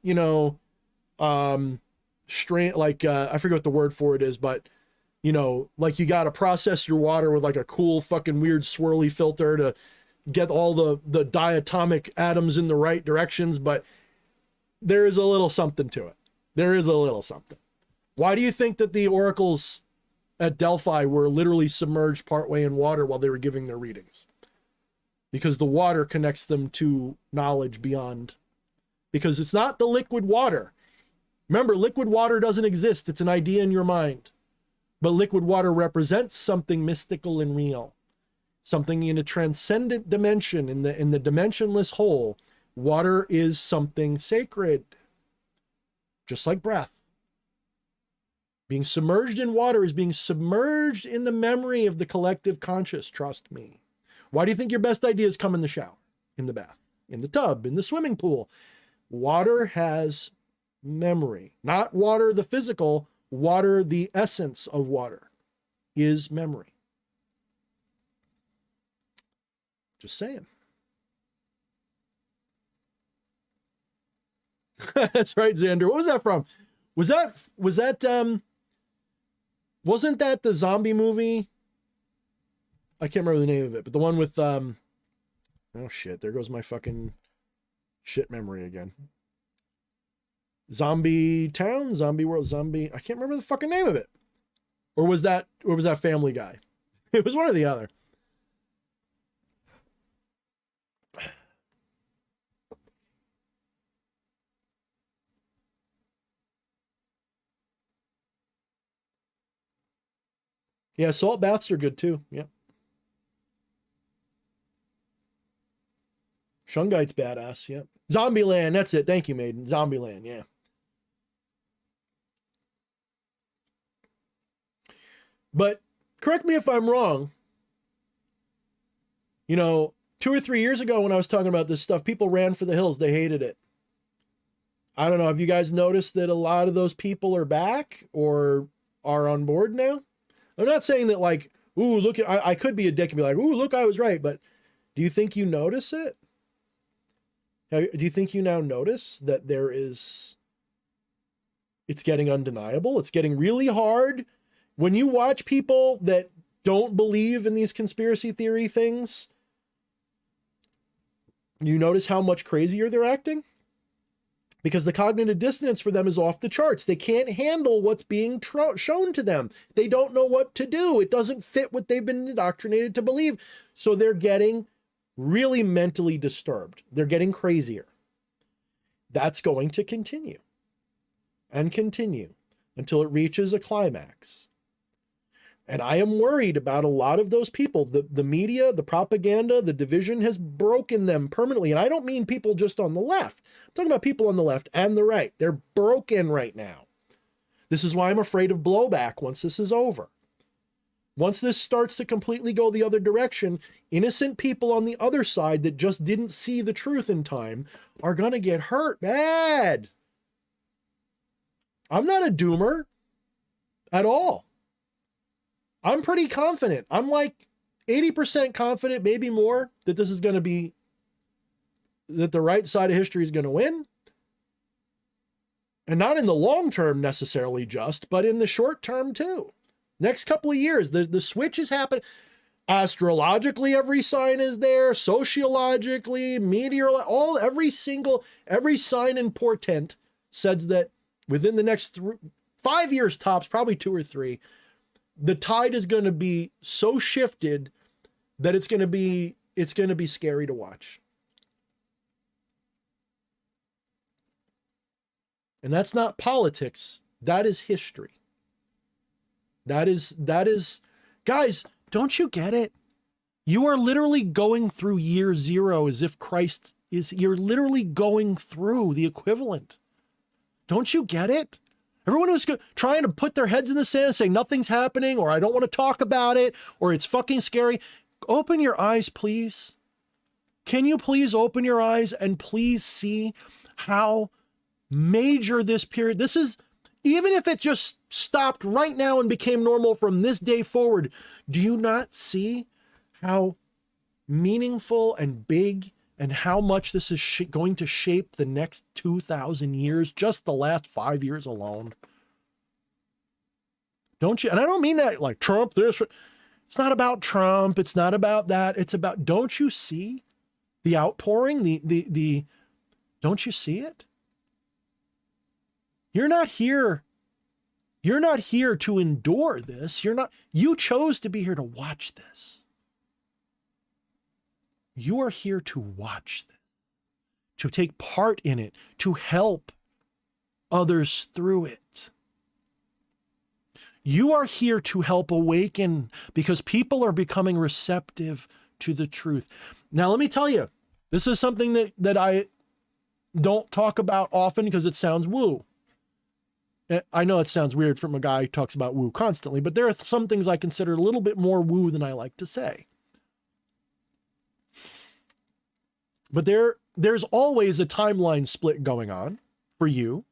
strain, like, I forget what the word for it is, but, like you got to process your water with like a cool fucking weird swirly filter to get all the diatomic atoms in the right directions. But there is a little something to it. There is a little something. Why do you think that the oracles at Delphi were literally submerged partway in water while they were giving their readings? Because the water connects them to knowledge beyond. Because it's not the liquid water. Remember, liquid water doesn't exist. It's an idea in your mind. But liquid water represents something mystical and real. Something in a transcendent dimension, in the dimensionless whole. Water is something sacred. Just like breath. Being submerged in water is being submerged in the memory of the collective conscious, trust me. Why do you think your best ideas come in the shower, in the bath, in the tub, in the swimming pool? Water has memory. Not water the physical, water the essence of water is memory. Just saying. That's right, Xander. What was that from? Wasn't that the zombie movie? I can't remember the name of it, but the one with, oh shit, there goes my fucking shit memory again. Zombie Town, Zombie World, Zombie, I can't remember the fucking name of it. Or was that Family Guy? It was one or the other. Yeah, salt baths are good too. Yep. Shungite's badass, yep. Zombieland, that's it. Thank you, Maiden. Zombieland, yeah. But correct me if I'm wrong. 2 or 3 years ago when I was talking about this stuff, people ran for the hills. They hated it. I don't know. Have you guys noticed that a lot of those people are back or are on board now? I'm not saying that like, ooh, look, I could be a dick and be like, ooh, look, I was right. But do you think you notice it? Do you think you now notice that it's getting undeniable? It's getting really hard. When you watch people that don't believe in these conspiracy theory things, you notice how much crazier they're acting? Because the cognitive dissonance for them is off the charts. They can't handle what's being shown to them. They don't know what to do. It doesn't fit what they've been indoctrinated to believe. So they're getting really mentally disturbed. They're getting crazier. That's going to continue and continue until it reaches a climax. And I am worried about a lot of those people. The media, the propaganda, the division has broken them permanently. And I don't mean people just on the left. I'm talking about people on the left and the right. They're broken right now. This is why I'm afraid of blowback once this is over. Once this starts to completely go the other direction, innocent people on the other side that just didn't see the truth in time are going to get hurt bad. I'm not a doomer at all. I'm pretty confident. I'm like 80% confident, maybe more, that this is going to be, that the right side of history is going to win. And not in the long term necessarily just, but in the short term too. Next couple of years, the switch is happening. Astrologically, every sign is there. Sociologically, every sign and portent says that within the next 5 years tops, probably 2 or 3, the tide is going to be so shifted that it's going to be scary to watch. And that's not politics. That is history. That is, guys, don't you get it? You are literally going through year zero as if Christ is, you're literally going through the equivalent. Don't you get it? Everyone who's trying to put their heads in the sand and say nothing's happening, or I don't want to talk about it, or it's fucking scary. Open your eyes, please. Can you please open your eyes and please see how major this period, this is, even if it just stopped right now and became normal from this day forward, do you not see how meaningful and big and how much this is going to shape the next 2,000 years, just the last 5 years alone? Don't you? And I don't mean that like Trump, this, it's not about Trump. It's not about that. It's about, don't you see the outpouring? Don't you see it? You're not here. You're not here to endure this. You chose to be here to watch this. You are here to watch this, to take part in it, to help others through it. You are here to help awaken because people are becoming receptive to the truth. Now, let me tell you, this is something that I don't talk about often because it sounds woo. I know it sounds weird from a guy who talks about woo constantly, but there are some things I consider a little bit more woo than I like to say. But there's always a timeline split going on for you.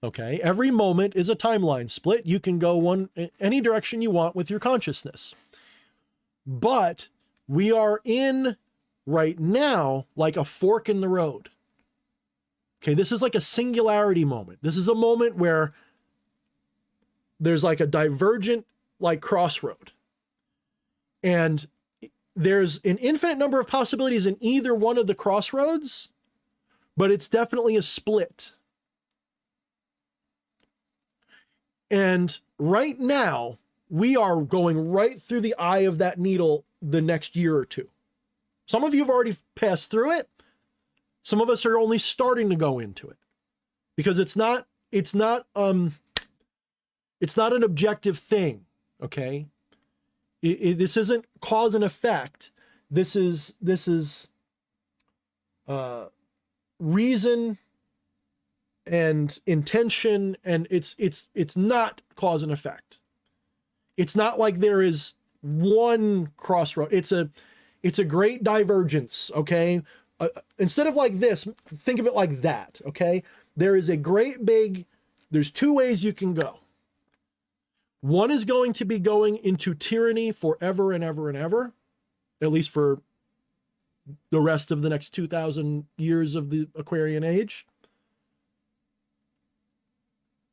Okay. Every moment is a timeline split. You can go any direction you want with your consciousness. But we are in right now like a fork in the road. Okay. This is like a singularity moment. This is a moment where there's like a divergent like crossroad. And there's an infinite number of possibilities in either one of the crossroads, but it's definitely a split. And right now, we are going right through the eye of that needle the next year or two. Some of you have already passed through it. Some of us are only starting to go into it because it's not an objective thing. Okay. This isn't cause and effect. This is reason and intention, and it's not cause and effect. It's not like there is one crossroad. It's a great divergence. Okay, instead of like this, think of it like that. Okay, there is a great big. There's two ways you can go. One is going to be going into tyranny forever and ever and ever, at least for the rest of the next 2,000 years of the Aquarian age.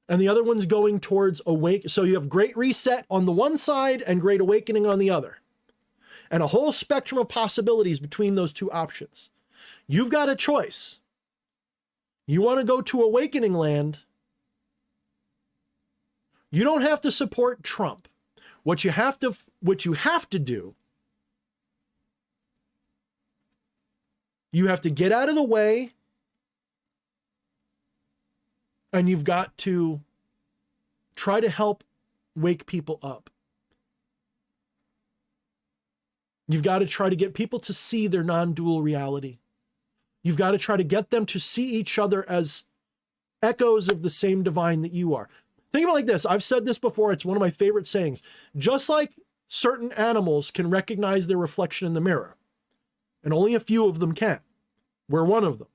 And the other one's going towards awake. So you have great reset on the one side and great awakening on the other. And a whole spectrum of possibilities between those two options. You've got a choice. You want to go to awakening land. You don't have to support Trump. What you have to do, you have to get out of the way, and you've got to try to help wake people up. You've got to try to get people to see their non-dual reality. You've got to try to get them to see each other as echoes of the same divine that you are. Think about it like this. I've said this before. It's one of my favorite sayings. Just like certain animals can recognize their reflection in the mirror, and only a few of them can. We're one of them.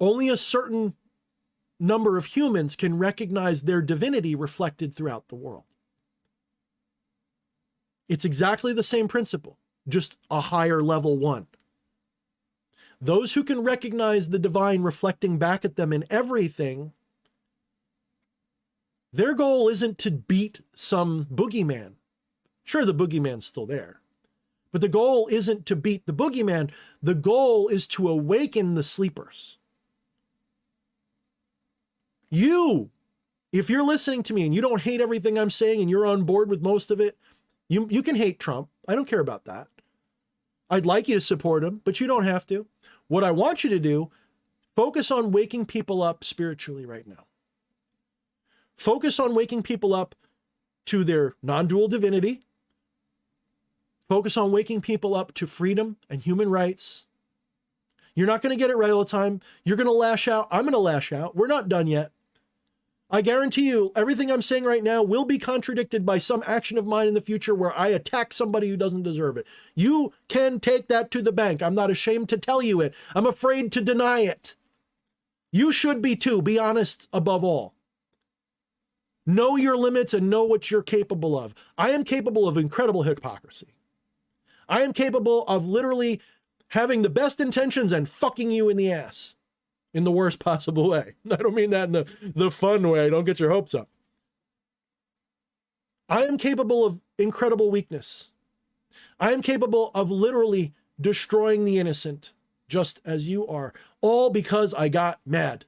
Only a certain number of humans can recognize their divinity reflected throughout the world. It's exactly the same principle, just a higher level one. Those who can recognize the divine reflecting back at them in everything, their goal isn't to beat some boogeyman. Sure, the boogeyman's still there. But the goal isn't to beat the boogeyman. The goal is to awaken the sleepers. You If you're listening to me and you don't hate everything I'm saying and you're on board with most of it, you can hate Trump. I don't care about that. I'd like you to support him, but you don't have to. What I want you to do, focus on waking people up spiritually right now. Focus on waking people up to their non-dual divinity. Focus on waking people up to freedom and human rights. You're not going to get it right all the time. You're going to lash out. I'm going to lash out. We're not done yet. I guarantee you, everything I'm saying right now will be contradicted by some action of mine in the future where I attack somebody who doesn't deserve it. You can take that to the bank. I'm not ashamed to tell you it. I'm afraid to deny it. You should be too. Be honest above all. Know your limits and know what you're capable of. I am capable of incredible hypocrisy. I am capable of literally having the best intentions and fucking you in the ass. In the worst possible way. I don't mean that in the fun way. Don't get your hopes up. I am capable of incredible weakness. I am capable of literally destroying the innocent, just as you are, all because I got mad.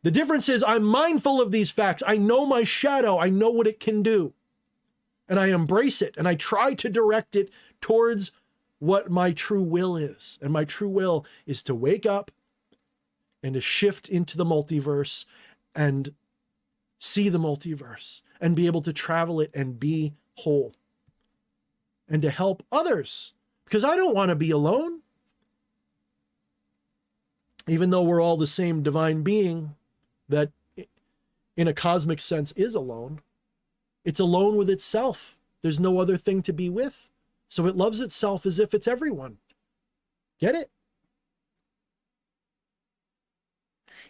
The difference is I'm mindful of these facts. I know my shadow. I know what it can do. And I embrace it, and I try to direct it towards what my true will is. And my true will is to wake up and to shift into the multiverse and see the multiverse and be able to travel it and be whole and to help others, because I don't want to be alone. Even though we're all the same divine being that in a cosmic sense is alone, it's alone with itself. There's no other thing to be with. So it loves itself as if it's everyone. Get it?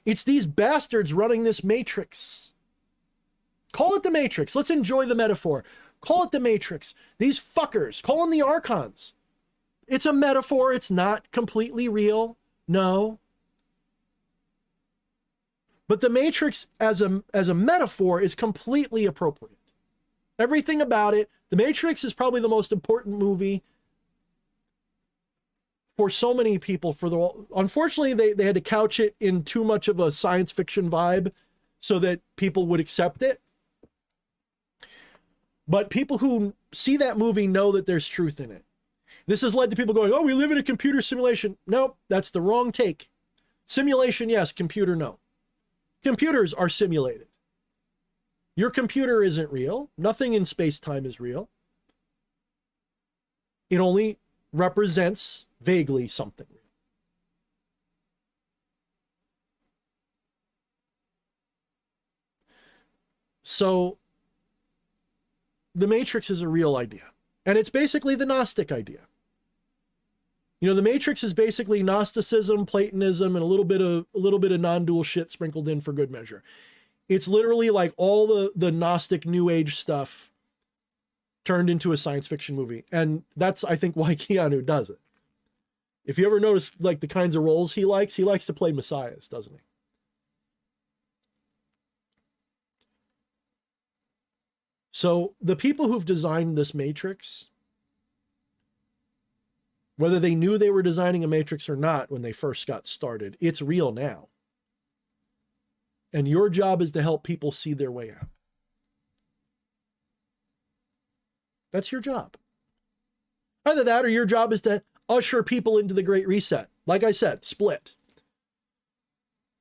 It's these bastards running this matrix. Call it the matrix. Let's enjoy the metaphor. Call it the matrix. These fuckers, call them the archons. It's a metaphor. It's not completely real. No. But the matrix as a metaphor is completely appropriate. Everything about it. The Matrix is probably the most important movie for so many people. Unfortunately, they had to couch it in too much of a science fiction vibe so that people would accept it. But people who see that movie know that there's truth in it. This has led to people going, oh, we live in a computer simulation. Nope, that's the wrong take. Simulation, yes. Computer, no. Computers are simulated. Your computer isn't real. Nothing in space-time is real. It only represents vaguely something real. So the Matrix is a real idea. And it's basically the Gnostic idea. You know, the Matrix is basically Gnosticism, Platonism, and a little bit of non-dual shit sprinkled in for good measure. It's literally like all the Gnostic New Age stuff turned into a science fiction movie. And that's, I think, why Keanu does it. If you ever notice, like, the kinds of roles he likes to play messiahs, doesn't he? So the people who've designed this Matrix, whether they knew they were designing a Matrix or not when they first got started, it's real now. And your job is to help people see their way out. That's your job. Either that or your job is to usher people into the Great Reset. Like I said, split.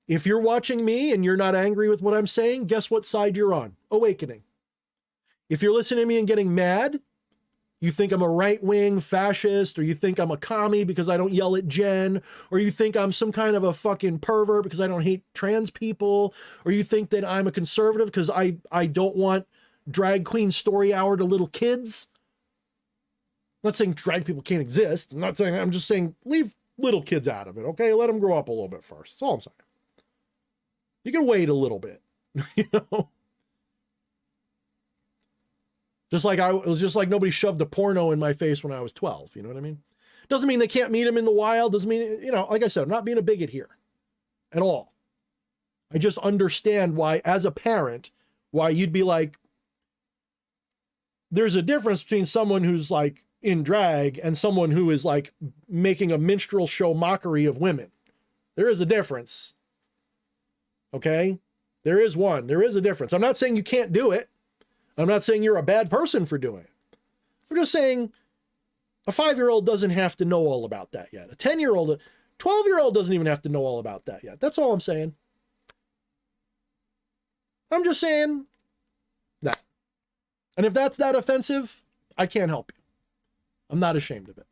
If you're watching me and you're not angry with what I'm saying, guess what side you're on? Awakening. If you're listening to me and getting mad, you think I'm a right-wing fascist, or you think I'm a commie because I don't yell at Jen, or you think I'm some kind of a fucking pervert because I don't hate trans people, or you think that I'm a conservative because I don't want drag queen story hour to little kids. I'm not saying drag people can't exist. I'm just saying leave little kids out of it, okay? Let them grow up a little bit first. That's all I'm saying. You can wait a little bit, you know? It was just like nobody shoved a porno in my face when I was 12. You know what I mean? Doesn't mean they can't meet him in the wild. Doesn't mean, you know, like I said, I'm not being a bigot here at all. I just understand why, as a parent, why you'd be like, there's a difference between someone who's like in drag and someone who is like making a minstrel show mockery of women. There is a difference. Okay? There is one. There is a difference. I'm not saying you can't do it. I'm not saying you're a bad person for doing it. I'm just saying a 5-year-old doesn't have to know all about that yet. A 10-year-old, a 12-year-old doesn't even have to know all about that yet. That's all I'm saying. I'm just saying that. And if that's that offensive, I can't help you. I'm not ashamed of it.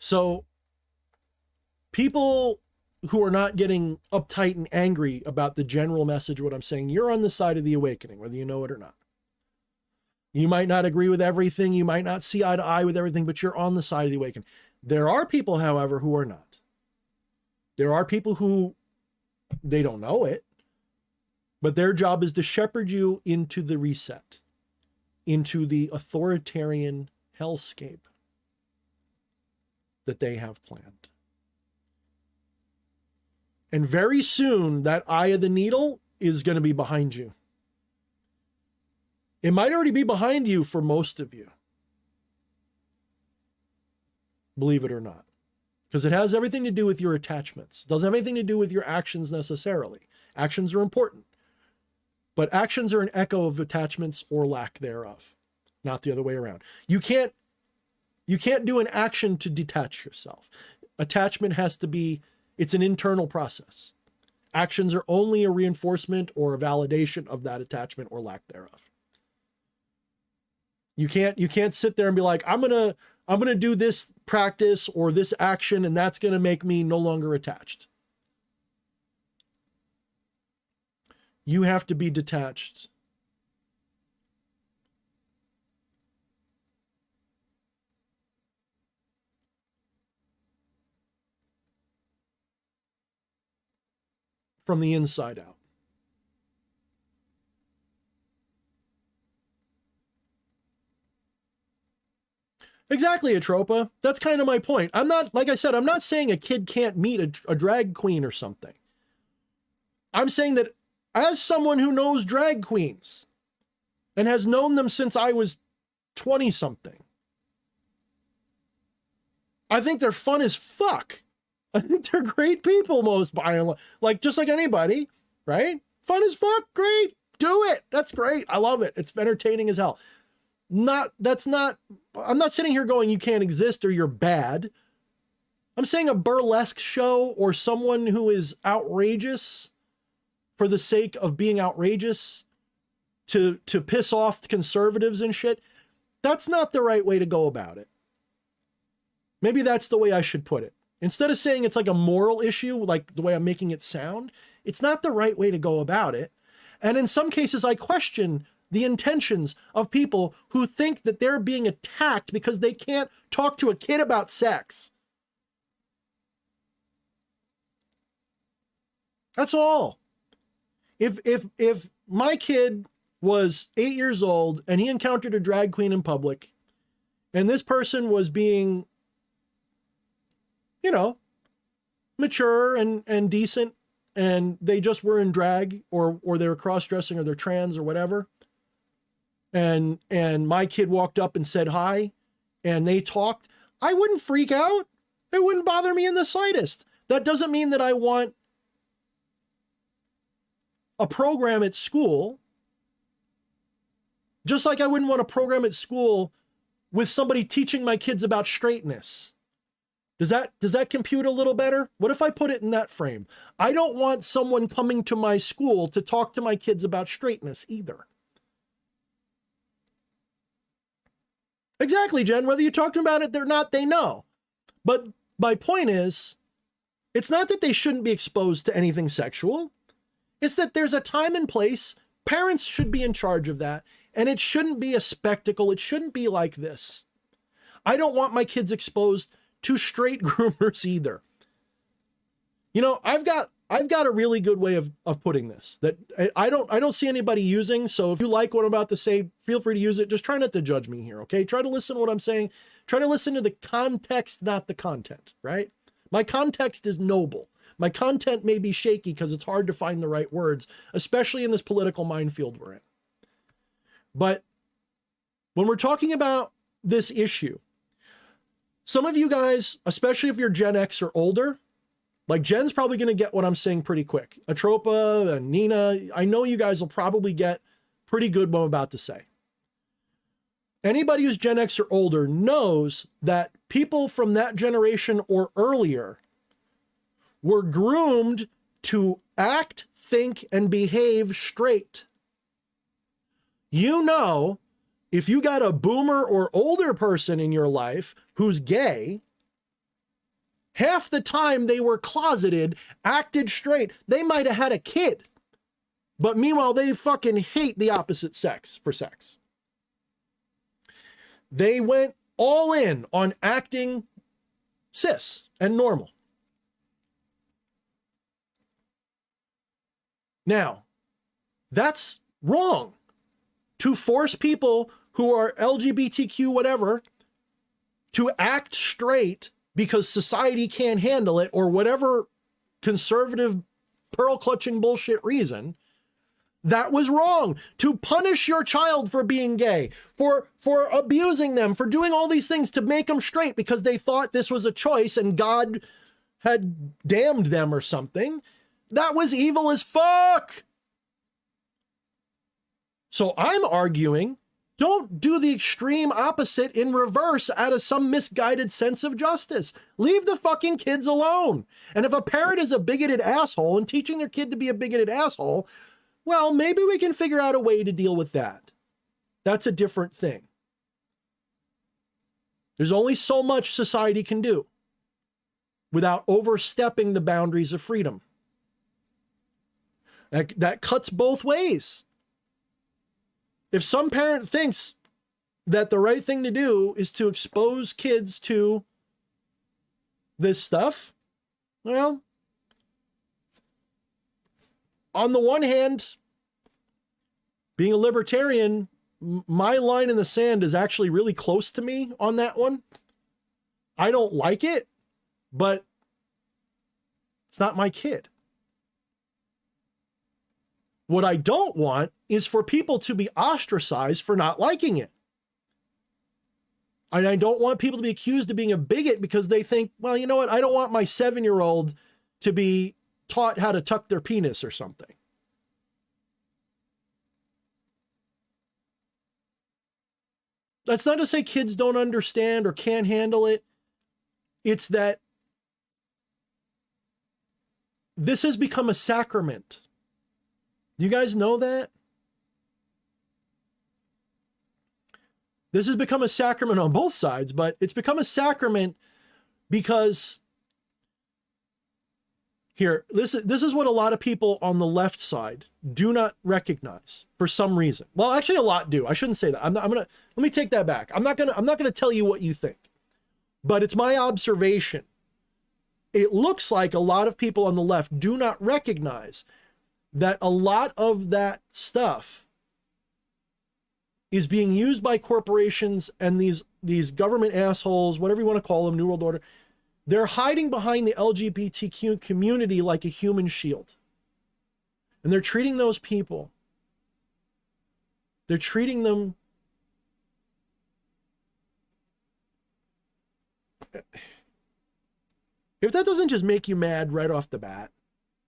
So people who are not getting uptight and angry about the general message, what I'm saying, you're on the side of the awakening, whether you know it or not. You might not agree with everything. You might not see eye to eye with everything, but you're on the side of the awakening. There are people, however, who are not. There are people who, they don't know it, but their job is to shepherd you into the reset, into the authoritarian hellscape that they have planned. And very soon, that eye of the needle is going to be behind you. It might already be behind you for most of you. Believe it or not. Because it has everything to do with your attachments. It doesn't have anything to do with your actions necessarily. Actions are important. But actions are an echo of attachments or lack thereof. Not the other way around. You can't do an action to detach yourself. Attachment has to be, it's an internal process. Actions are only a reinforcement or a validation of that attachment or lack thereof. You can't sit there and be like, I'm gonna do this practice or this action, and that's gonna make me no longer attached. You have to be detached. From the inside out. Exactly, Atropa. That's kind of my point. I'm not, like I said, I'm not saying a kid can't meet a drag queen or something. I'm saying that as someone who knows drag queens and has known them since I was 20-something, I think they're fun as fuck. I think they're great people, most by and large. Like, just like anybody, right? Fun as fuck, great. Do it. That's great. I love it. It's entertaining as hell. I'm not sitting here going, you can't exist or you're bad. I'm saying a burlesque show or someone who is outrageous for the sake of being outrageous to piss off conservatives and shit. That's not the right way to go about it. Maybe that's the way I should put it. Instead of saying it's like a moral issue, like the way I'm making it sound, it's not the right way to go about it. And in some cases, I question the intentions of people who think that they're being attacked because they can't talk to a kid about sex. That's all. If my kid was 8 years old and he encountered a drag queen in public, and this person was being, mature and decent, and they just were in drag or they were cross-dressing or they're trans or whatever, and my kid walked up and said hi and they talked, I wouldn't freak out. It wouldn't bother me in the slightest. That doesn't mean that I want a program at school, just like I wouldn't want a program at school with somebody teaching my kids about straightness. Does that compute a little better? What if I put it in that frame? I don't want someone coming to my school to talk to my kids about straightness either. Exactly, Jen. Whether you talk to them about it or not, they know. But my point is, it's not that they shouldn't be exposed to anything sexual. It's that there's a time and place. Parents should be in charge of that. And it shouldn't be a spectacle. It shouldn't be like this. I don't want my kids exposed to straight groomers either. I've got a really good way of putting this that I don't see anybody using. So if you like what I'm about to say, feel free to use it. Just try not to judge me here. Okay. Try to listen to what I'm saying. Try to listen to the context, not the content, right? My context is noble. My content may be shaky because it's hard to find the right words, especially in this political minefield we're in. But when we're talking about this issue, some of you guys, especially if you're Gen X or older, like Jen's probably going to get what I'm saying pretty quick. Atropa and Nina, I know you guys will probably get pretty good what I'm about to say. Anybody who's Gen X or older knows that people from that generation or earlier were groomed to act, think, and behave straight. You know, if you got a boomer or older person in your life who's gay, half the time they were closeted, acted straight. They might have had a kid, but meanwhile, they fucking hate the opposite sex for sex. They went all in on acting cis and normal. Now, that's wrong. To force people who are LGBTQ whatever to act straight because society can't handle it, or whatever conservative pearl clutching bullshit reason, that was wrong. To punish your child for being gay, for abusing them, for doing all these things to make them straight because they thought this was a choice and God had damned them or something, that was evil as fuck. So I'm arguing, don't do the extreme opposite in reverse out of some misguided sense of justice. Leave the fucking kids alone. And if a parent is a bigoted asshole and teaching their kid to be a bigoted asshole, well, maybe we can figure out a way to deal with that. That's a different thing. There's only so much society can do without overstepping the boundaries of freedom. That cuts both ways. If some parent thinks that the right thing to do is to expose kids to this stuff, well, on the one hand, being a libertarian, my line in the sand is actually really close to me on that one. I don't like it, but it's not my kid. What I don't want is for people to be ostracized for not liking it. And I don't want people to be accused of being a bigot because they think, well, you know what? I don't want my 7-year-old to be taught how to tuck their penis or something. That's not to say kids don't understand or can't handle it. It's that this has become a sacrament. Do you guys know that? This has become a sacrament on both sides, but it's become a sacrament because here, this is what a lot of people on the left side do not recognize for some reason. Well, actually a lot do. I shouldn't say that. Let me take that back. I'm not gonna tell you what you think, but it's my observation. It looks like a lot of people on the left do not recognize that a lot of that stuff is being used by corporations and these government assholes, whatever you want to call them, New World Order. They're hiding behind the LGBTQ community like a human shield. And they're treating those people. They're treating them. If that doesn't just make you mad right off the bat,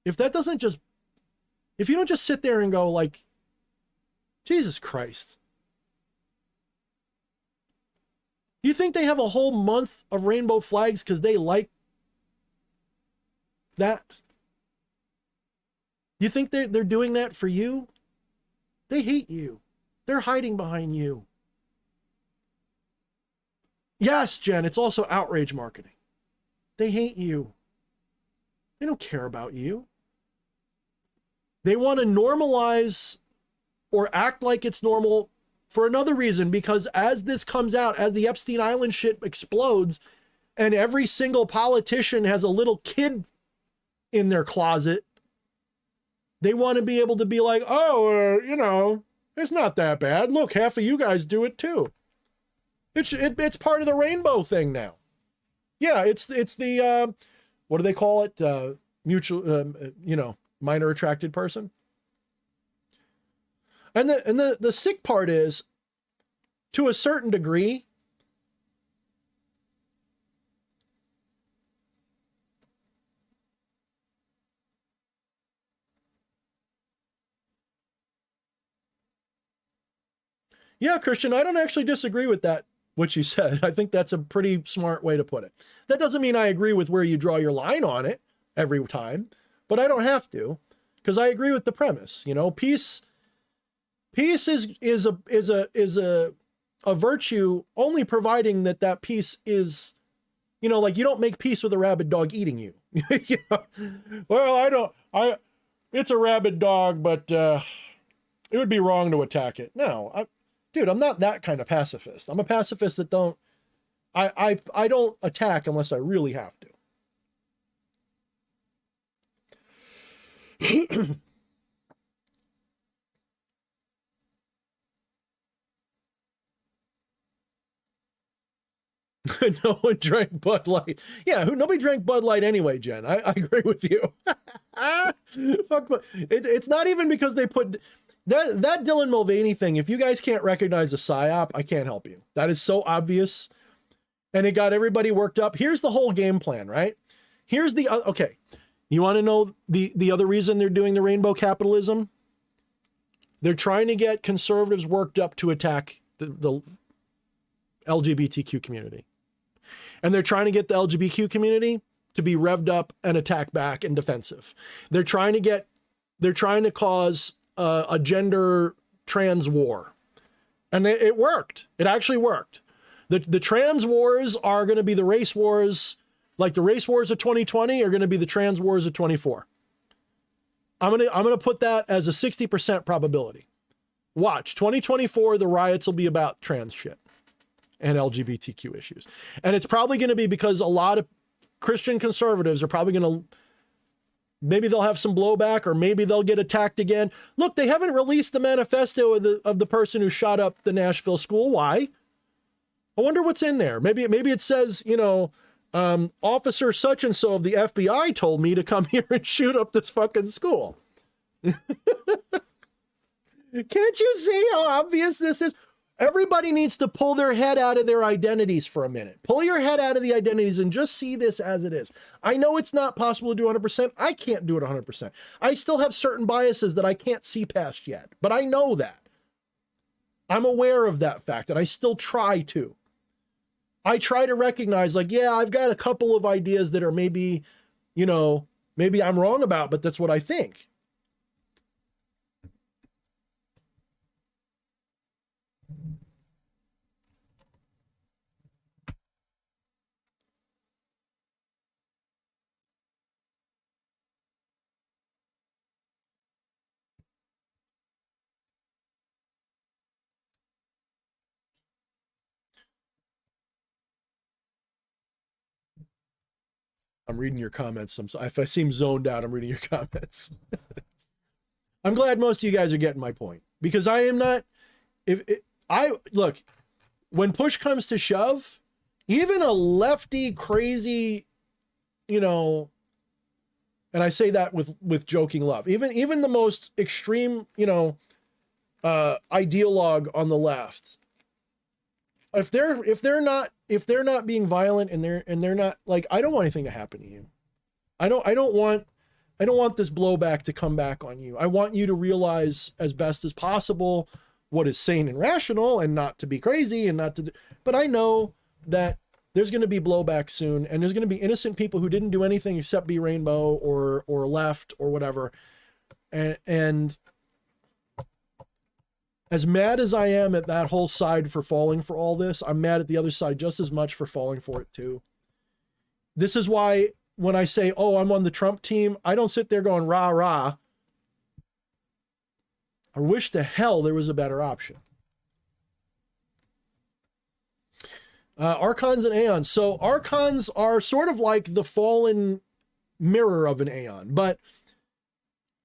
if you don't just sit there and go like, Jesus Christ. You think they have a whole month of rainbow flags because they like that? You think they're doing that for you? They hate you. They're hiding behind you. Yes, Jen, it's also outrage marketing. They hate you. They don't care about you. They want to normalize or act like it's normal for another reason, because as this comes out, as the Epstein Island shit explodes, and every single politician has a little kid in their closet, they want to be able to be like, oh, it's not that bad. Look, half of you guys do it too. It's part of the rainbow thing now. Yeah, it's the, what do they call it? Mutual, minor attracted person. And the sick part is, to a certain degree, yeah, Christian, I don't actually disagree with that, what you said. I think that's a pretty smart way to put it. That doesn't mean I agree with where you draw your line on it every time, but I don't have to, because I agree with the premise. You know, peace is a virtue only providing that peace is, you know, like you don't make peace with a rabid dog eating you. You know? Well, it's a rabid dog, but it would be wrong to attack it. No, dude, I'm not that kind of pacifist. I'm a pacifist that I don't attack unless I really have to. No one drank Bud Light. Yeah, nobody drank Bud Light anyway, Jen. I agree with you. Fuck, it's not even because they put that Dylan Mulvaney thing. If you guys can't recognize a psyop, I can't help you. That is so obvious, and it got everybody worked up. Here's the whole game plan, right? Here's the okay. You want to know the other reason they're doing the rainbow capitalism? They're trying to get conservatives worked up to attack the LGBTQ community. And they're trying to get the LGBTQ community to be revved up and attack back and defensive. They're trying to cause a gender trans war. And it worked. It actually worked. The trans wars are going to be the race wars, like the race wars of 2020 are going to be the trans wars of 24. I'm going to put that as a 60% probability. Watch, 2024, the riots will be about trans shit and LGBTQ issues. And it's probably going to be because a lot of Christian conservatives are probably going to, maybe they'll have some blowback, or maybe they'll get attacked again. Look, they haven't released the manifesto of the person who shot up the Nashville school. Why? I wonder what's in there. Maybe it says, you know, officer such and so of the FBI told me to come here and shoot up this fucking school. Can't you see how obvious this is? Everybody needs to pull their head out of their identities for a minute. Pull your head out of the identities and just see this as it is. I know it's not possible to do 100%. I can't do it 100%. I still have certain biases that I can't see past yet, but I know that. I'm aware of that fact, and I still try to. I try to recognize, like, yeah, I've got a couple of ideas that are maybe, you know, maybe I'm wrong about, but that's what I think. I'm reading your comments. If I seem zoned out, I'm reading your comments. I'm glad most of you guys are getting my point, because I am not, look, when push comes to shove, even a lefty crazy, you know, and I say that with joking love, even the most extreme, you know, ideologue on the left, if they're not being violent and they're not, like, I don't want anything to happen to you. I don't want this blowback to come back on you. I want you to realize as best as possible what is sane and rational, and not to be crazy and not to, but I know that there's going to be blowback soon, and there's going to be innocent people who didn't do anything except be rainbow or left or whatever. And as mad as I am at that whole side for falling for all this, I'm mad at the other side just as much for falling for it too. This is why when I say, oh, I'm on the Trump team, I don't sit there going, rah, rah. I wish to hell there was a better option. Archons and Aeons. So Archons are sort of like the fallen mirror of an Aeon, but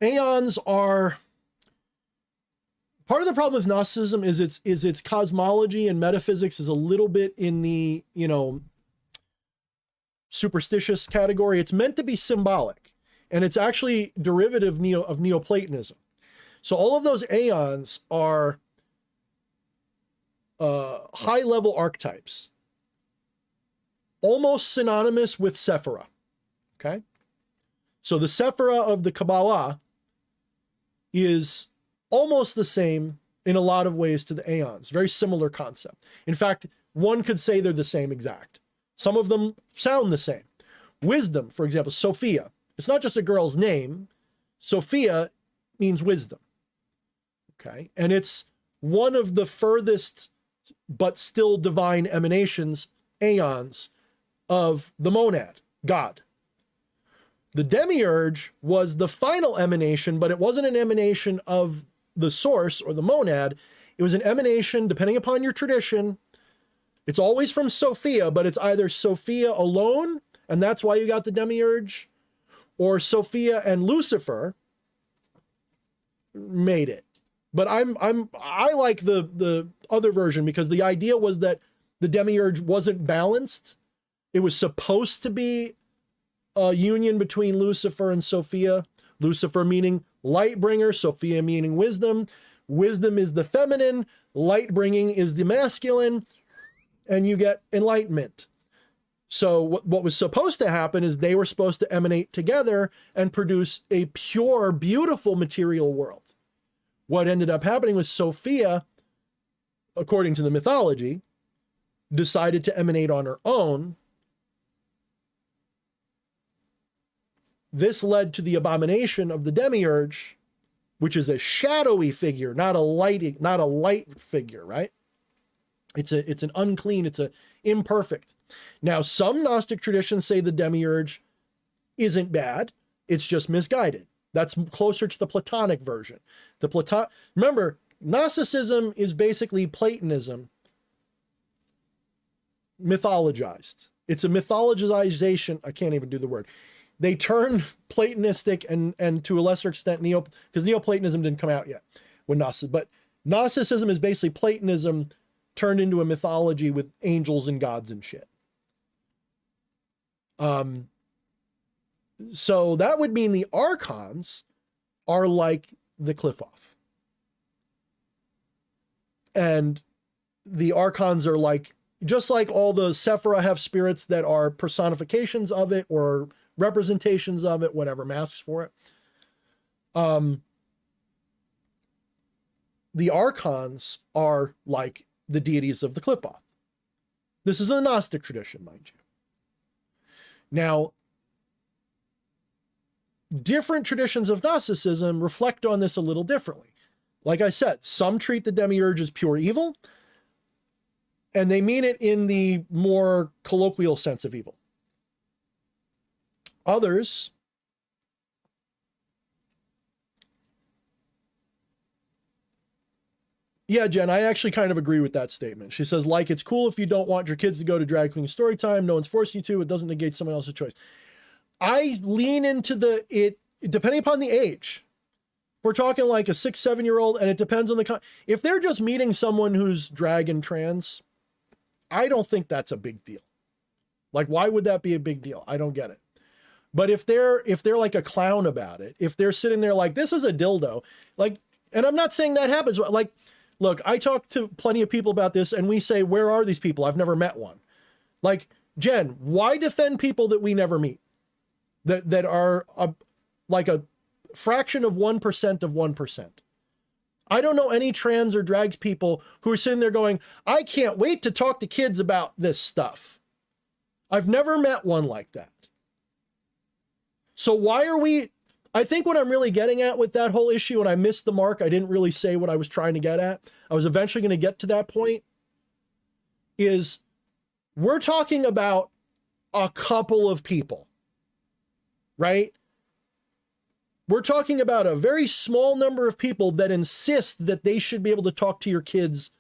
Aeons are... Part of the problem with Gnosticism is its cosmology and metaphysics is a little bit in the, you know, superstitious category. It's meant to be symbolic, and it's actually derivative of Neoplatonism. So all of those aeons are high-level archetypes, almost synonymous with Sephirah. Okay? So the Sephirah of the Kabbalah is almost the same in a lot of ways to the aeons. Very similar concept. In fact, one could say they're the same exact. Some of them sound the same. Wisdom, for example, Sophia. It's not just a girl's name. Sophia means wisdom. Okay? And it's one of the furthest but still divine emanations, aeons, of the monad, God. The demiurge was the final emanation, but it wasn't an emanation of the source or the monad. It was an emanation, depending upon your tradition. It's always from Sophia, but it's either Sophia alone, and that's why you got the demiurge, or Sophia and Lucifer made it. But I like the other version, because the idea was that the demiurge wasn't balanced. It was supposed to be a union between Lucifer and Sophia. Lucifer meaning light bringer, Sophia meaning wisdom. Wisdom is the feminine, light bringing is the masculine, and you get enlightenment. So what was supposed to happen is they were supposed to emanate together and produce a pure, beautiful material world. What ended up happening was Sophia, according to the mythology, decided to emanate on her own. This led to the abomination of the demiurge, which is a shadowy figure, not a light figure, right? It's an unclean, it's a imperfect. Now, some Gnostic traditions say the demiurge isn't bad, it's just misguided. That's closer to the Platonic version. Remember, Gnosticism is basically Platonism mythologized. It's a mythologization. I can't even do the word. They turn Platonistic and to a lesser extent because Neoplatonism didn't come out yet when but Gnosticism is basically Platonism turned into a mythology with angels and gods and shit. So that would mean the archons are like the Qliphoth. And the archons are like, just like all the Sephirah have spirits that are personifications of it or representations of it, whatever, masks for it. The archons are like the deities of the Qliphoth. This is a Gnostic tradition, mind you. Now, different traditions of Gnosticism reflect on this a little differently. Like I said, some treat the demiurge as pure evil, and they mean it in the more colloquial sense of evil. Others yeah, Jen, I actually kind of agree with that statement. She says, like, it's cool if you don't want your kids to go to drag queen story time. No one's forcing you to. It doesn't negate someone else's choice. I lean into it depending upon the age. We're talking like a 6-7-year-old, and it depends on if they're just meeting someone who's drag and trans, I don't think that's a big deal. Like, why would that be a big deal? I don't get it. But if they're like a clown about it, if they're sitting there like, this is a dildo, like, and I'm not saying that happens. Like, look, I talk to plenty of people about this, and we say, where are these people? I've never met one. Like, Jen, why defend people that we never meet? That are like a fraction of 1% of 1%. I don't know any trans or drags people who are sitting there going, I can't wait to talk to kids about this stuff. I've never met one like that. So why are we, I think what I'm really getting at with that whole issue, and I missed the mark, I didn't really say what I was trying to get at. I was eventually going to get to that point, is we're talking about a couple of people, right? We're talking about a very small number of people that insist that they should be able to talk to your kids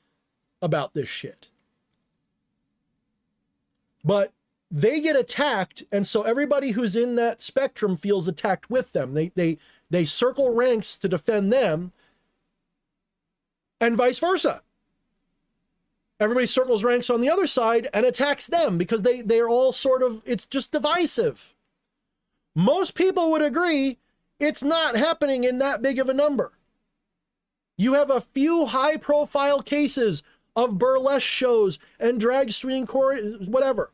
about this shit. But they get attacked, and so everybody who's in that spectrum feels attacked with them. They circle ranks to defend them, and vice versa. Everybody circles ranks on the other side and attacks them because they're all sort of, it's just divisive. Most people would agree it's not happening in that big of a number. You have a few high-profile cases of burlesque shows and drag stream whatever.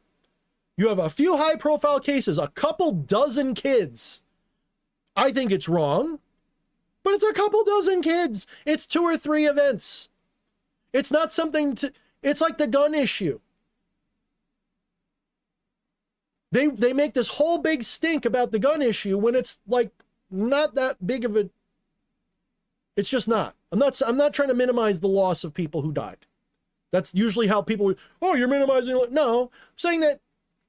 You have a few high-profile cases, a couple dozen kids. I think it's wrong, but it's a couple dozen kids. It's 2 or 3 events. It's not something to... It's like the gun issue. They make this whole big stink about the gun issue when it's like not that big of a... It's just not. I'm not trying to minimize the loss of people who died. That's usually how people... Oh, you're minimizing... No, I'm saying that...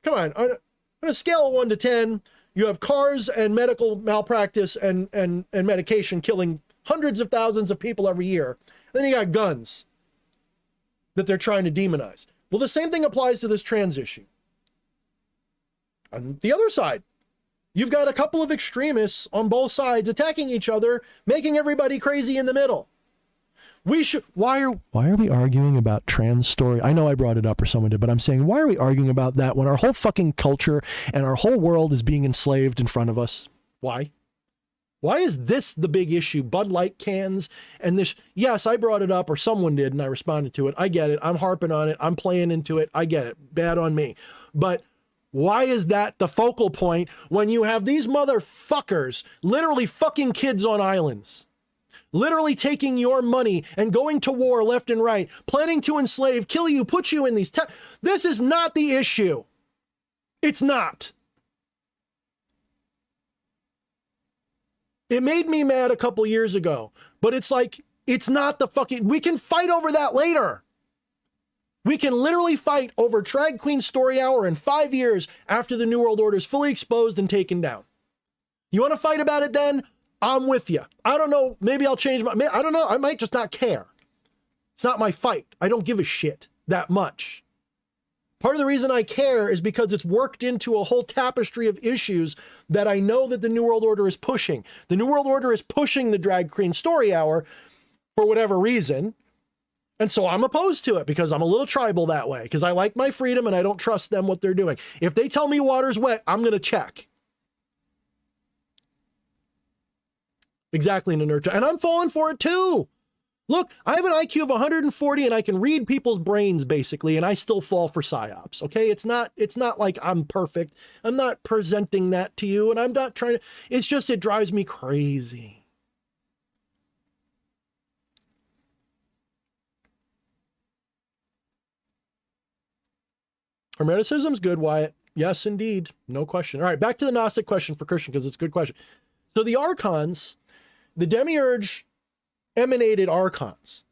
Come on a scale of 1 to 10, you have cars and medical malpractice and medication killing hundreds of thousands of people every year. Then you got guns that they're trying to demonize. Well, the same thing applies to this trans issue. On the other side, you've got a couple of extremists on both sides attacking each other, making everybody crazy in the middle. Why are we arguing about trans story? I know I brought it up or someone did, but I'm saying, why are we arguing about that when our whole fucking culture and our whole world is being enslaved in front of us? Why? Why is this the big issue? Bud Light cans and this, yes, I brought it up or someone did and I responded to it. I get it. I'm harping on it. I'm playing into it. I get it. Bad on me. But why is that the focal point when you have these motherfuckers, literally fucking kids on islands, literally taking your money and going to war left and right, planning to enslave, kill you, put you in these... This is not the issue. It's not. It made me mad a couple years ago, but it's like, it's not the fucking... We can fight over that later. We can literally fight over Drag Queen Story Hour in 5 years after the New World Order is fully exposed and taken down. You want to fight about it then? I'm with you. I don't know. Maybe I'll change my... I don't know. I might just not care. It's not my fight. I don't give a shit that much. Part of the reason I care is because it's worked into a whole tapestry of issues that I know that the New World Order is pushing. The New World Order is pushing the Drag Queen Story Hour for whatever reason. And so I'm opposed to it because I'm a little tribal that way, because I like my freedom and I don't trust them what they're doing. If they tell me water's wet, I'm going to check. Exactly, in a nurture. And I'm falling for it too. Look, I have an IQ of 140 and I can read people's brains basically, and I still fall for psyops. Okay. It's not like I'm perfect. I'm not presenting that to you and I'm not trying to, it's just, it drives me crazy. Hermeticism's good, Wyatt. Yes, indeed. No question. All right. Back to the Gnostic question for Christian, because it's a good question. So the archons, the demiurge emanated archons.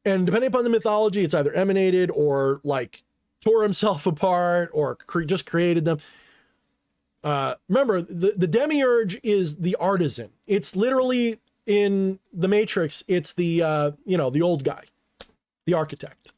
And depending upon the mythology, it's either emanated or like tore himself apart or just created them. Remember, the demiurge is the artisan. It's literally in the Matrix. It's the, the old guy, the architect.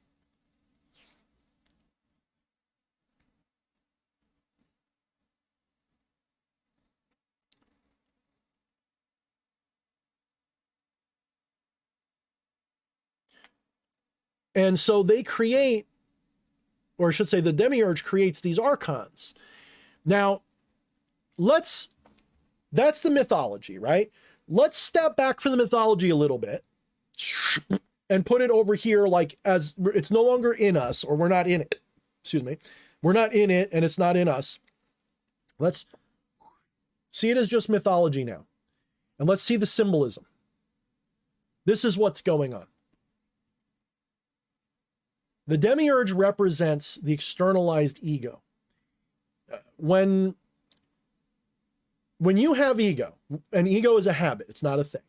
And so they create, or I should say the demiurge creates these archons. Now, that's the mythology, right? Let's step back from the mythology a little bit and put it over here like as it's no longer in us, or we're not in it. Excuse me. We're not in it and it's not in us. Let's see it as just mythology now. And let's see the symbolism. This is what's going on. The demiurge represents the externalized ego. When you have ego, and ego is a habit, it's not a thing.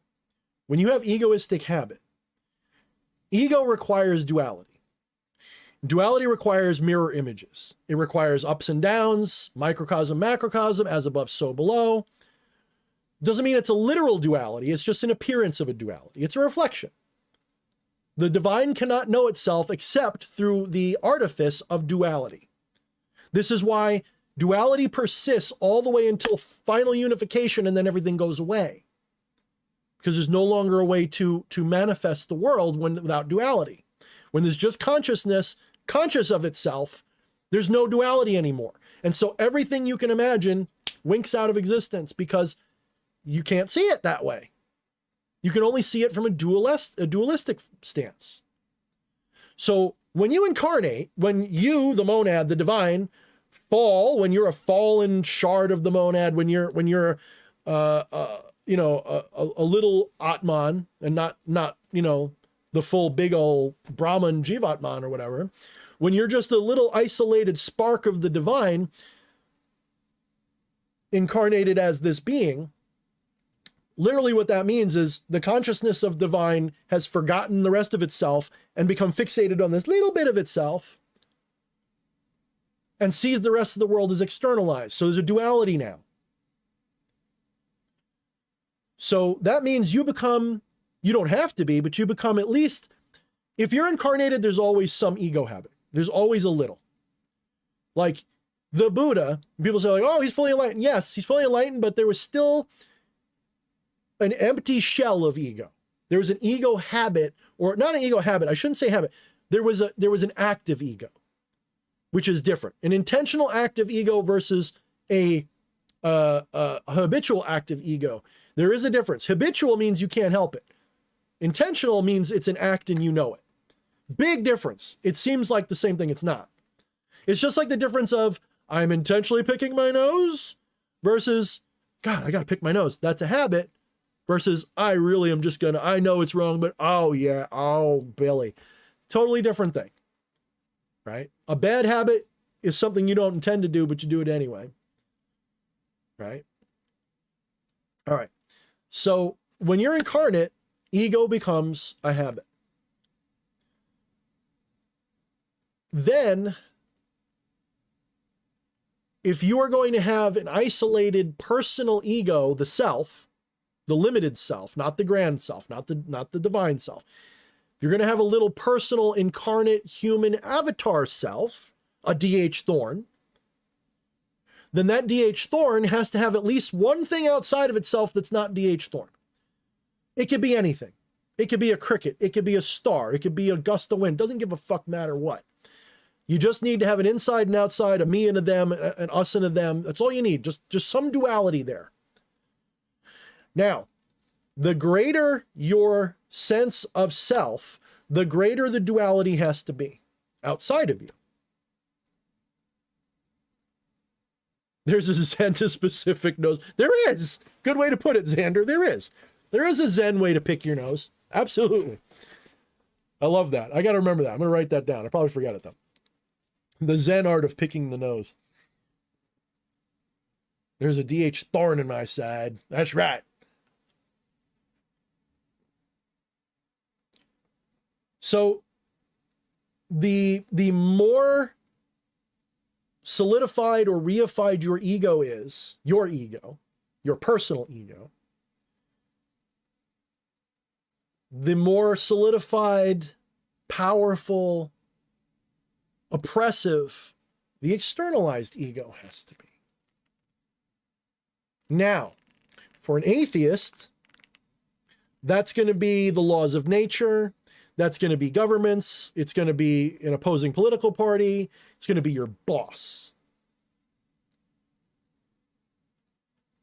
When you have egoistic habit, ego requires duality. Duality requires mirror images. It requires ups and downs, microcosm, macrocosm, as above, so below. Doesn't mean it's a literal duality. It's just an appearance of a duality. It's a reflection. The divine cannot know itself except through the artifice of duality. This is why duality persists all the way until final unification, and then everything goes away. Because there's no longer a way to manifest the world without duality. When there's just consciousness, conscious of itself, there's no duality anymore. And so everything you can imagine winks out of existence because you can't see it that way. You can only see it from a dualistic stance. So when you incarnate, when you, the monad, the divine, fall, when you're a fallen shard of the monad, when you're a little Atman and not the full big old Brahman Jivatman or whatever, when you're just a little isolated spark of the divine incarnated as this being, literally what that means is the consciousness of divine has forgotten the rest of itself and become fixated on this little bit of itself and sees the rest of the world as externalized. So there's a duality now. So that means you don't have to be, but you become, at least, if you're incarnated, there's always some ego habit. There's always a little. Like the Buddha, people say like, oh, he's fully enlightened. Yes, he's fully enlightened, but there was still an empty shell of ego. There was an ego habit, or not an ego habit. I shouldn't say habit. There was an active ego, which is different. An intentional active ego versus a habitual active ego. There is a difference. Habitual means you can't help it. Intentional means it's an act and you know it. Big difference. It seems like the same thing. It's not. It's just like the difference of I'm intentionally picking my nose versus, God, I got to pick my nose. That's a habit versus I really am just I know it's wrong, but oh yeah, oh Billy. Totally different thing, right? A bad habit is something you don't intend to do, but you do it anyway, right? All right. So when you're incarnate, ego becomes a habit. Then, if you are going to have an isolated personal ego, the self, the limited self, not the grand self, not the divine self, if you're going to have a little personal incarnate human avatar self, a DH Thorne, then that DH Thorne has to have at least one thing outside of itself that's not DH Thorne. It could be anything. It could be a cricket. It could be a star. It could be a gust of wind. Doesn't give a fuck matter what. You just need to have an inside and outside, a me and a them, an us and a them. That's all you need. Just some duality there. Now, the greater your sense of self, the greater the duality has to be outside of you. There's a Zen-specific nose. There is. Good way to put it, Xander. There is. There is a Zen way to pick your nose. Absolutely. I love that. I got to remember that. I'm going to write that down. I probably forgot it though. The Zen art of picking the nose. There's a DH Thorne in my side. That's right. So the more solidified or reified your ego is, your personal ego, the more solidified, powerful, oppressive the externalized ego has to be. Now, for an atheist, that's going to be the laws of nature. That's going to be governments. It's going to be an opposing political party. It's going to be your boss.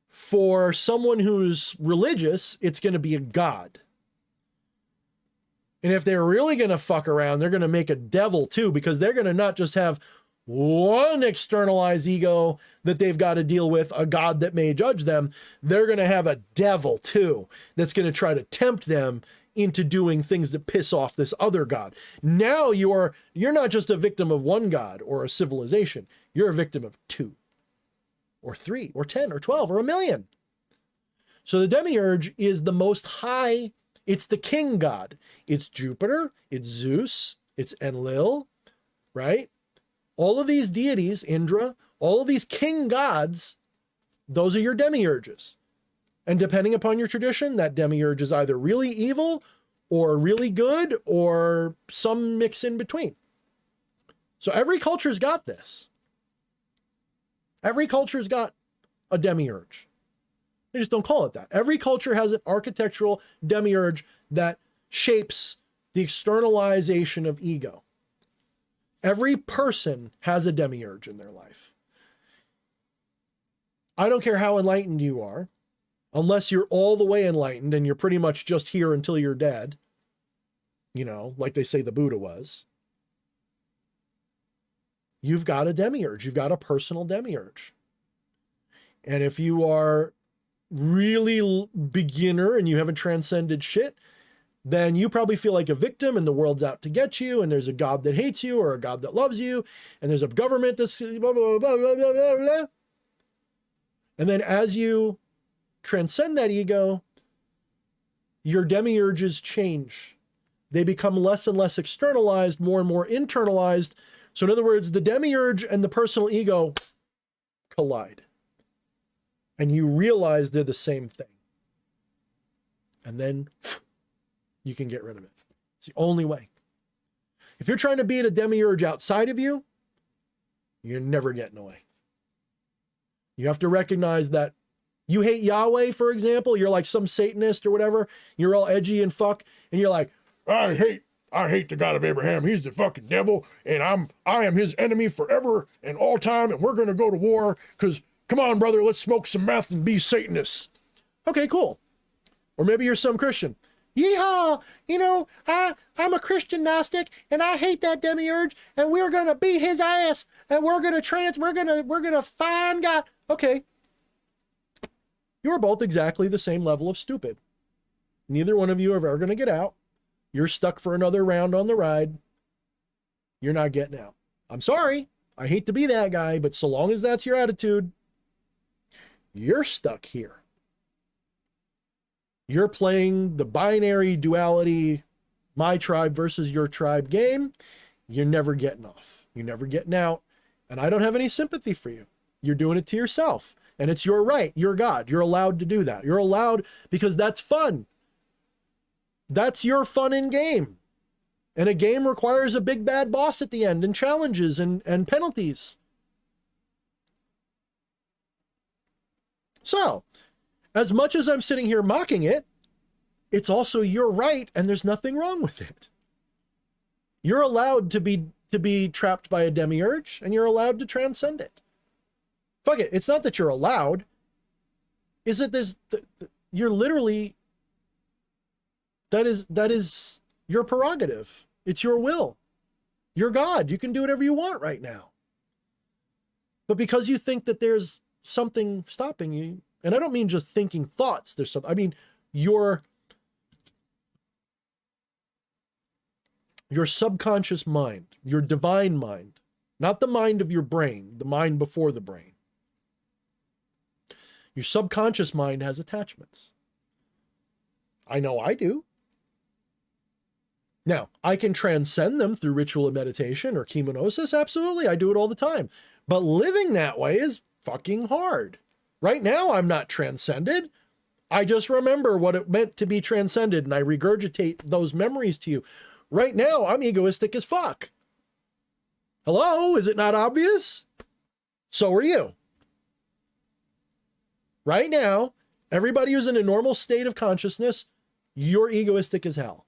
For someone who's religious, it's going to be a god. And if they're really going to fuck around, they're going to make a devil too, because they're going to not just have one externalized ego that they've got to deal with, a god that may judge them. They're going to have a devil too that's going to try to tempt them into doing things that piss off this other god. Now you're not just a victim of one god or a civilization. You're a victim of 2 or 3 or 10 or 12 or 1,000,000. So the demiurge is the most high. It's the king god. It's Jupiter, it's Zeus, it's Enlil, right? All of these deities, Indra, all of these king gods, those are your demiurges. And depending upon your tradition, that demiurge is either really evil or really good or some mix in between. So every culture's got this. Every culture's got a demiurge. They just don't call it that. Every culture has an architectural demiurge that shapes the externalization of ego. Every person has a demiurge in their life. I don't care how enlightened you are. unless you're all the way enlightened and you're pretty much just here until you're dead, like they say the Buddha was, you've got a demiurge. You've got a personal demiurge. And if you are really beginner and you haven't transcended shit, then you probably feel like a victim and the world's out to get you, and there's a God that hates you or a God that loves you, and there's a government that's blah, blah, blah, blah, blah, blah, blah. And then as you transcend that ego, your demiurges change. They become less and less externalized, more and more internalized. So in other words, the demiurge and the personal ego collide. And you realize they're the same thing. And then you can get rid of it. It's the only way. If you're trying to beat a demiurge outside of you, you're never getting away. You have to recognize that you hate Yahweh, for example. You're like some Satanist or whatever. You're all edgy and fuck. And you're like, I hate the God of Abraham. He's the fucking devil. And I am his enemy forever and all time. And we're going to go to war because, come on, brother, let's smoke some meth and be Satanists. Okay, cool. Or maybe you're some Christian. Yeehaw, I'm a Christian Gnostic and I hate that demiurge and we're going to beat his ass and we're going to find God. Okay. You are both exactly the same level of stupid. Neither one of you are ever going to get out. You're stuck for another round on the ride. You're not getting out. I'm sorry. I hate to be that guy, but so long as that's your attitude, you're stuck here. You're playing the binary duality, my tribe versus your tribe game. You're never getting off. You're never getting out. And I don't have any sympathy for you. You're doing it to yourself. And it's your right. You're God. You're allowed to do that. You're allowed because that's fun. That's your fun in game. And a game requires a big bad boss at the end and challenges and penalties. So, as much as I'm sitting here mocking it, it's also your right and there's nothing wrong with it. You're allowed to be trapped by a demiurge and you're allowed to transcend it. Fuck it. It's not that you're allowed. Is that you're literally, that is your prerogative. It's your will. You're God. You can do whatever you want right now. But because you think that there's something stopping you, and I don't mean just thinking thoughts, there's something, I mean your subconscious mind, your divine mind, not the mind of your brain, the mind before the brain. Your subconscious mind has attachments. I know I do. Now, I can transcend them through ritual and meditation or chemonosis. Absolutely. I do it all the time. But living that way is fucking hard. Right now, I'm not transcended. I just remember what it meant to be transcended and I regurgitate those memories to you. Right now, I'm egoistic as fuck. Hello? Is it not obvious? So are you. Right now, everybody who's in a normal state of consciousness, you're egoistic as hell.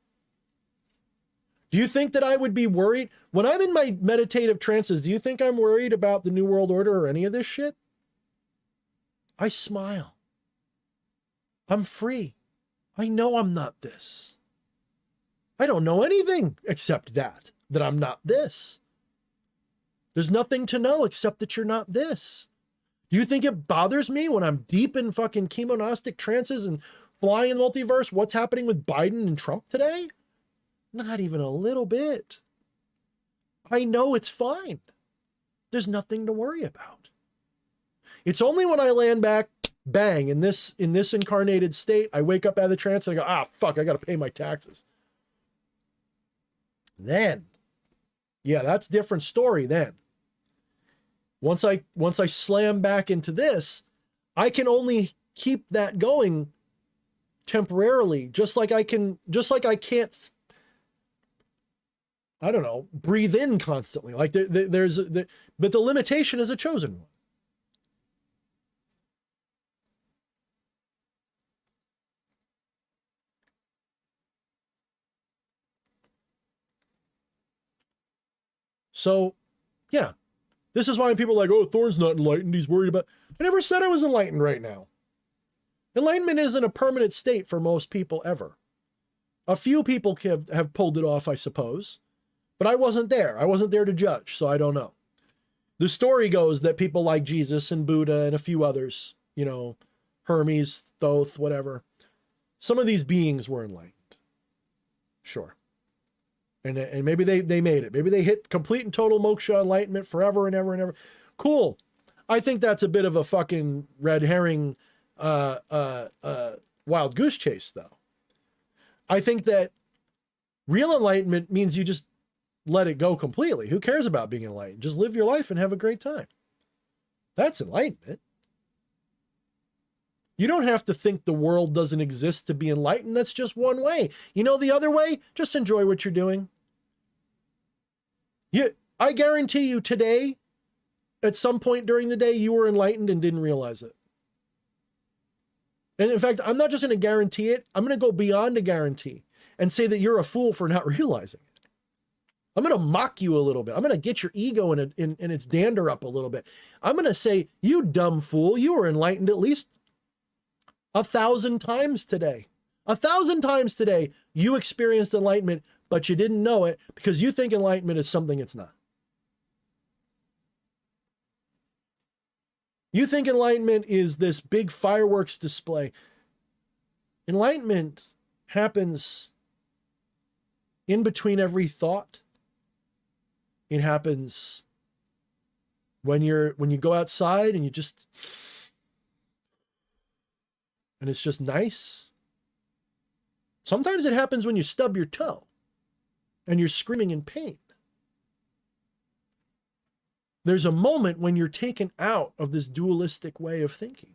Do you think that I would be worried? When I'm in my meditative trances, do you think I'm worried about the New World Order or any of this shit? I smile. I'm free. I know I'm not this. I don't know anything except that I'm not this. There's nothing to know except that you're not this. Do you think it bothers me when I'm deep in fucking chemonastic trances and flying in the multiverse what's happening with Biden and Trump today? Not even a little bit. I know it's fine. There's nothing to worry about. It's only when I land back, bang, in this incarnated state, I wake up out of the trance and I go, fuck, I got to pay my taxes. Then, yeah, that's a different story then. Once I slam back into this, I can only keep that going temporarily, just like I can't, I don't know, breathe in constantly. Like but the limitation is a chosen one. So, yeah, this is why people are like, oh, Thorne's not enlightened. He's worried about, I never said I was enlightened right now. Enlightenment isn't a permanent state for most people ever. A few people have pulled it off, I suppose, but I wasn't there. I wasn't there to judge, so I don't know. The story goes that people like Jesus and Buddha and a few others, you know, Hermes, Thoth, whatever, some of these beings were enlightened. Sure. And maybe they made it. Maybe they hit complete and total moksha enlightenment forever and ever and ever. Cool. I think that's a bit of a fucking red herring, wild goose chase, though. I think that real enlightenment means you just let it go completely. Who cares about being enlightened? Just live your life and have a great time. That's enlightenment. You don't have to think the world doesn't exist to be enlightened. That's just one way. You know the other way? Just enjoy what you're doing. I guarantee you today, at some point during the day, you were enlightened and didn't realize it. And in fact, I'm not just going to guarantee it. I'm going to go beyond a guarantee and say that you're a fool for not realizing it. I'm going to mock you a little bit. I'm going to get your ego in its dander up a little bit. I'm going to say, you dumb fool, you were enlightened at least 1,000 times today. 1,000 times today, you experienced enlightenment, but you didn't know it because you think enlightenment is something it's not. You think enlightenment is this big fireworks display. Enlightenment happens in between every thought. It happens when you go outside and and it's just nice. Sometimes it happens when you stub your toe and you're screaming in pain. There's a moment when you're taken out of this dualistic way of thinking.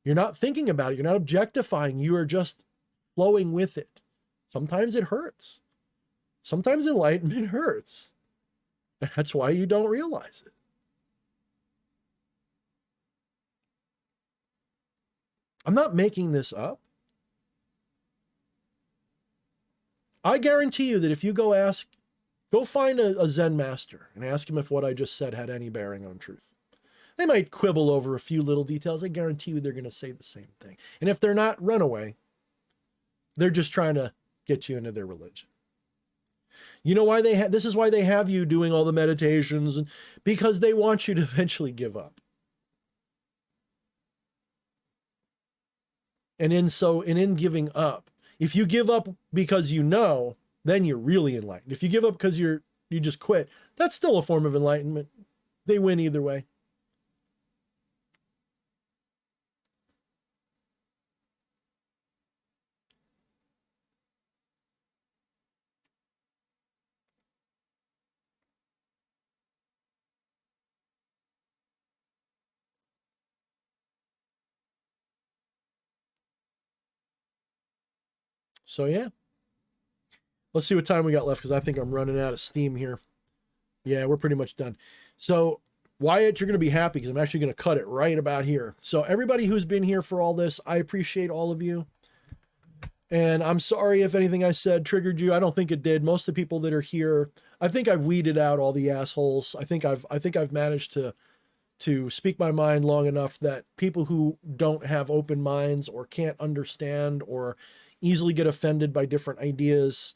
You're not thinking about it. You're not objectifying. You are just flowing with it. Sometimes it hurts. Sometimes enlightenment hurts. That's why you don't realize it. I'm not making this up. I guarantee you that if you go find a Zen master and ask him if what I just said had any bearing on truth. They might quibble over a few little details. I guarantee you they're going to say the same thing. And if they're not, run away. They're just trying to get you into their religion. You know why this is why they have you doing all the meditations, because they want you to eventually give up. And in giving up, if you give up because you know, then you're really enlightened. If you give up because you just quit, that's still a form of enlightenment. They win either way. So yeah. Let's see what time we got left, because I think I'm running out of steam here. Yeah, we're pretty much done. So Wyatt, you're going to be happy because I'm actually going to cut it right about here. So everybody who's been here for all this, I appreciate all of you. And I'm sorry if anything I said triggered you. I don't think it did. Most of the people that are here, I think I've weeded out all the assholes. I think I've managed to speak my mind long enough that people who don't have open minds or can't understand or easily get offended by different ideas,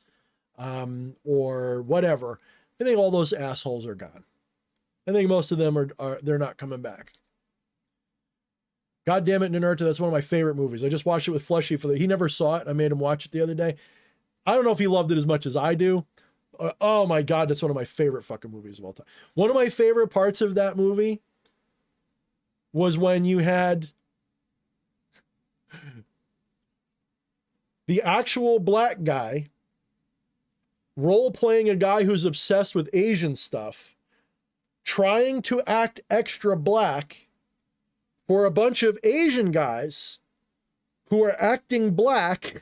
or whatever, I think all those assholes are gone. I think most of them they're not coming back. God damn it, Ninurta, that's one of my favorite movies. I just watched it with Fleshy he never saw it. I made him watch it the other day. I don't know if he loved it as much as I do. Oh my God, that's one of my favorite fucking movies of all time. One of my favorite parts of that movie was when you had the actual black guy role-playing a guy who's obsessed with Asian stuff, trying to act extra black for a bunch of Asian guys who are acting black.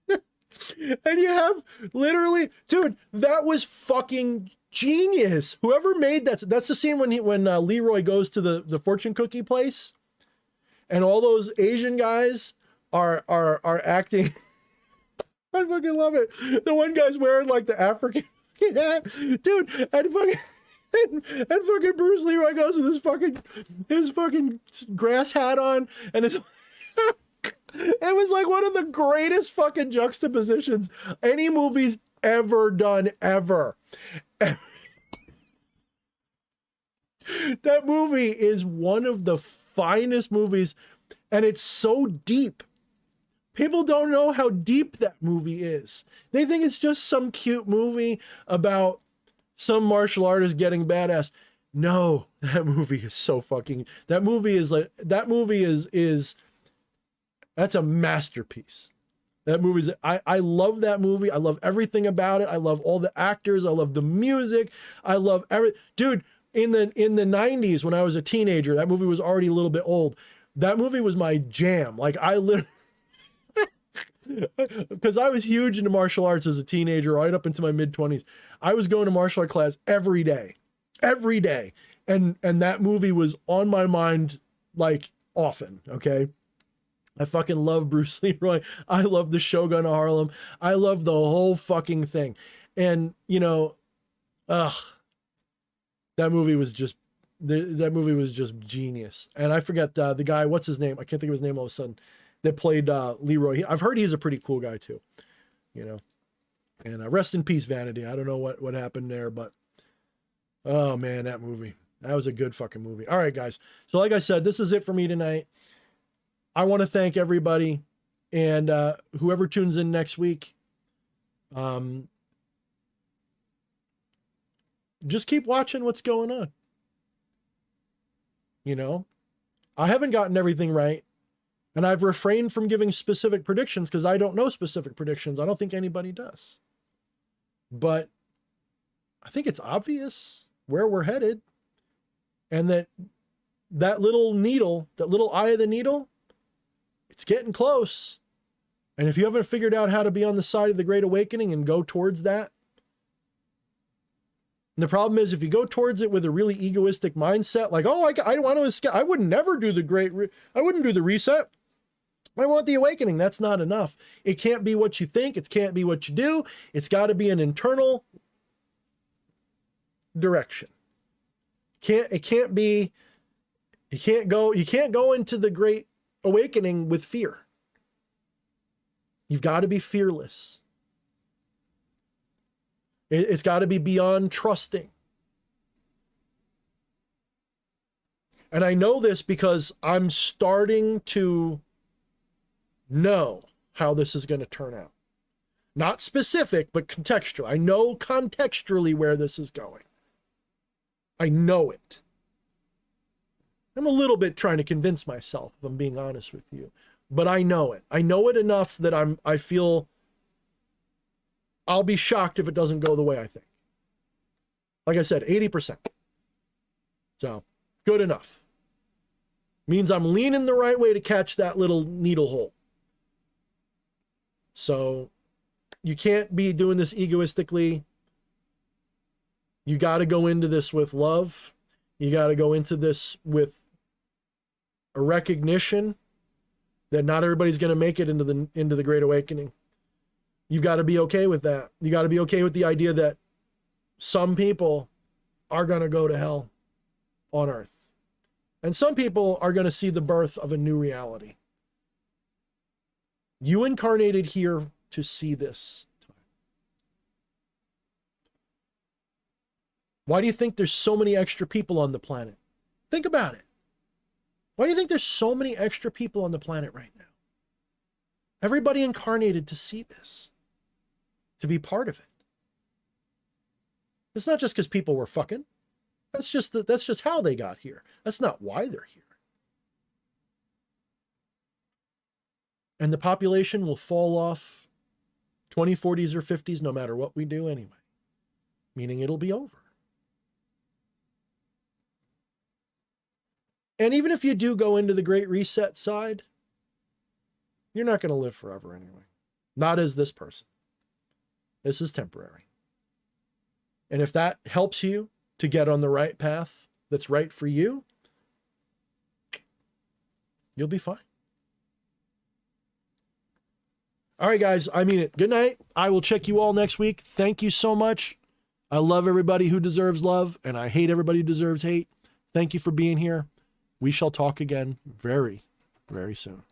And you have literally, dude, that was fucking genius. Whoever made that's the scene when Leroy goes to the fortune cookie place and all those Asian guys are acting. I fucking love it. The one guy's wearing like the African hat. Dude, and fucking Bruce Leroy goes with his fucking grass hat on, and his it was like one of the greatest fucking juxtapositions any movie's ever done, ever. That movie is one of the finest movies, and it's so deep. People don't know how deep that movie is. They think it's just some cute movie about some martial artist getting badass. No, that movie is so fucking, that movie is that's a masterpiece. That movie's, I love that movie. I love everything about it. I love all the actors. I love the music. I love dude, in the 90s when I was a teenager, that movie was already a little bit old. That movie was my jam. Like I literally, because I was huge into martial arts as a teenager, right up into my mid-20s. I was going to martial art class every day. And that movie was on my mind like often, okay? I fucking love Bruce Leroy. I love the Shogun of Harlem. I love the whole fucking thing. And, you know, that movie was just genius. And I forget the guy, what's his name? I can't think of his name all of a sudden. That played Leroy. I've heard he's a pretty cool guy too, you know. And rest in peace, Vanity. I don't know what happened there, but oh man, that movie. That was a good fucking movie. All right, guys. So like I said, this is it for me tonight. I want to thank everybody and whoever tunes in next week. Just keep watching what's going on. You know, I haven't gotten everything right. And I've refrained from giving specific predictions because I don't know specific predictions. I don't think anybody does. But I think it's obvious where we're headed. And that little needle, that little eye of the needle, it's getting close. And if you haven't figured out how to be on the side of the Great Awakening and go towards that, and the problem is if you go towards it with a really egoistic mindset, like, oh, I want to escape. I would never do I wouldn't do the reset. I want the awakening. That's not enough. It can't be what you think. It can't be what you do. It's got to be an internal direction. You can't go into the Great Awakening with fear. You've got to be fearless. It's got to be beyond trusting. And I know this because I'm starting to know how this is going to turn out. Not specific, but contextual. I know contextually where this is going. I know it. I'm a little bit trying to convince myself, if I'm being honest with you, but I know it. I know it enough that I feel I'll be shocked if it doesn't go the way I think. Like I said, 80%. So, good enough. Means I'm leaning the right way to catch that little needle hole. So, you can't be doing this egoistically. You got to go into this with love. You got to go into this with a recognition that not everybody's going to make it into the Great Awakening. You've got to be okay with that. You got to be okay with the idea that some people are going to go to hell on earth. And some people are going to see the birth of a new reality. You incarnated here to see this. Why do you think there's so many extra people on the planet? Think about it. Why do you think there's so many extra people on the planet right now? Everybody incarnated to see this, to be part of it. It's not just because people were fucking. That's just how they got here. That's not why they're here. And the population will fall off 20, 40s, or 50s no matter what we do anyway. Meaning it'll be over. And even if you do go into the Great Reset side, you're not going to live forever anyway. Not as this person. This is temporary. And if that helps you to get on the right path that's right for you, you'll be fine. All right, guys, I mean it. Good night. I will check you all next week. Thank you so much. I love everybody who deserves love, and I hate everybody who deserves hate. Thank you for being here. We shall talk again very, very soon.